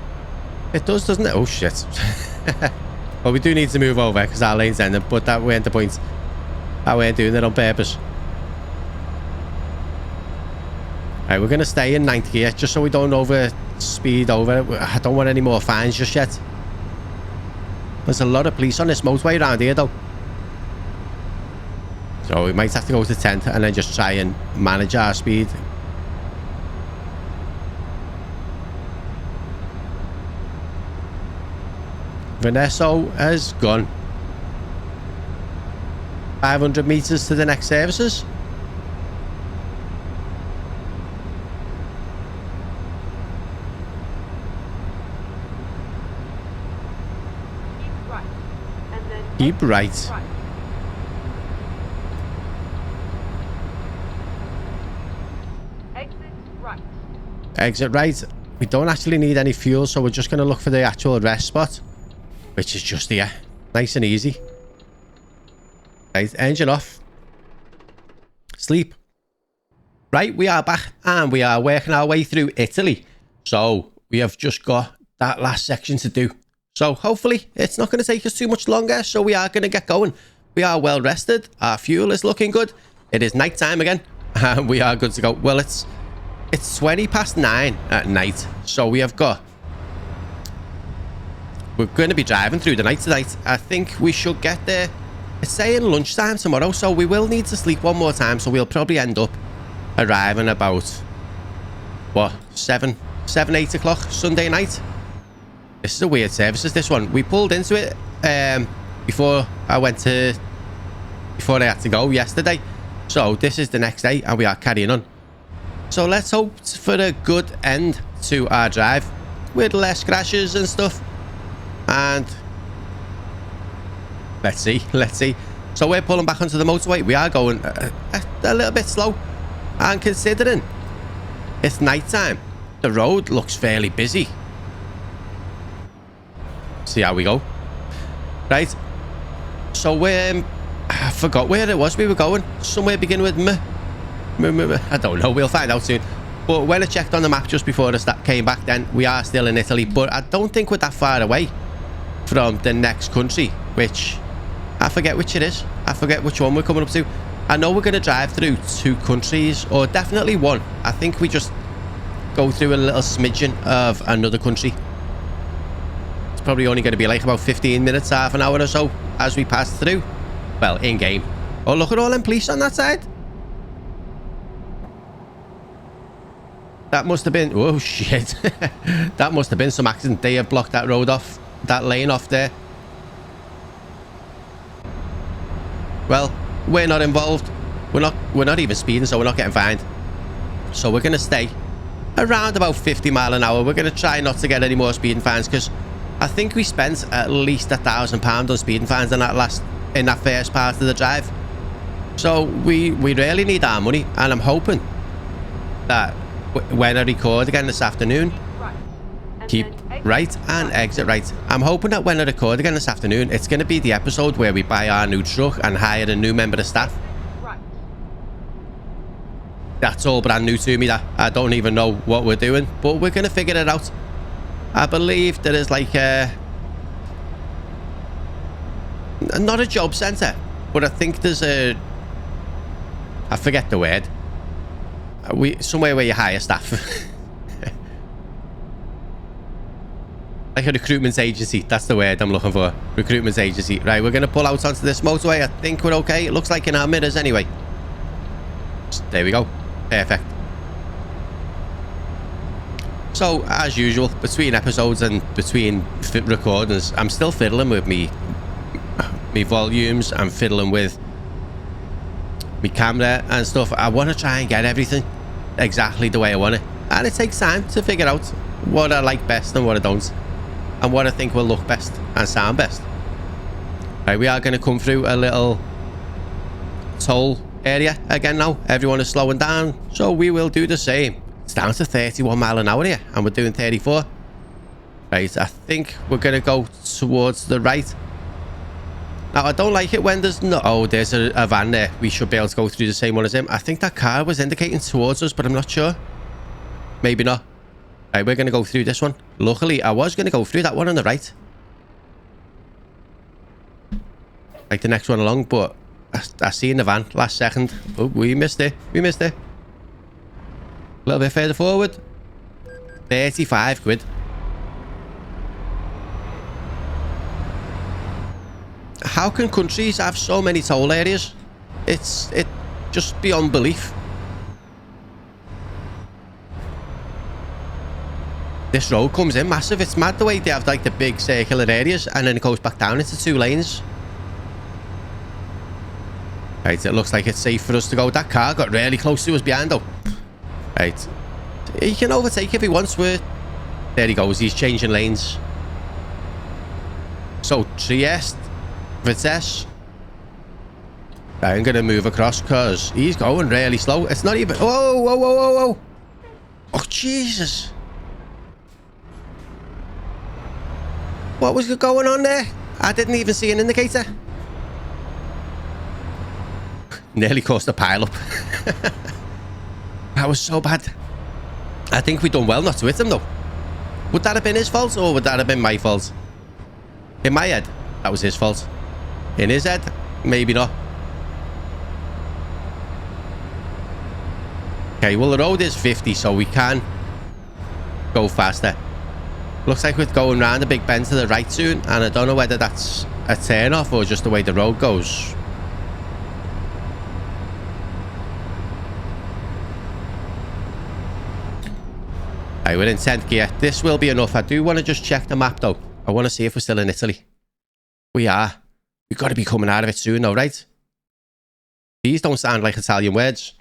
It does, doesn't it? Oh, shit. Well, we do need to move over because our lane's ending, but that weren't the point. I weren't doing it on purpose. Right, we're going to stay in 9th gear just so we don't speed over. I don't want any more fines just yet. There's a lot of police on this motorway around here though. So we might have to go to 10th and then just try and manage our speed. Vanessa has gone. 500 meters to the next services. Keep right.
Exit right.
Exit right. We don't actually need any fuel, so we're just going to look for the actual rest spot, which is just here. Nice and easy. Right, engine off. Sleep. Right, we are back and we are working our way through Italy. So we have just got that last section to do. So hopefully it's not going to take us too much longer. So we are going to get going. We are well rested. Our fuel is looking good. It is night time again. And we are good to go. Well, it's 20 past 9 at night. So we have got... We're going to be driving through the night tonight. I think we should get there. It's saying lunchtime tomorrow. So we will need to sleep one more time. So we'll probably end up arriving about... What? 7, 8 o'clock Sunday night. This is a weird service, is this one. We pulled into it before I had to go yesterday. So this is the next day and we are carrying on. So let's hope for a good end to our drive with less crashes and stuff. And let's see. So we're pulling back onto the motorway. We are going a little bit slow. And considering it's night time, the road looks fairly busy. See how we go. Right, so I forgot where it was we were going. Somewhere beginning with I don't know, we'll find out soon. But when I checked on the map just before I came back, then we are still in Italy, but I don't think we're that far away from the next country, which I forget which it is. I forget which one we're coming up to. I know we're going to drive through 2 countries, or definitely 1. I think we just go through a little smidgen of another country. It's probably only going to be like about 15 minutes, half an hour or so as we pass through. Well, in game. Oh, look at all them police on that side. That must have been... Oh, shit. That must have been some accident. They have blocked that road off. That lane off there. Well, we're not involved. We're not even speeding, so we're not getting fined. So we're going to stay around about 50 mile an hour. We're going to try not to get any more speeding fines because I think we spent at least £1,000 on speeding fines in that last in that first part of the drive. So we really need our money, and I'm hoping that when I record again this afternoon,
Right. And
keep
then exit
right and exit right. I'm hoping that when I record again this afternoon, it's going to be the episode where we buy our new truck and hire a new member of staff.
Right.
That's all brand new to me. That I don't even know what we're doing, but we're going to figure it out. I believe there is like not a job centre, but I think there's a, I forget the word, somewhere where you hire staff. Like a recruitment agency, that's the word I'm looking for. Recruitment agency. Right, we're going to pull out onto this motorway. I think we're okay. It looks like in our mirrors anyway. There we go. Perfect. So, as usual, between episodes and between recordings, I'm still fiddling with me volumes. I'm fiddling with me camera and stuff. I want to try and get everything exactly the way I want it. And it takes time to figure out what I like best and what I don't. And what I think will look best and sound best. Right, we are going to come through a little toll area again now. Everyone is slowing down, so we will do the same. It's down to 31 mile an hour here, and we're doing 34. Right, I think we're going to go towards the right. Now, I don't like it when there's no... Oh, there's a van there. We should be able to go through the same one as him. I think that car was indicating towards us, but I'm not sure. Maybe not. Right, we're going to go through this one. Luckily, I was going to go through that one on the right. Like the next one along, but I seen the van last second. Oh, we missed it. We missed it. A little bit further forward. 35 quid. How can countries have so many toll areas? It's just beyond belief. This road comes in massive. It's mad the way they have like the big circular areas and then it goes back down into 2 lanes. Right, it looks like it's safe for us to go. That car got really close to us behind though. Right. He can overtake if he wants. There he goes. He's changing lanes. So, Trieste, Vitesse. Right, I'm going to move across because he's going really slow. It's not even... Whoa, whoa, whoa, whoa, whoa. Oh, Jesus. What was going on there? I didn't even see an indicator. Nearly caused a pile up. That was so bad. I think we done well not to hit him though. Would that have been his fault or would that have been my fault? In my head, that was his fault. In his head, maybe not. Okay, well the road is 50, so we can go faster. Looks like we're going round a big bend to the right soon, and I don't know whether that's a turn off or just the way the road goes. Right, we're in 10th gear. This will be enough. I do want to just check the map though. I want to see if we're still in Italy. We are. We've got to be coming out of it soon though, right? These don't sound like Italian words.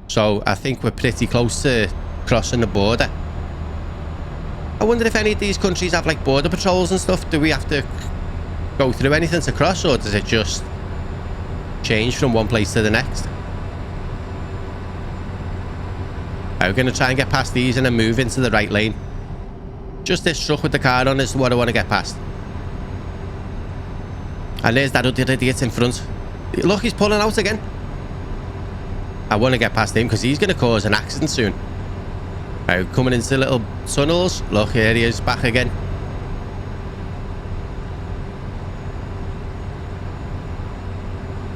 So I think we're pretty close to crossing the border. I wonder if any of these countries have like border patrols and stuff. Do we have to go through anything to cross, or does it just change from one place to the next? Right, we're going to try and get past these and then move into the right lane. Just this truck with the car on is what I want to get past. And there's that other idiot in front. Look, he's pulling out again. I want to get past him because he's going to cause an accident soon. Right, coming into little tunnels. Look, here he is back again.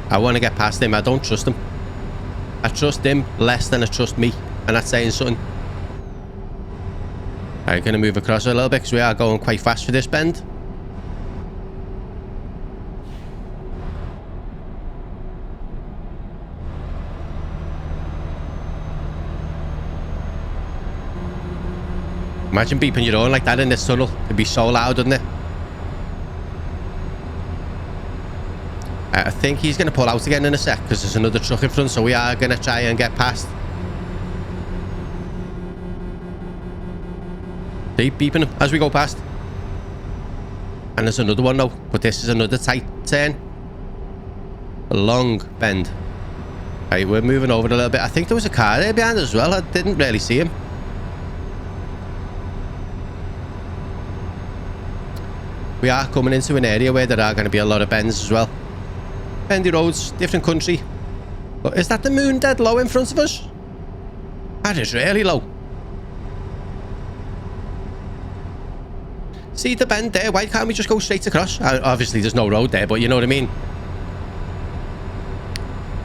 I want to get past him. I don't trust him. I trust him less than I trust me. And that's saying something. Right, going to move across a little bit because we are going quite fast for this bend. Imagine beeping your horn like that in this tunnel. It'd be so loud, wouldn't it? I think he's going to pull out again in a sec because there's another truck in front, so we are going to try and get past. See, beeping him as we go past. And there's another one now, but this is another tight turn. A long bend. Right, we're moving over a little bit. I think there was a car there behind us as well. I didn't really see him. We are coming into an area where there are going to be a lot of bends as well. Bendy roads, different country. But is that the moon dead low in front of us? That is really low. See the bend there? Why can't we just go straight across? Obviously, there's no road there, but you know what I mean.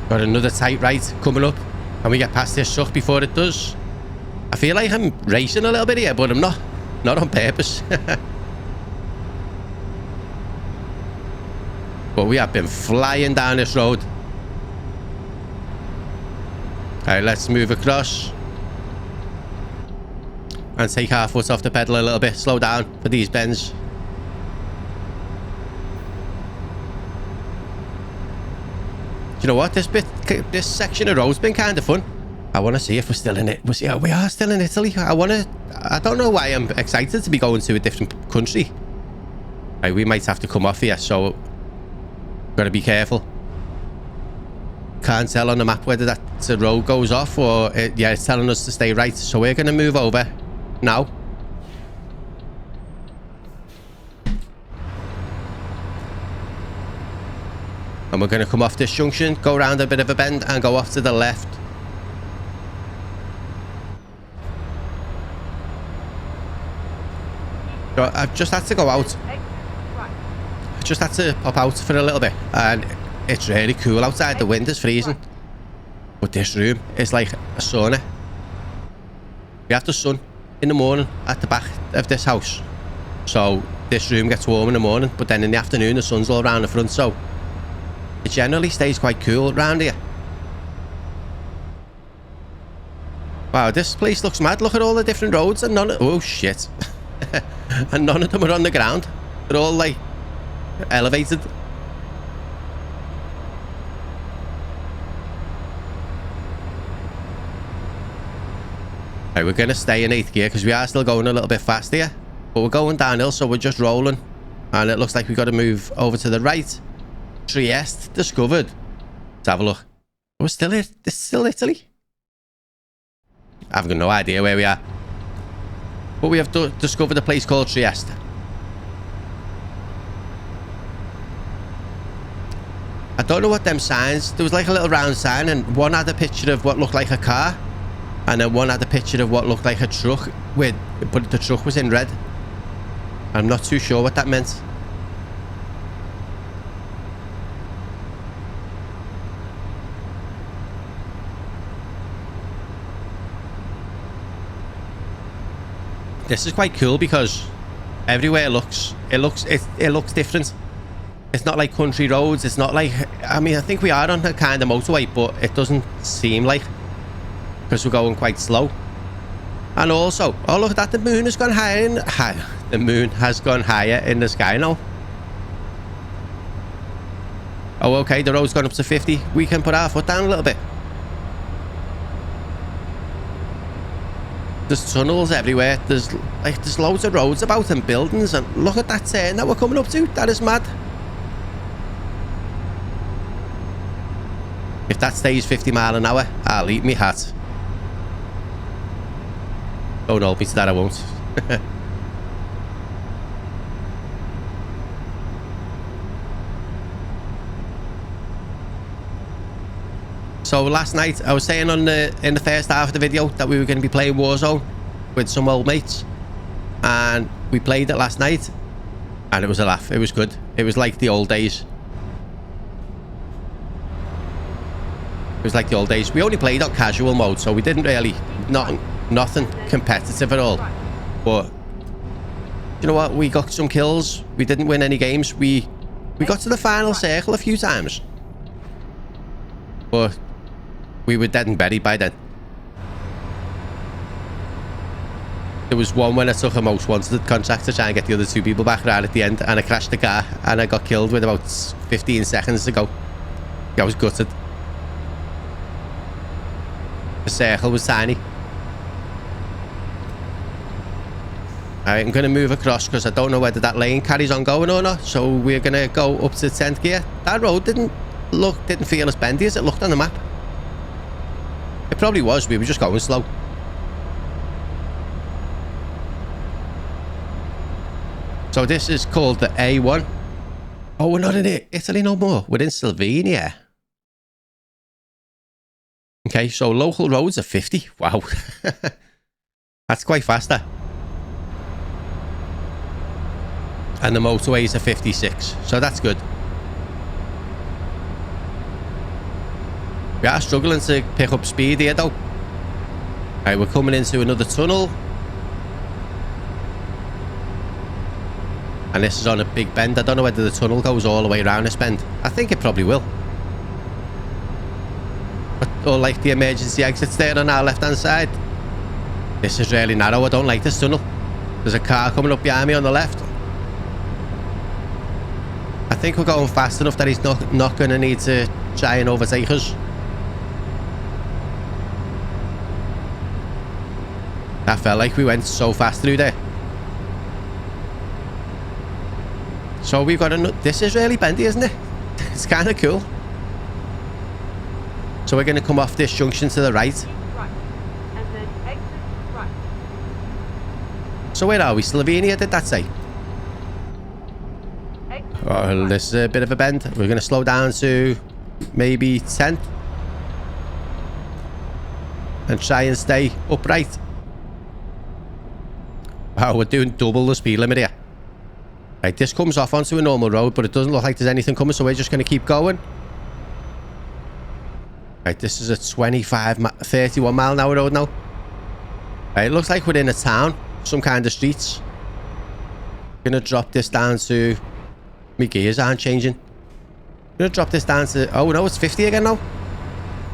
Got another tight right coming up. And we get past this truck before it does. I feel like I'm racing a little bit here, but I'm not. Not on purpose. But we have been flying down this road. Alright, let's move across. And take our foot off the pedal a little bit. Slow down for these bends. You know what? This section of road's been kind of fun. I want to see if we're still in it. Yeah, we are still in Italy. I don't know why I'm excited to be going to a different country. Right, we might have to come off here, so gotta be careful. Can't tell on the map whether that road goes off or yeah, it's telling us to stay right. So we're gonna move over now. And we're going to come off this junction, go around a bit of a bend and go off to the left. So I've just had to go out. I just had to pop out for a little bit. And it's really cool outside. The wind is freezing. But this room is like a sauna. We have the sun in the morning at the back of this house. So this room gets warm in the morning. But then in the afternoon, the sun's all around the front. So it generally stays quite cool around here. Wow, this place looks mad. Look at all the different roads and none of... Oh, shit. And none of them are on the ground. They're all, like, elevated. Right, we're going to stay in 8th gear because we are still going a little bit fast here. But we're going downhill, so we're just rolling. And it looks like we've got to move over to the right. Trieste discovered. Let's have a look. We're still here. This is still Italy. I've got no idea where we are. But we have discovered a place called Trieste. I don't know what them signs. There was like a little round sign, and one had a picture of what looked like a car, and then one had a picture of what looked like a truck, but the truck was in red. I'm not too sure what that meant. This is quite cool because everywhere it looks different. It's not like country roads. It's not like, I mean, I think we are on a kind of motorway, but it doesn't seem like, because we're going quite slow. And also, oh look at that, the moon has gone higher the moon has gone higher in the sky now. Oh, okay, the road's gone up to 50. We can put our foot down a little bit. There's tunnels everywhere. There's loads of roads about and buildings, and look at that turn that we're coming up to. That is mad. If that stays 50 miles an hour, I'll eat me hat. Don't hold me to that, I won't. So last night, I was saying in the first half of the video that we were going to be playing Warzone with some old mates. And we played it last night. And it was a laugh. It was good. It was like the old days. It was like the old days. We only played on casual mode, so we didn't really... Nothing competitive at all. But... you know what? We got some kills. We didn't win any games. We got to the final circle a few times. But... we were dead and buried by then. There was one when I took a most wanted contract to try and get the other two people back right at the end, and I crashed the car and I got killed with about 15 seconds to go. I was gutted. The circle was tiny. Alright, I'm going to move across because I don't know whether that lane carries on going or not, so we're going to go up to 10th gear. That road didn't didn't feel as bendy as it looked on the map. It probably was. We were just going slow. So this is called the A1. Oh, we're not in Italy no more. We're in Slovenia. Okay, so local roads are 50. Wow. That's quite faster. And the motorways are 56. So that's good. We are struggling to pick up speed here though. Right, we're coming into another tunnel. And this is on a big bend. I don't know whether the tunnel goes all the way around this bend. I think it probably will. But, or like the emergency exits there on our left hand side. This is really narrow. I don't like this tunnel. There's a car coming up behind me on the left. I think we're going fast enough that he's not going to need to try and overtake us. That felt like we went so fast through there. So we've got a... This is really bendy, isn't it? It's kind of cool. So we're going to come off this junction to the right.
Right. And then exit right.
So where are we? Slovenia, did that say?
Exit
Oh,
right.
this is a bit of a bend. We're going to slow down to maybe 10. And try and stay upright. Wow, we're doing double the speed limit here. Right, this comes off onto a normal road, but it doesn't look like there's anything coming, so we're just going to keep going. Right, this is a 31 mile an hour road now. Right, it looks like we're in a town, some kind of streets. Gonna drop this down to... My gears aren't changing. Gonna drop this down to... Oh no, it's 50 again now.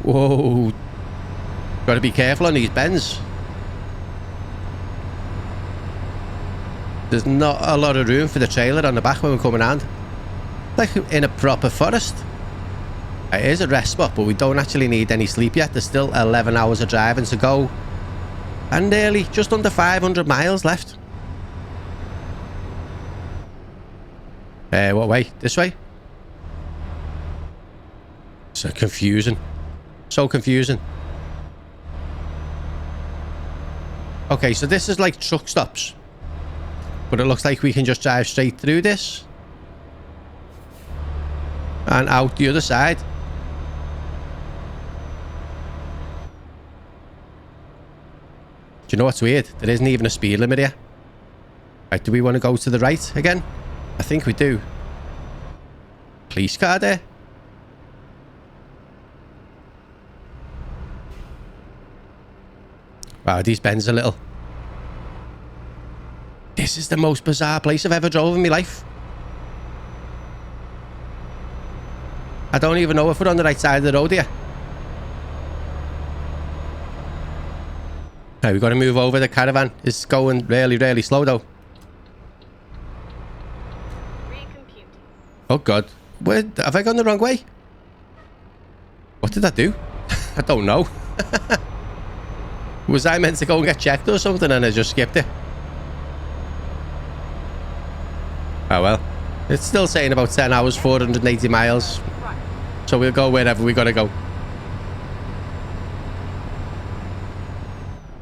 Whoa. Gotta be careful on these bends. There's not a lot of room for the trailer on the back when we're coming around. Like in a proper forest. It is a rest spot, but we don't actually need any sleep yet. There's still 11 hours of driving to go. And nearly just under 500 miles left. What way? This way? So confusing. So confusing. Okay, so this is like truck stops. But it looks like we can just drive straight through this. And out the other side. Do you know what's weird? There isn't even a speed limit here. Right, do we want to go to the right again? I think we do. Police car there. Wow, these bends a little. This is the most bizarre place I've ever drove in my life. I don't even know if we're on the right side of the road here. Right, we've got to move over. The caravan is going really, really slow though.
Recomputing.
Oh god. Where, have I gone the wrong way? What did I do? I don't know. Was I meant to go and get checked or something and I just skipped it? Oh well. It's still saying about 10 hours, 480 miles.
Right.
So we'll go wherever we gotta go.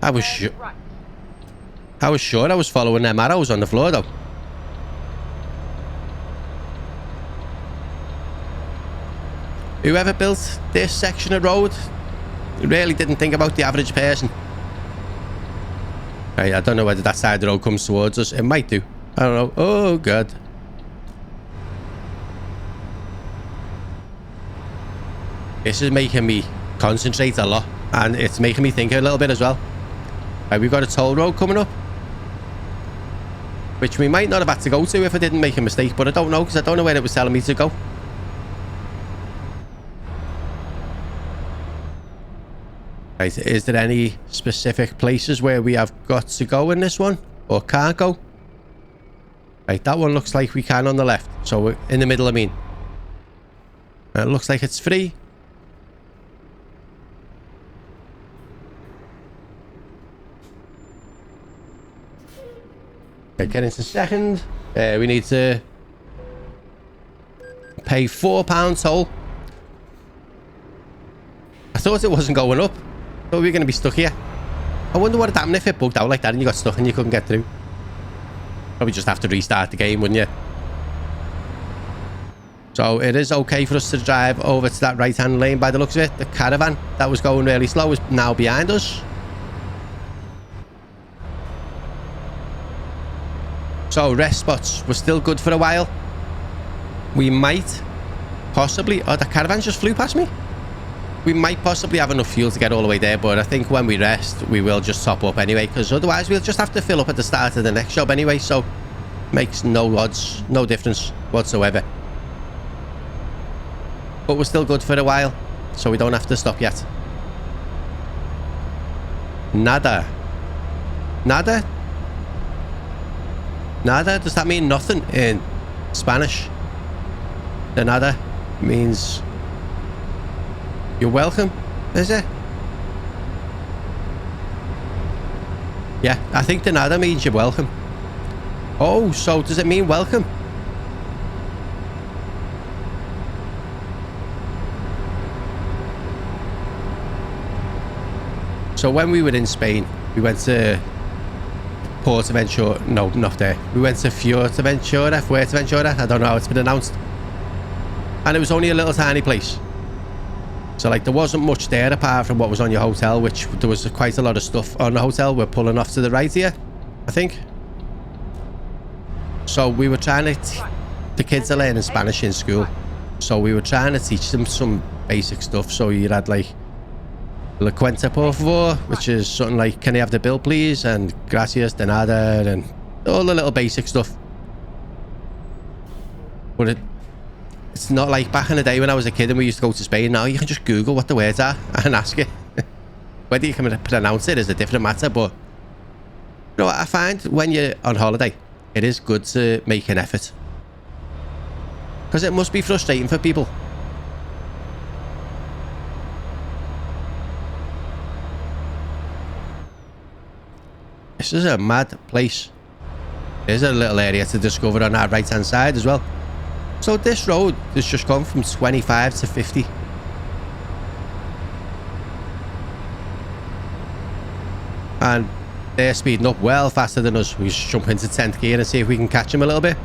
I was sure.
Right.
I was sure I was following them arrows on the floor though. Whoever built this section of road really didn't think about the average person. Right, I don't know whether that side of the road comes towards us. It might do. I don't know. Oh god. This is making me concentrate a lot. And it's making me think a little bit as well. Right, we've got a toll road coming up. Which we might not have had to go to if I didn't make a mistake. But I don't know because I don't know where it was telling me to go. Right, is there any specific places where we have got to go in this one? Or can't go? Right, that one looks like we can on the left. So we're in the middle, I mean. And it looks like it's free. Okay, get into second. We need to pay £4 toll. I thought it wasn't going up. I thought we were going to be stuck here. I wonder what would happen if it bugged out like that and you got stuck and you couldn't get through. Probably just have to restart the game, wouldn't you? So it is okay for us to drive over to that right-hand lane by the looks of it. The caravan that was going really slow is now behind us. So rest spots were still good for a while. We might possibly... Oh, the caravan just flew past me. We might possibly have enough fuel to get all the way there, but I think when we rest, we will just top up anyway, because otherwise we'll just have to fill up at the start of the next job anyway, so makes no odds, no difference whatsoever. But we're still good for a while, so we don't have to stop yet. Nada. Nada? Nada? Does that mean nothing in Spanish? The nada means you're welcome, is it? Yeah, I think the nada means you're welcome. Oh, so does it mean welcome? So when we were in Spain, we went to Fuerteventura. No, not there. We went to Fuerteventura. I don't know how it's been announced. And it was only a little tiny place. So like there wasn't much there apart from what was on your hotel, which there was quite a lot of stuff on the hotel. We're pulling off to the right here, I think. So we were trying to... The kids are learning Spanish in school. So we were trying to teach them some basic stuff. So you had like... La cuenta por favor, which is something like, can I have the bill please? And gracias de nada, and all the little basic stuff. But it's not like back in the day when I was a kid and we used to go to Spain. Now you can just Google what the words are and ask it. Whether you can pronounce it is a different matter, but you know what I find when you're on holiday, it is good to make an effort. Because it must be frustrating for people. This is a mad place. There's a little area to discover on our right hand side as well. So this road has just gone from 25 to 50. And they're speeding up well faster than us. We just jump into 10th gear and see if we can catch them a little bit.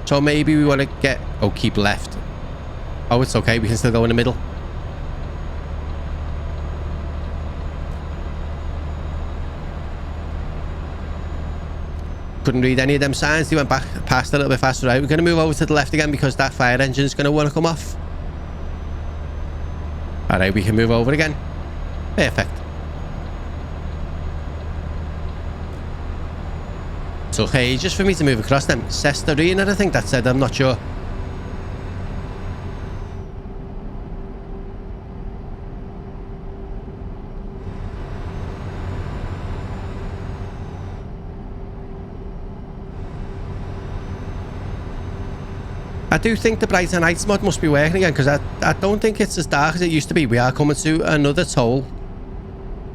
So maybe we want to get... Oh, keep left. Oh, it's okay. We can still go in the middle. Couldn't read any of them signs. They went back past a little bit faster. Right, we're going to move over to the left again because that fire engine is going to want to come off. All right, we can move over again. Perfect. Took ages for me to move across them. Cestarina, I think that said. I'm not sure. I do think the brighter nights mod must be working again, because I don't think it's as dark as it used to be. We are coming to another toll.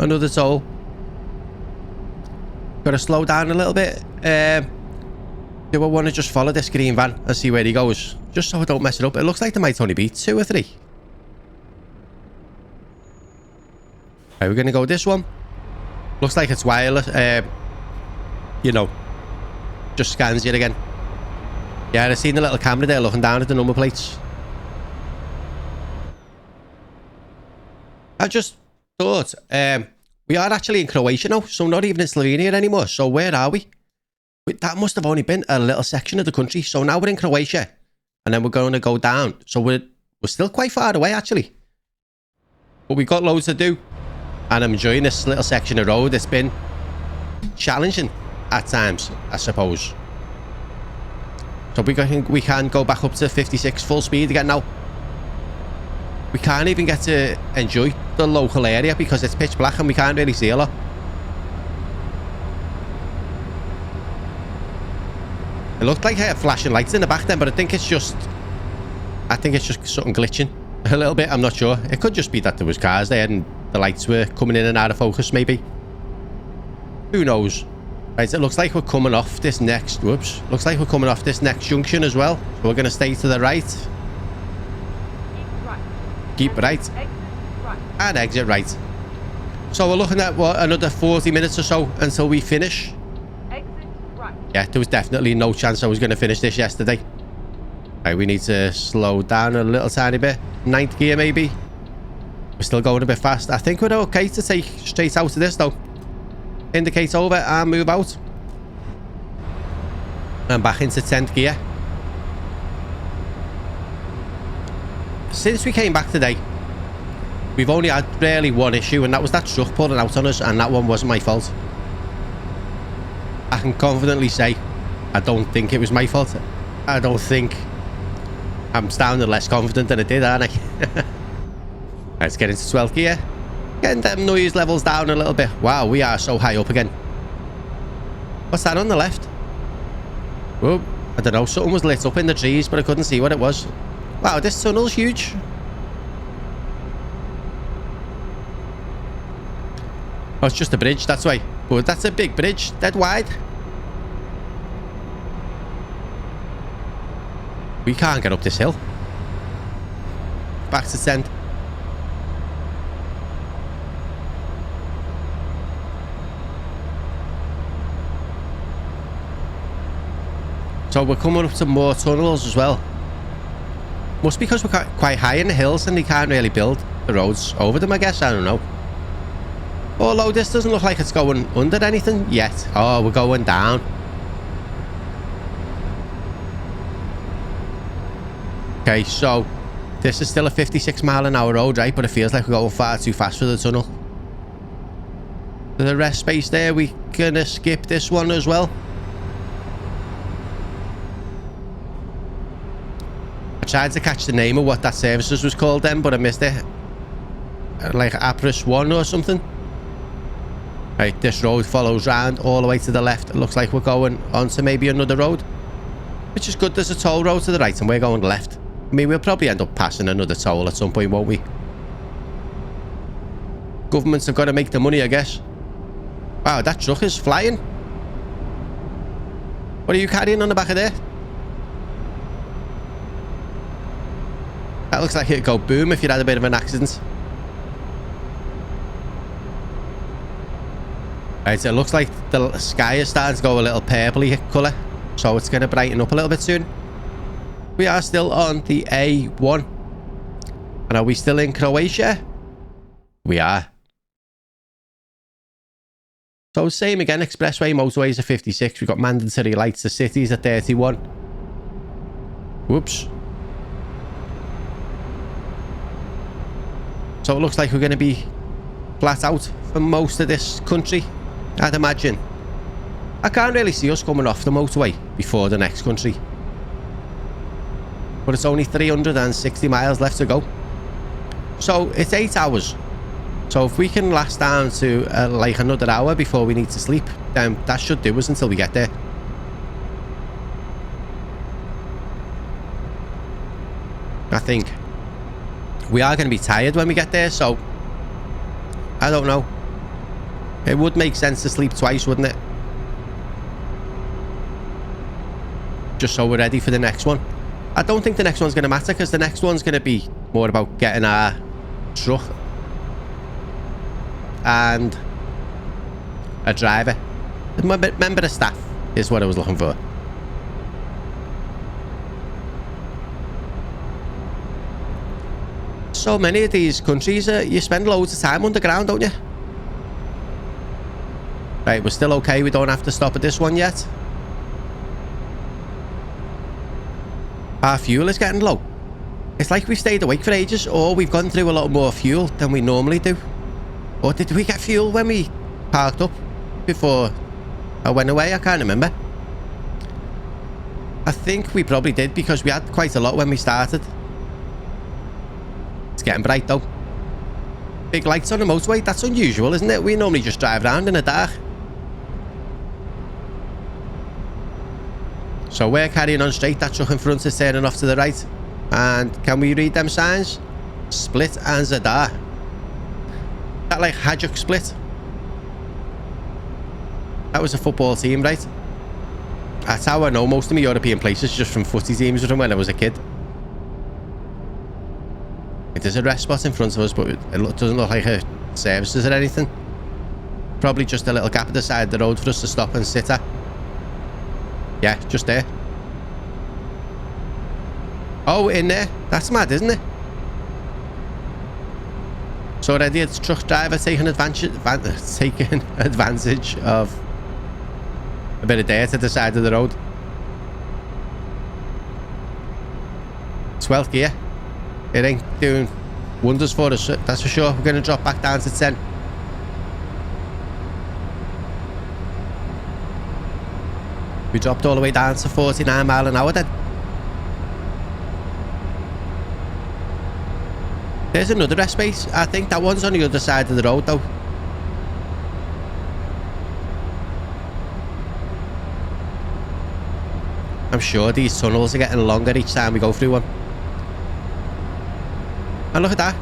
Another toll. Got to slow down a little bit. Do I want to just follow this green van and see where he goes? Just so I don't mess it up. It looks like there might only be 2 or 3. Right, we're going to go this one. Looks like it's wireless. You know, just scans you again. Yeah, I've seen the little camera there looking down at the number plates. I just thought, we are actually in Croatia now, so not even in Slovenia anymore. So where are we? That must have only been a little section of the country. So now we're in Croatia, and then we're going to go down. So we're still quite far away, actually. But we've got loads to do, and I'm enjoying this little section of road. It's been challenging at times, I suppose. So we can go back up to 56 full speed again now. We can't even get to enjoy the local area because it's pitch black and we can't really see a lot. It looked like I had flashing lights in the back then, but I think it's just something glitching a little bit. I'm not sure. It could just be that there was cars there and the lights were coming in and out of focus, maybe. Who knows? Right, it looks like we're coming off this next... Whoops. Looks like we're coming off this next junction as well. So we're going to stay to the right.
Keep right.
Keep right.
Exit right.
And exit right. So we're looking at, what, another 40 minutes or so until we finish.
Exit right.
Yeah, there was definitely no chance I was going to finish this yesterday. Right, we need to slow down a little tiny bit. 9th gear, maybe. We're still going a bit fast. I think we're okay to take straight out of this, though. Indicate over and move out. And back into 10th gear. Since we came back today, we've only had really one issue, and that was that truck pulling out on us, and that one wasn't my fault. I can confidently say I don't think it was my fault. I don't think... I'm sounding less confident than I did, aren't I? Let's get into 12th gear. Getting them noise levels down a little bit. Wow, we are so high up again. What's that on the left? Oh, I don't know. Something was lit up in the trees, but I couldn't see what it was. Wow, this tunnel's huge. Oh, it's just a bridge, that's why. But that's a big bridge, dead wide. We can't get up this hill. Back to 10th. So we're coming up to more tunnels as well. Must be because we're quite high in the hills and they can't really build the roads over them, I guess. I don't know. Although this doesn't look like it's going under anything yet. Oh, we're going down. Okay, so this is still a 56-mile-an-hour road, right? But it feels like we're going far too fast for the tunnel. The rest space there, we gonna skip this one as well. I tried to catch the name of what that services was called then, but I missed it. Like Apris 1 or something. Right, this road follows round all the way to the left. It looks like we're going onto maybe another road, which is good. There's a toll road to the right and we're going left. I mean, we'll probably end up passing another toll at some point, won't we? Governments have got to make the money, I guess. Wow, that truck is flying. What are you carrying on the back of there? That looks like it'd go boom if you had a bit of an accident. Right, so it looks like the sky is starting to go a little purpley colour, so it's going to brighten up a little bit soon. We are still on the A1. And are we still in Croatia? We are. So same again, expressway, motorways are 56. We've got mandatory lights, the cities are 31. Whoops. So it looks like we're going to be flat out for most of this country, I'd imagine. I can't really see us coming off the motorway before the next country. But it's only 360 miles left to go. So it's 8 hours. So if we can last down to like another hour before we need to sleep, then that should do us until we get there. I think we are going to be tired when we get there, so I don't know. It would make sense to sleep twice, wouldn't it? Just so we're ready for the next one. I don't think the next one's going to matter, because the next one's going to be more about getting our truck and a driver. Member of staff is what I was looking for. So many of these countries, you spend loads of time underground, don't you? Right, we're still okay. We don't have to stop at this one yet. Our fuel is getting low. It's like we stayed awake for ages, or we've gone through a lot more fuel than we normally do. Or did we get fuel when we parked up before I went away? I can't remember. I think we probably did, because we had quite a lot when we started. It's getting bright though. Big lights on the motorway, that's unusual, isn't it? We normally just drive around in the dark. So we're carrying on straight. That truck in front is turning off to the right. And can we read them signs? Split and Zadar. That like Hajduk Split. That was a football team, right? That's how I know most of my European places, just from footy teams from when I was a kid. There's a rest spot in front of us, but it doesn't look like a services or anything. Probably just a little gap at the side of the road for us to stop and sit at. Yeah, just there. Oh, in there. That's mad, isn't it? So already it's truck driver taking advantage of a bit of dirt at the side of the road. 12th gear. It ain't doing wonders for us, that's for sure. We're going to drop back down to 10. We dropped all the way down to 49 mile an hour then. There's another rest space. I think that one's on the other side of the road though. I'm sure these tunnels are getting longer each time we go through one. And look at that.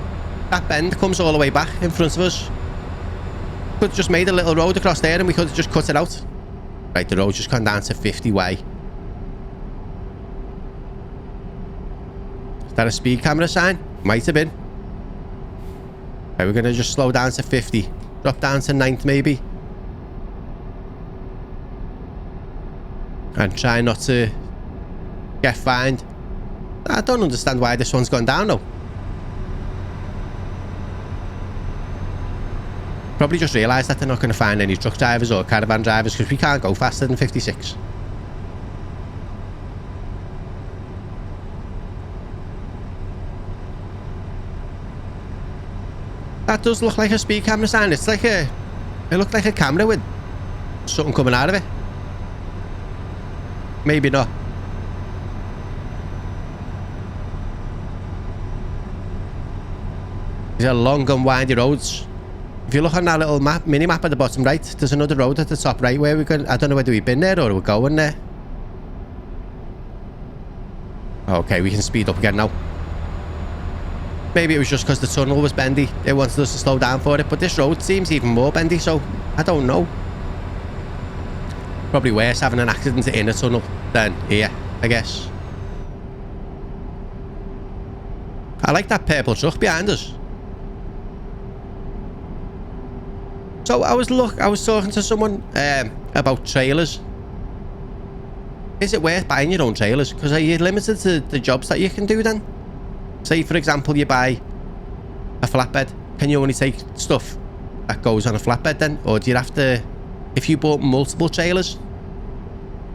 That bend comes all the way back in front of us. Could have just made a little road across there and we could have just cut it out. Right, the road's just gone down to 50Y. Is that a speed camera sign? Might have been. Right, we're going to just slow down to 50. Drop down to 9th maybe. And try not to get fined. I don't understand why this one's gone down though. Probably just realised that they're not going to find any truck drivers or caravan drivers because we can't go faster than 56. That does look like a speed camera sign. It's like it looked like a camera with something coming out of it. Maybe not. These are long and windy roads. If you look on that little map, mini map at the bottom right, there's another road at the top right where we're going. I don't know whether we've been there or we're going there. Okay, we can speed up again now. Maybe it was just because the tunnel was bendy. They wanted us to slow down for it, but this road seems even more bendy, so I don't know. Probably worse having an accident in a tunnel than here, I guess. I like that purple truck behind us. So I was talking to someone about trailers. Is it worth buying your own trailers? Because are you limited to the jobs that you can do then? Say for example you buy a flatbed. Can you only take stuff that goes on a flatbed then? Or do you have to, if you bought multiple trailers,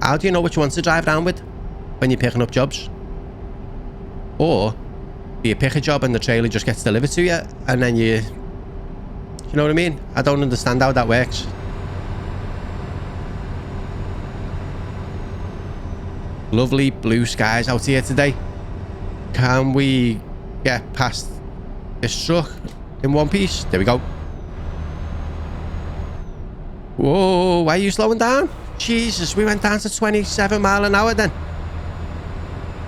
how do you know which ones to drive around with when you're picking up jobs? Or do you pick a job and the trailer just gets delivered to you and then you know what I mean? I don't understand how that works. Lovely blue skies out here today. Can we get past this truck in one piece? There we go. Whoa, why are you slowing down? Jesus, we went down to 27 mile an hour then.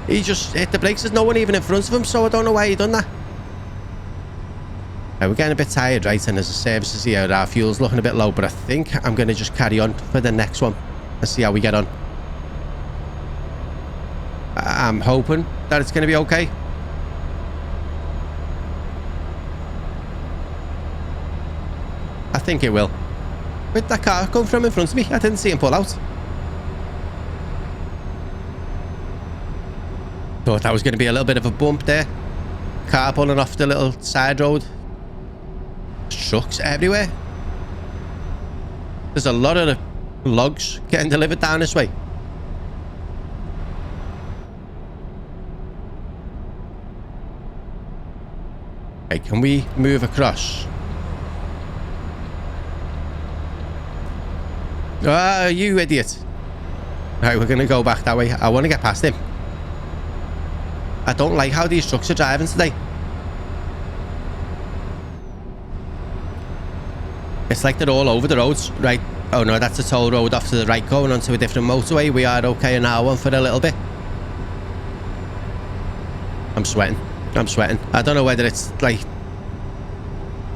He just hit the brakes. There's no one even in front of him, so I don't know why he done that. We're getting a bit tired, right? And there's a services here. Our fuel's looking a bit low, but I think I'm going to just carry on for the next one and see how we get on. I'm hoping that it's going to be okay. I think it will. Where'd that car come from in front of me? I didn't see him pull out. Thought that was going to be a little bit of a bump there. Car pulling off the little side road. Trucks everywhere. There's a lot of logs getting delivered down this way. Okay, can we move across? Ah, you idiot. Right, we're going to go back that way. I want to get past him. I don't like how these trucks are driving today. It's like they're all over the roads. Right. Oh no, that's a toll road off to the right going onto a different motorway. We are okay in our one for a little bit. I'm sweating. I'm sweating. I don't know whether it's like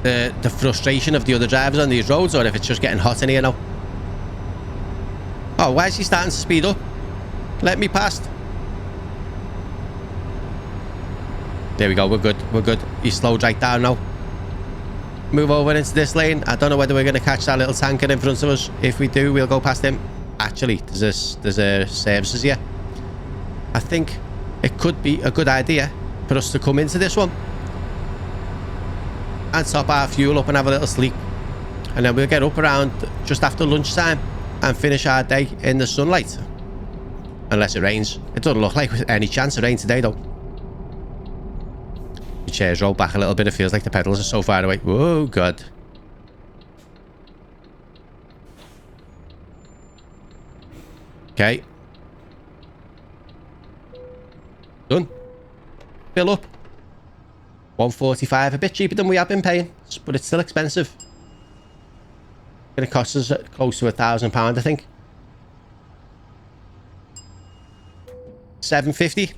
the frustration of the other drivers on these roads or if it's just getting hot in here now. Oh, why is he starting to speed up? Let me past. There we go. We're good. We're good. He slowed right down now. Move over into this lane. I don't know whether we're going to catch that little tanker in front of us. If we do, we'll go past him. Actually, there's a services here. I think it could be a good idea for us to come into this one and top our fuel up and have a little sleep, and then we'll get up around just after lunchtime and finish our day in the sunlight, unless it rains. It doesn't look like any chance of rain today though. The chairs roll back a little bit. It feels like the pedals are so far away. Whoa, god. Okay, done. Fill up. 145, a bit cheaper than we have been paying, but it's still expensive. Gonna cost us close to £1,000, I think. 750,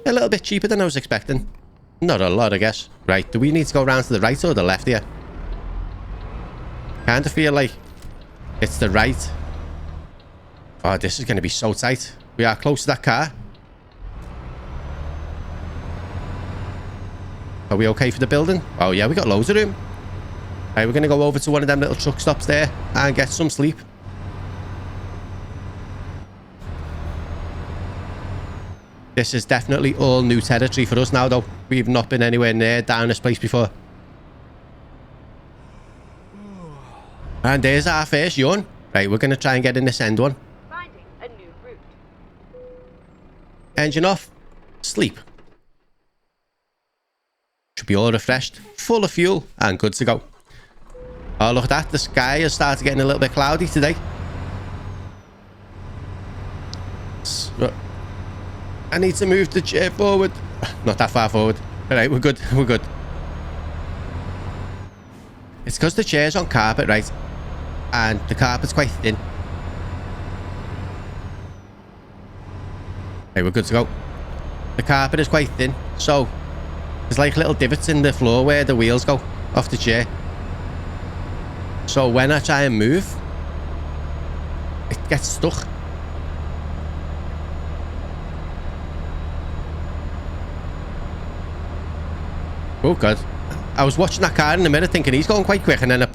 a little bit cheaper than I was expecting. Not a lot, I guess. Right, do we need to go around to the right or the left here? Kind of feel like it's the right. Oh, this is going to be so tight. We are close to that car. Are we okay for the building? Oh yeah, we got loads of room. Right, we're going to go over to one of them little truck stops there and get some sleep. This is definitely all new territory for us now though. We've not been anywhere near down this place before. And there's our first yawn. Right, we're going to try and get in this end one.
Finding a new route.
Engine off. Sleep. Should be all refreshed, full of fuel, and good to go. Oh, look at that. The sky has started getting a little bit cloudy today. So, I need to move the chair forward. Not that far forward. All right, we're good. We're good. It's because the chair's on carpet, right? And the carpet's quite thin. Okay, we're good to go. The carpet is quite thin, so there's like little divots in the floor where the wheels go off the chair. So when I try and move, it gets stuck. Oh god. I was watching that car in the mirror thinking he's going quite quick, and then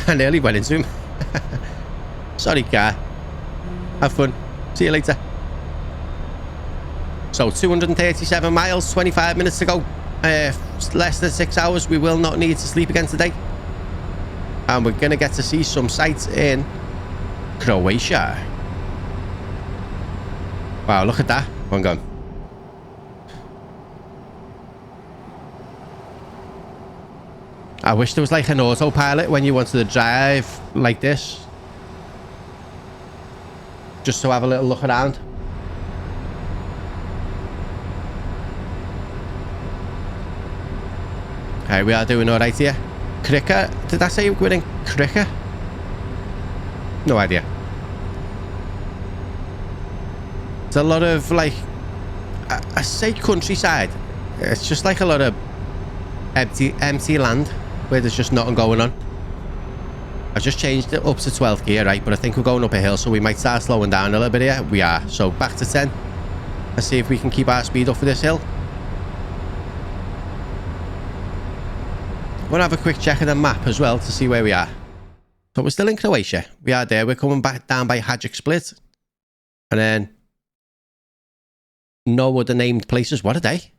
I nearly went into him. Sorry car. Have fun. See you later. So 237 miles, 25 minutes to go. Less than 6 hours. We will not need to sleep again today. And we're going to get to see some sights in Croatia. Wow, look at that. One gone. I wish there was like an autopilot when you wanted to drive like this. Just to have a little look around. Okay, we are doing alright here. Cricker? Did I say we're in Cricker? No idea. It's a lot of like... I say countryside. It's just like a lot of empty land where there's just nothing going on. I've just changed it up to 12th gear, right? But I think we're going up a hill, so we might start slowing down a little bit here. We are. So back to 10. Let's see if we can keep our speed up for this hill. We'll have a quick check of the map as well to see where we are. So we're still in Croatia. We are there. We're coming back down by Hadžić Split. And then no other named places. What are they?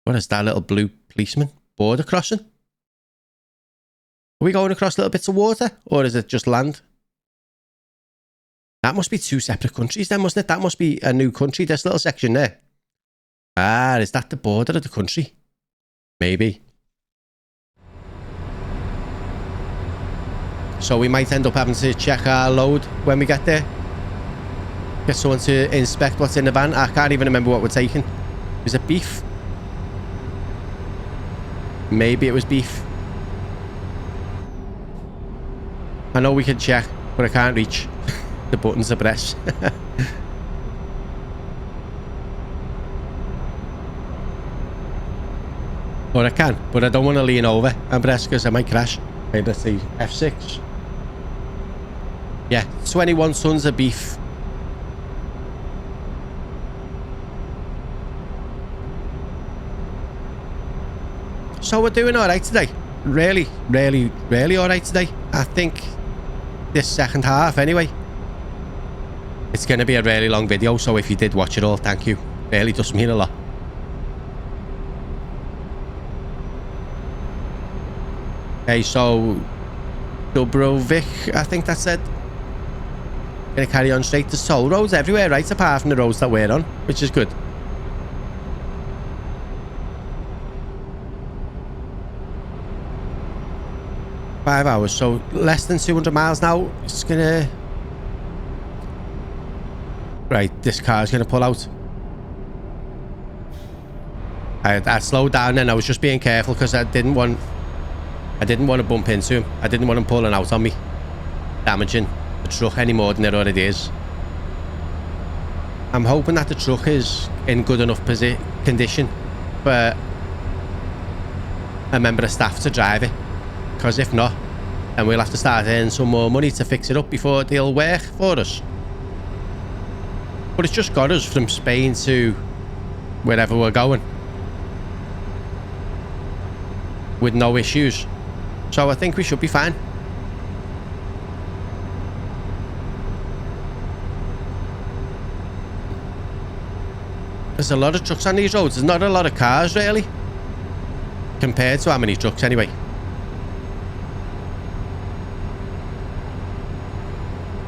What is that little blue policeman? Border crossing? Are we going across little bits of water? Or is it just land? That must be two separate countries then, mustn't it? That must be a new country, this little section there. Ah, is that the border of the country? Maybe. So we might end up having to check our load when we get there. Get someone to inspect what's in the van. I can't even remember what we're taking. Is it beef? Maybe it was beef. I know we can check, but I can't reach the buttons to press. Or I can, but I don't want to lean over and press because I might crash. Okay, let's see. F6. Yeah, 21 tons of beef. So we're doing all right today. Really, really, really all right today. I think this second half anyway. It's going to be a really long video, so if you did watch it all, thank you. Really does mean a lot. Okay, so Dubrovik, I think that's it. Gonna carry on straight to toll roads everywhere, right, apart from the roads that we're on, which is good. Five hours, so less than 200 miles now. It's gonna... Right, this car's gonna pull out. I slowed down and I was just being careful because I didn't want to bump into him. I didn't want him pulling out on me, damaging the truck any more than it already is. I'm hoping that the truck is in good enough condition for a member of staff to drive it, because if not, then we'll have to start earning some more money to fix it up before they'll work for us. But it's just got us from Spain to wherever we're going with no issues, so I think we should be fine. There's a lot of trucks on these roads. There's not a lot of cars really compared to how many trucks anyway.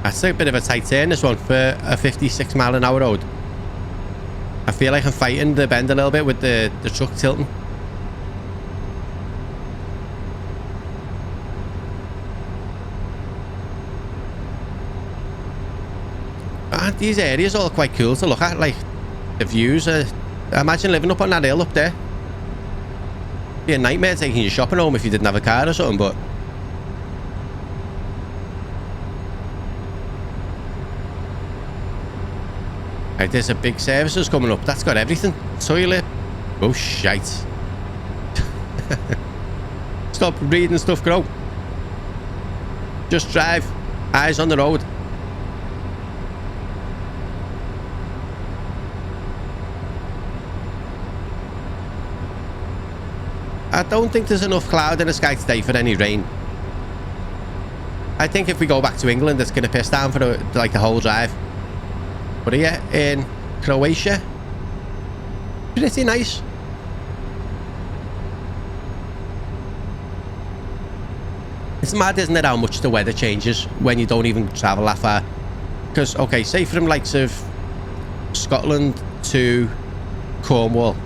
That's a bit of a tight turn, this one, for a 56 mile an hour road. I feel like I'm fighting the bend a little bit with the truck tilting. These areas are all quite cool to look at, like the views are... Imagine living up on that hill up there. It'd be a nightmare taking your shopping home if you didn't have a car or something, but... Right, there's a big services coming up. That's got everything. Toilet. Oh, shite. Stop reading stuff, Grow. Just drive. Eyes on the road. I don't think there's enough cloud in the sky today for any rain. I think if we go back to England, it's going to piss down for the whole drive. But here in Croatia, pretty nice. It's mad, isn't it, how much the weather changes when you don't even travel that far. Because, okay, say from likes of Scotland to Cornwall,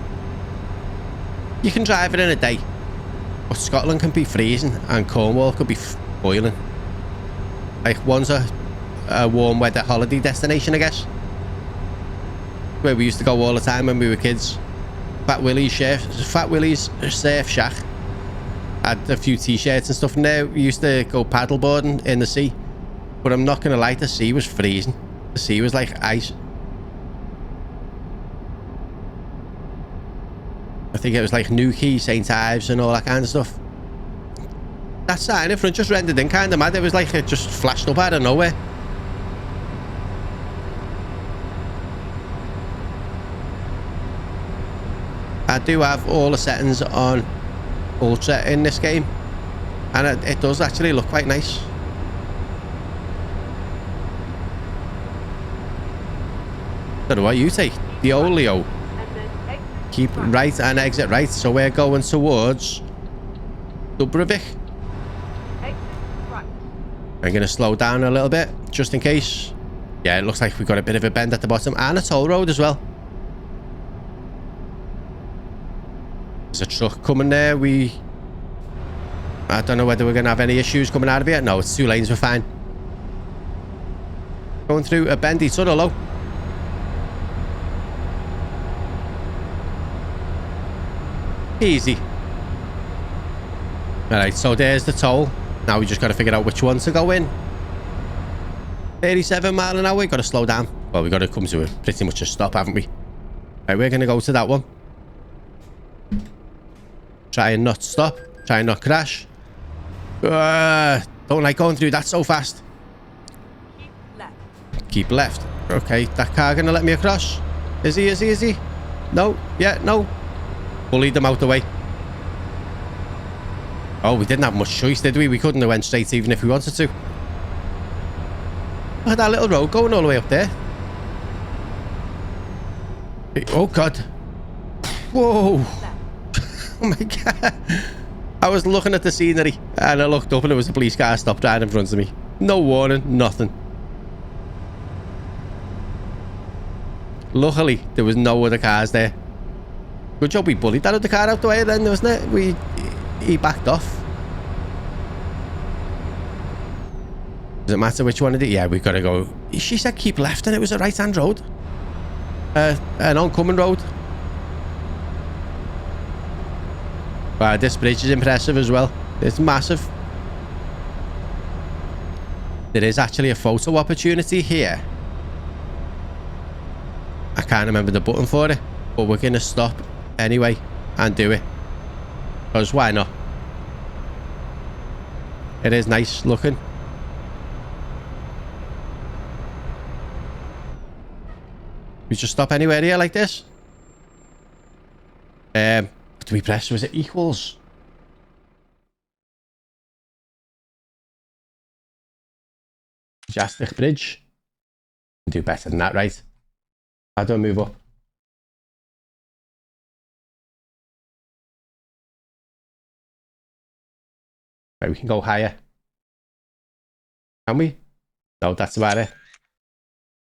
you can drive it in a day, but Scotland can be freezing and Cornwall could be boiling. Like, one's a warm weather holiday destination, I guess, where we used to go all the time when we were kids. Fat Willie's Surf Shack had a few t-shirts and stuff in there. We used to go paddleboarding in the sea, but I'm not gonna lie, the sea was freezing. The sea was like ice. I think it was like Newquay, St. Ives and all that kind of stuff. That sign in front just rendered in kind of mad. It was like it just flashed up out of nowhere. I do have all the settings on Ultra in this game, and it does actually look quite nice. So what you take? The Olio. Keep right and exit right, so we're going towards Dubrovik. I'm going to slow down a little bit just in case. Yeah, it looks like we've got a bit of a bend at the bottom and a toll road as well. There's a truck coming there. I don't know whether we're going to have any issues coming out of here. No, it's 2 lanes, we're fine. Going through a bendy tunnel, low. Easy. Alright, so there's the toll. Now we just got to figure out which one to go in. 37 mile an hour, we've got to slow down. Well, we've got to come to pretty much a stop, haven't we? Right, we're going to go to that one. Try and not stop. Try and not crash. Don't like going through that so fast.
Keep left.
Keep left. Okay, that car going to let me across? Is he? No? Yeah, no. Bullied them out the way. Oh, we didn't have much choice, did we? We couldn't have went straight even if we wanted to. Look at that little road going all the way up there. Oh, God. Whoa. Oh, my God. I was looking at the scenery and I looked up and there was a police car stopped right in front of me. No warning, nothing. Luckily, there was no other cars there. Good job we bullied that other car out the way then, wasn't it? He backed off. Does it matter which one it is? Yeah, we've got to go. She said keep left and it was a right-hand road. An oncoming road. Wow, this bridge is impressive as well. It's massive. There is actually a photo opportunity here. I can't remember the button for it, but we're going to stop anyway and do it. Because why not? It is nice looking. We just stop anywhere here like this. Do we press? Was it equals? Jastic Bridge. Do better than that, right? I don't move up. Right, we can go higher. Can we? No, that's about it.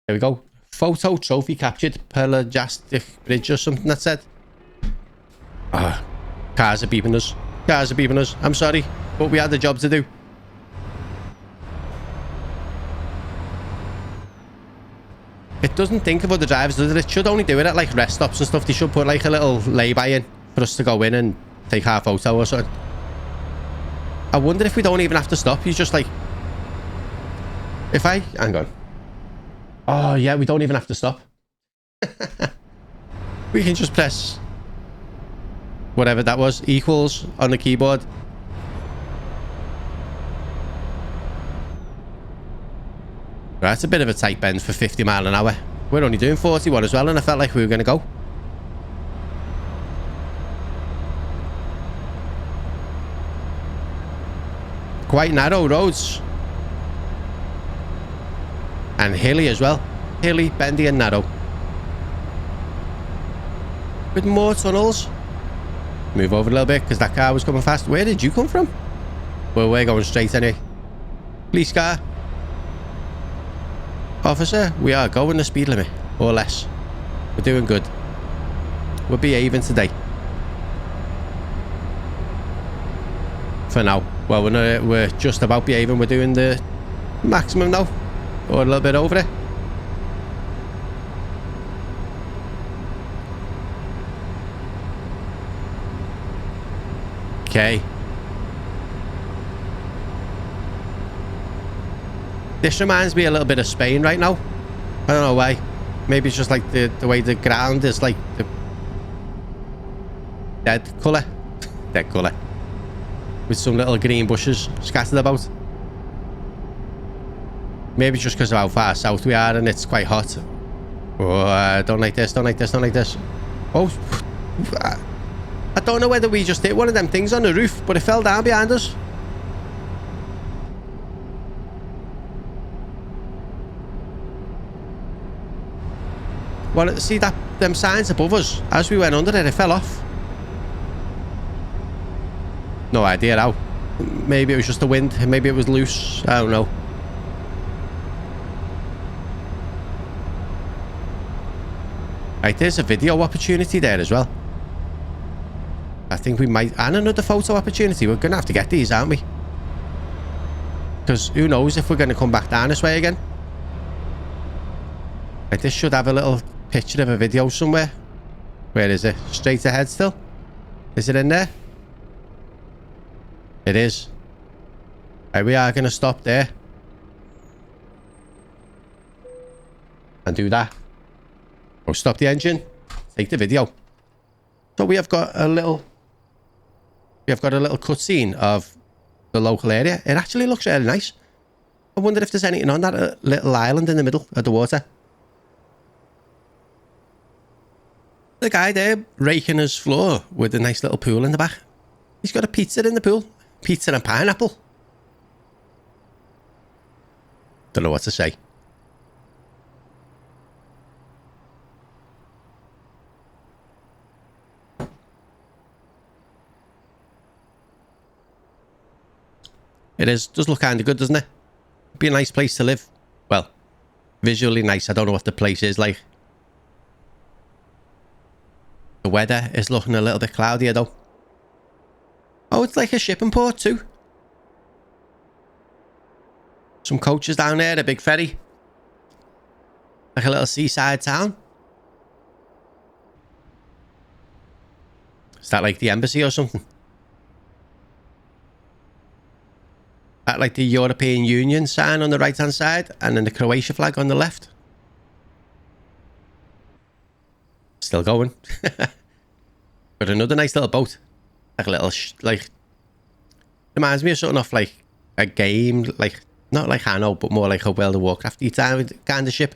There we go. Photo trophy captured per Jastic Bridge or something that said. Ah, cars are beeping us. Cars are beeping us. I'm sorry, but we had the job to do. It doesn't think of other drivers, does it? It should only do it at like rest stops and stuff. They should put like a little lay-by in for us to go in and take our photo or something. I wonder if we don't even have to stop. You just like... If I... Hang on. Oh, yeah, we don't even have to stop. We can just press... whatever that was. Equals on the keyboard. Right, it's a bit of a tight bend for 50 mile an hour. We're only doing 41 as well, and I felt like we were going to go. Quite narrow roads. And hilly as well. Hilly, bendy and narrow. With more tunnels. Move over a little bit because that car was coming fast. Where did you come from? Well, we're going straight anyway. Police car. Officer, we are going the speed limit. Or less. We're doing good. We're behaving today. For now. Well, we're just about behaving. We're doing the maximum now. Or a little bit over it. Okay. This reminds me a little bit of Spain right now. I don't know why. Maybe it's just like the way the ground is like the dead colour. Dead colour. With some little green bushes scattered about. Maybe just because of how far south we are and it's quite hot. Oh, don't like this, don't like this, don't like this. Oh, I don't know whether we just hit one of them things on the roof, but it fell down behind us. Well, see that them signs above us? As we went under it fell off. No idea how. Maybe it was just the wind. Maybe it was loose. I don't know. Right, there's a video opportunity there as well. I think we might... And another photo opportunity. We're going to have to get these, aren't we? Because who knows if we're going to come back down this way again. Right, this should have a little picture of a video somewhere. Where is it? Straight ahead still? Is it in there? It is. Right, we are going to stop there. And do that. Oh, stop the engine. Take the video. So we have got a little... We have got a little cutscene of the local area. It actually looks really nice. I wonder if there's anything on that little island in the middle of the water. The guy there raking his floor with a nice little pool in the back. He's got a pizza in the pool. pizza and pineapple. Don't know what to say. Does look kind of good, doesn't it? Be a nice place to live. Well, visually nice. I don't know what the place is like. The weather is looking a little bit cloudier though. Oh, it's like a shipping port too. Some coaches down there, a big ferry. Like a little seaside town. Is that like the embassy or something? That like the European Union sign on the right hand side and then the Croatia flag on the left. Still going. Got another nice little boat. Like a little, like, reminds me of something off like a game, like, not like Hanno, but more like a World of Warcraft kind of ship.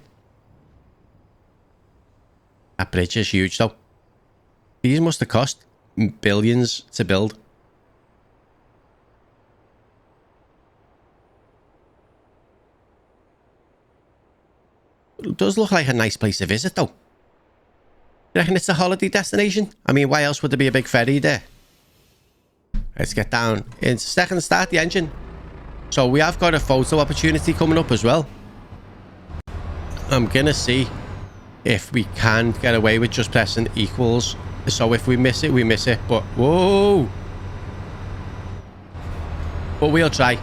That bridge is huge though. These must have cost billions to build. It does look like a nice place to visit though. You reckon it's a holiday destination? I mean, why else would there be a big ferry there? Let's get down. It's second start the engine. So we have got a photo opportunity coming up as well. I'm gonna see if we can get away with just pressing equals. So if we miss it, we miss it. But whoa! But we'll try.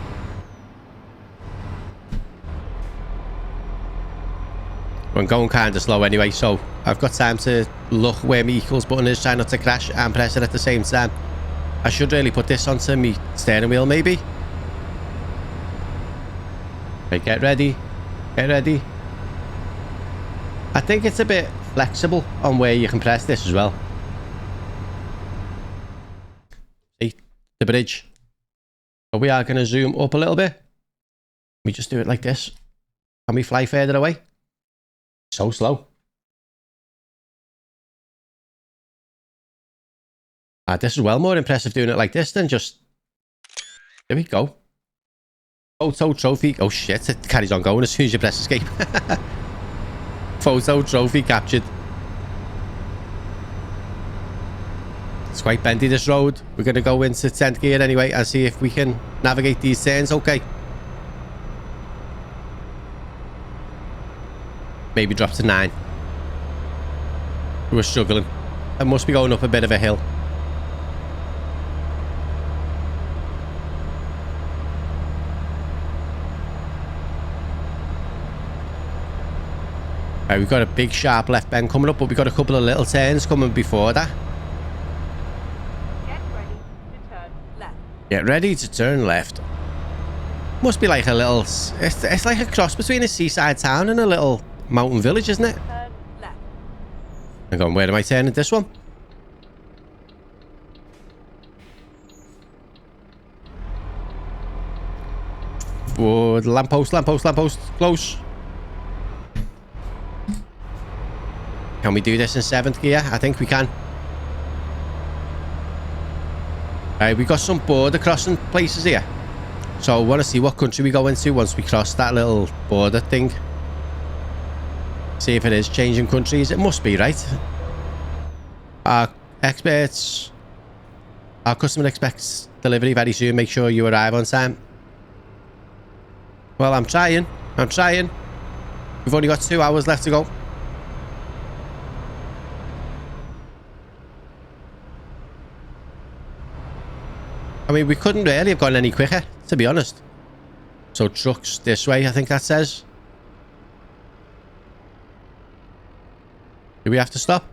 I'm going kind of slow anyway, so I've got time to look where my equals button is, try not to crash and press it at the same time. I should really put this onto my steering wheel maybe. Okay, get ready. Get ready. I think it's a bit flexible on where you can press this as well. See, the bridge. So we are going to zoom up a little bit. Let me just do it like this. Can we fly further away? So slow. This is well more impressive doing it like this than just... There we go. Photo trophy. Oh shit, it carries on going as soon as you press escape. Photo trophy captured. It's quite bendy this road. We're going to go into 10th gear anyway and see if we can navigate these turns okay. Maybe drop to 9. We're struggling. I must be going up a bit of a hill. Right, we've got a big sharp left bend coming up, but we've got a couple of little turns coming before that. Get ready to turn left. Must be like a little... It's like a cross between a seaside town and a little mountain village, isn't it?
Turn left.
Hang on, where am I turning this one? Whoa, the lamppost, lamppost, lamppost. Close. Can we do this in 7th gear? I think we can. Right, we got some border crossing places here. So I want to see what country we go into once we cross that little border thing. See if it is changing countries. It must be, right? Our experts... Our customer expects delivery very soon. Make sure you arrive on time. Well, I'm trying. I'm trying. We've only got 2 hours left to go. I mean, we couldn't really have gone any quicker, to be honest. So trucks this way, I think that says. Do we have to stop?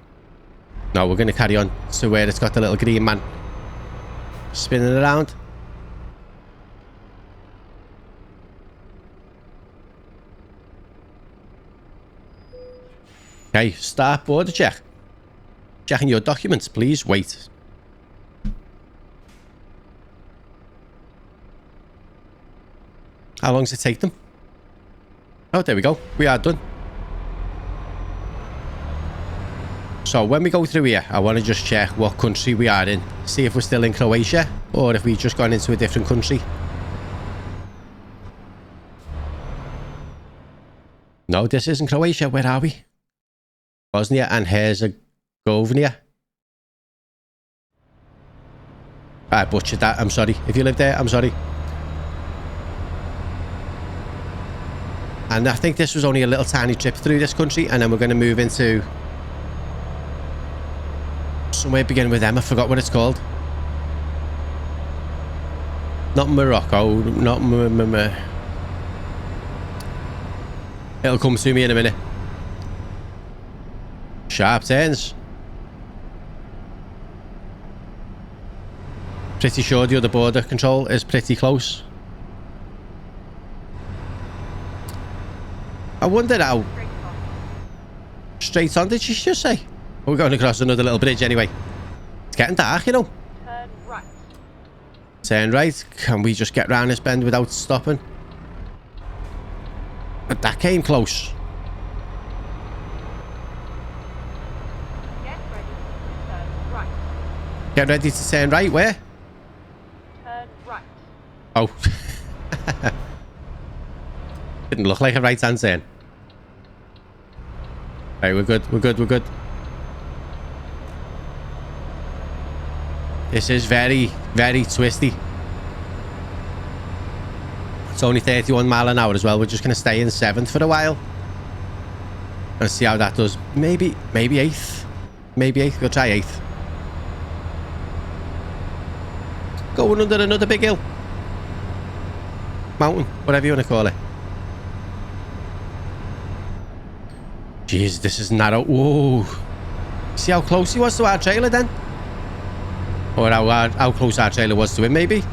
No, we're going to carry on to where it's got the little green man spinning around. Okay, start border check. Checking your documents, please wait. How long does it take them? Oh, there we go. We are done. So when we go through here, I want to just check what country we are in. See if we're still in Croatia or if we've just gone into a different country. No, this isn't Croatia. Where are we? Bosnia and Herzegovina. I butchered that. I'm sorry. If you live there, I'm sorry. And I think this was only a little tiny trip through this country, and then we're going to move into somewhere beginning with M. I forgot what it's called. Not Morocco. Not It'll come to me in a minute. Sharp turns. Pretty sure the other border control is pretty close. I wonder how... Straight on, did she just say? We're going across another little bridge anyway. It's getting dark, you know.
Turn right.
Turn right. Can we just get round this bend without stopping? But that came close.
Get ready to turn right.
Get ready to turn right, where?
Turn right.
Oh. Didn't look like a right hand turn. Right, we're good, we're good, we're good. This is very, very twisty. It's only 31 mile an hour as well. We're just going to stay in 7th for a while. And see how that does. Maybe 8th. Maybe 8th. We'll try 8th. Going under another big hill. Mountain. Whatever you want to call it. Jeez, this is narrow. Whoa. See how close he was to our trailer then? Or how close our trailer was to him, maybe?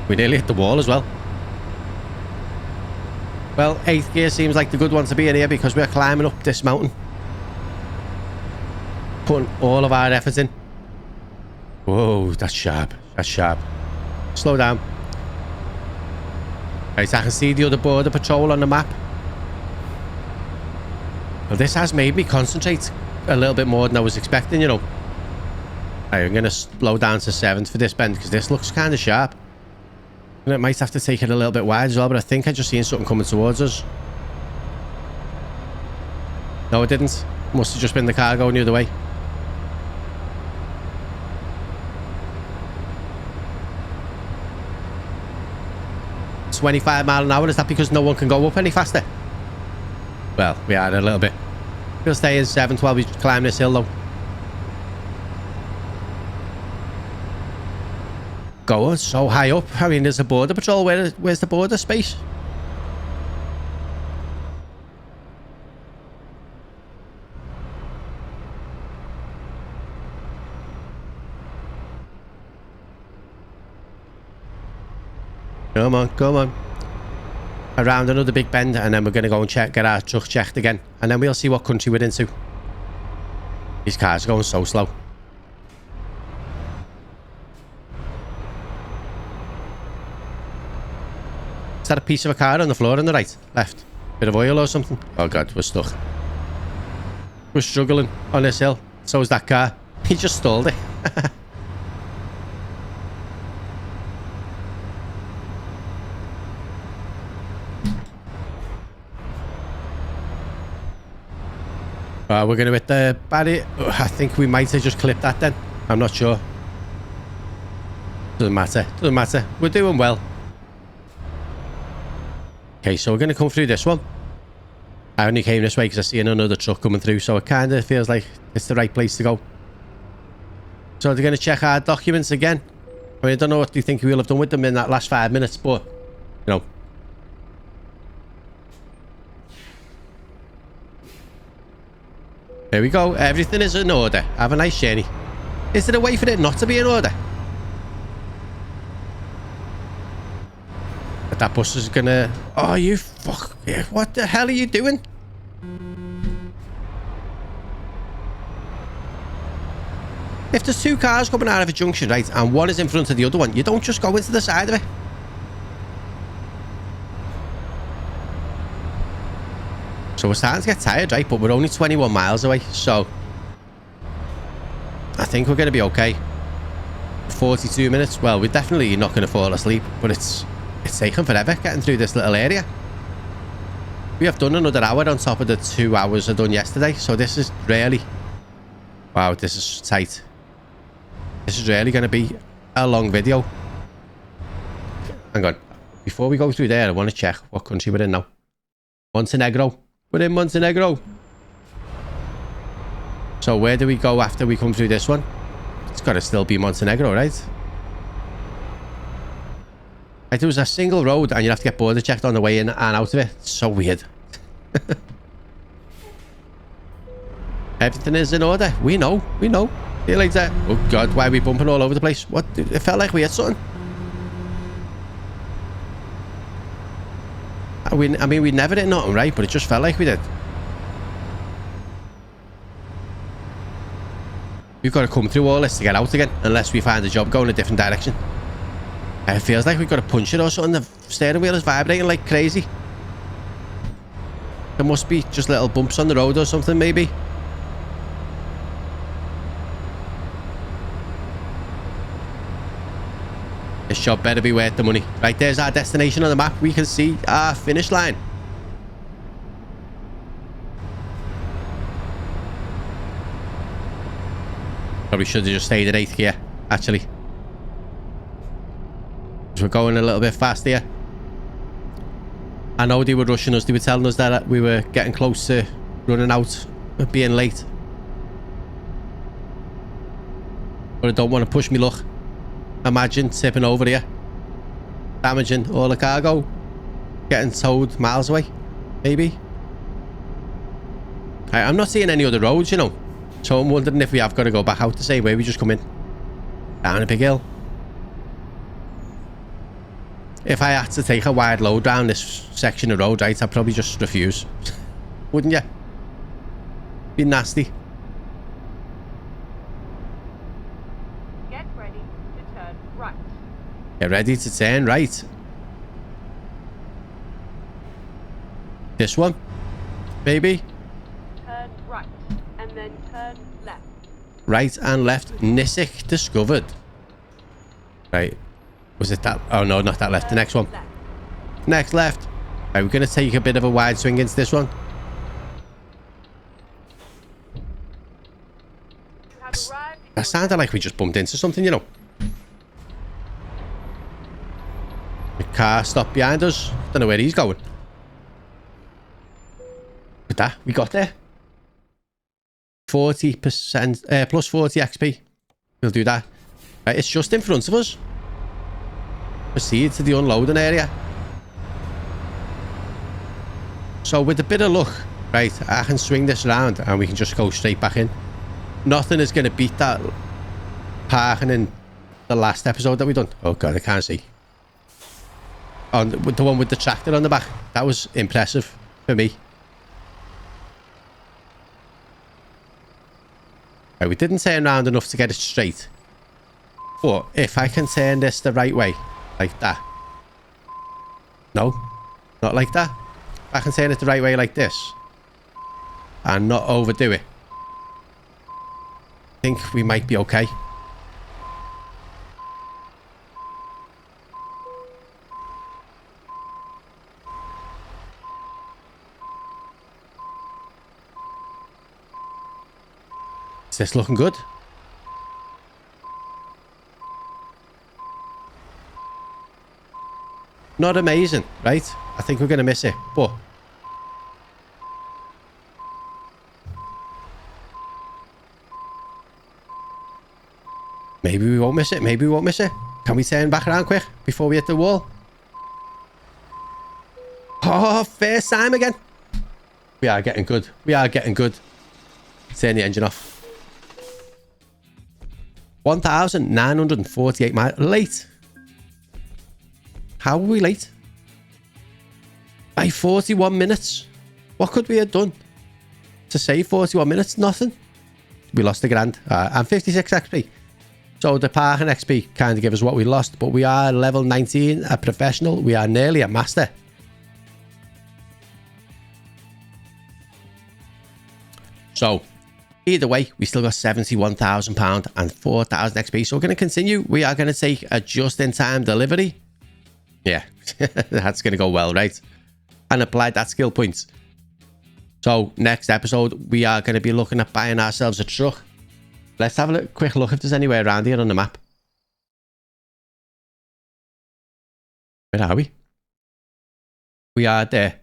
We nearly hit the wall as well. Well, 8th gear seems like the good one to be in here because we're climbing up this mountain. Putting all of our effort in. Whoa, that's sharp. That's sharp. Slow down. Right, I can see the other border patrol on the map. Well, this has made me concentrate a little bit more than I was expecting, you know. Right, I'm going to slow down to 7th for this bend because this looks kind of sharp. And it might have to take it a little bit wide as well, but I think I just seen something coming towards us. No, it didn't. Must have just been the car going the other way. $25 miles an hour. Is that because no one can go up any faster? Well, we are a little bit. We'll stay in 7th while we climb this hill though. Going so high up. I mean, there's a border patrol. Where's the border space? Come on, come on. Around another big bend, and then we're going to go and get our truck checked again. And then we'll see what country we're into. These cars are going so slow. Is that a piece of a car on the floor on the right? Left? Bit of oil or something? Oh god, we're stuck. We're struggling on this hill. So is that car. He just stalled it. We're going to hit the barrier. I think we might have just clipped that then. I'm not sure. Doesn't matter. Doesn't matter. We're doing well. Okay, so we're going to come through this one. I only came this way because I see another truck coming through, so it kind of feels like it's the right place to go. So they're going to check our documents again. I mean, I don't know what they think we'll have done with them in that last 5 minutes, but, you know. There we go. Everything is in order. Have a nice journey. Is there a way for it not to be in order? But that bus is gonna... Oh, you fuck... What the hell are you doing? If there's two cars coming out of a junction, right, and one is in front of the other one, you don't just go into the side of it. So we're starting to get tired, right, but we're only 21 miles away, so I think we're going to be okay. 42 minutes. Well, we're definitely not going to fall asleep, but it's taken forever getting through this little area. We have done another hour on top of the 2 hours I done yesterday, so this is really... Wow, this is tight. This is really going to be a long video. Hang on. Before we go through there, I want to check what country we're in now. Montenegro. We're in Montenegro. So where do we go after we come through this one? It's got to still be Montenegro, right? Like there was a single road and you'd have to get border checked on the way in and out of it. It's so weird. Everything is in order. We know. We know. See you later. Oh God, why are we bumping all over the place? What? It felt like we had something. I mean, we never hit nothing, right? But it just felt like we did. We've got to come through all this to get out again, unless we find a job going a different direction. It feels like we've got to punch it or something. The steering wheel is vibrating like crazy. There must be just little bumps on the road or something, maybe. This job better be worth the money. Right, there's our destination on the map. We can see our finish line. Probably should have just stayed at 8th gear, actually. Because we're going a little bit fast here. I know they were rushing us. They were telling us that we were getting close to running out of being late. But I don't want to push me luck. Imagine tipping over here, damaging all the cargo, getting towed miles away, maybe. I'm not seeing any other roads, you know, so I'm wondering if we have got to go back out the same way we just come in, down a big hill. If I had to take a wide load down this section of road, right, I'd probably just refuse. Wouldn't you? Be nasty. Get ready to turn right. This one, maybe.
Turn right and then turn left.
Right and left. Nisik discovered. Right. Was it that? Oh no, not that left. The next one. Next left. Right, we're going to take a bit of a wide swing into this one. That sounded like we just bumped into something, you know. The car stopped behind us. Don't know where he's going. Look at that. We got there. 40%, plus 40 XP. We'll do that. Right, it's just in front of us. Proceed to the unloading area. So with a bit of luck, right, I can swing this around and we can just go straight back in. Nothing is going to beat that parking in the last episode that we done. Oh God, I can't see. On the one with the tractor on the back. That was impressive for me. Right, we didn't turn around enough to get it straight. But if I can turn this the right way, like that. No, not like that. If I can turn it the right way like this and not overdo it, I think we might be okay. Is this looking good? Not amazing, right? I think we're going to miss it, but... maybe we won't miss it, maybe we won't miss it. Can we turn back around quick before we hit the wall? Oh, first time again. We are getting good. We are getting good. Turn the engine off. 1,948 miles. Late. How are we late? By 41 minutes. What could we have done to save 41 minutes? Nothing. We lost a grand. And 56 XP. So the parking XP kind of give us what we lost. But we are level 19, a professional. We are nearly a master. So, Either way, we still got £71,000 and 4,000 XP. So we're going to continue. We are going to take a just-in-time delivery. Yeah, that's going to go well, right? And apply that skill points. So next episode, we are going to be looking at buying ourselves a truck. Let's have a quick look if there's anywhere around here on the map. Where are we? We are there.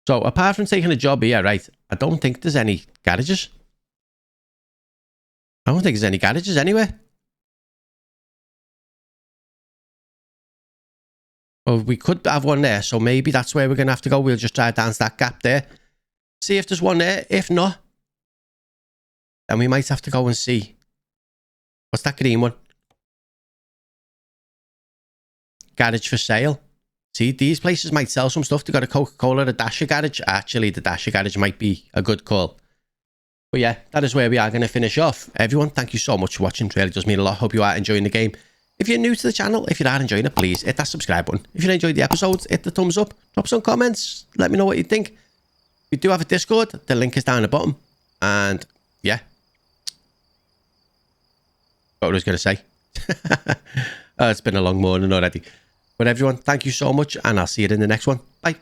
So apart from taking a job here, right, I don't think there's any garages. I don't think there's any garages anywhere. Well, we could have one there, so maybe that's where we're going to have to go. We'll just drive down that gap there. See if there's one there. If not, then we might have to go and see. What's that green one? Garage for sale. See, these places might sell some stuff. They've got a Coca-Cola, a Dasher garage. Actually, the Dasher garage might be a good call. But yeah, that is where we are going to finish off. Everyone, thank you so much for watching. It really does mean a lot. Hope you are enjoying the game. If you're new to the channel, if you are enjoying it, please hit that subscribe button. If you enjoyed the episodes, hit the thumbs up. Drop some comments. Let me know what you think. We do have a Discord. The link is down the bottom. And yeah. What was I going to say? It's been a long morning already. But everyone, thank you so much. And I'll see you in the next one. Bye.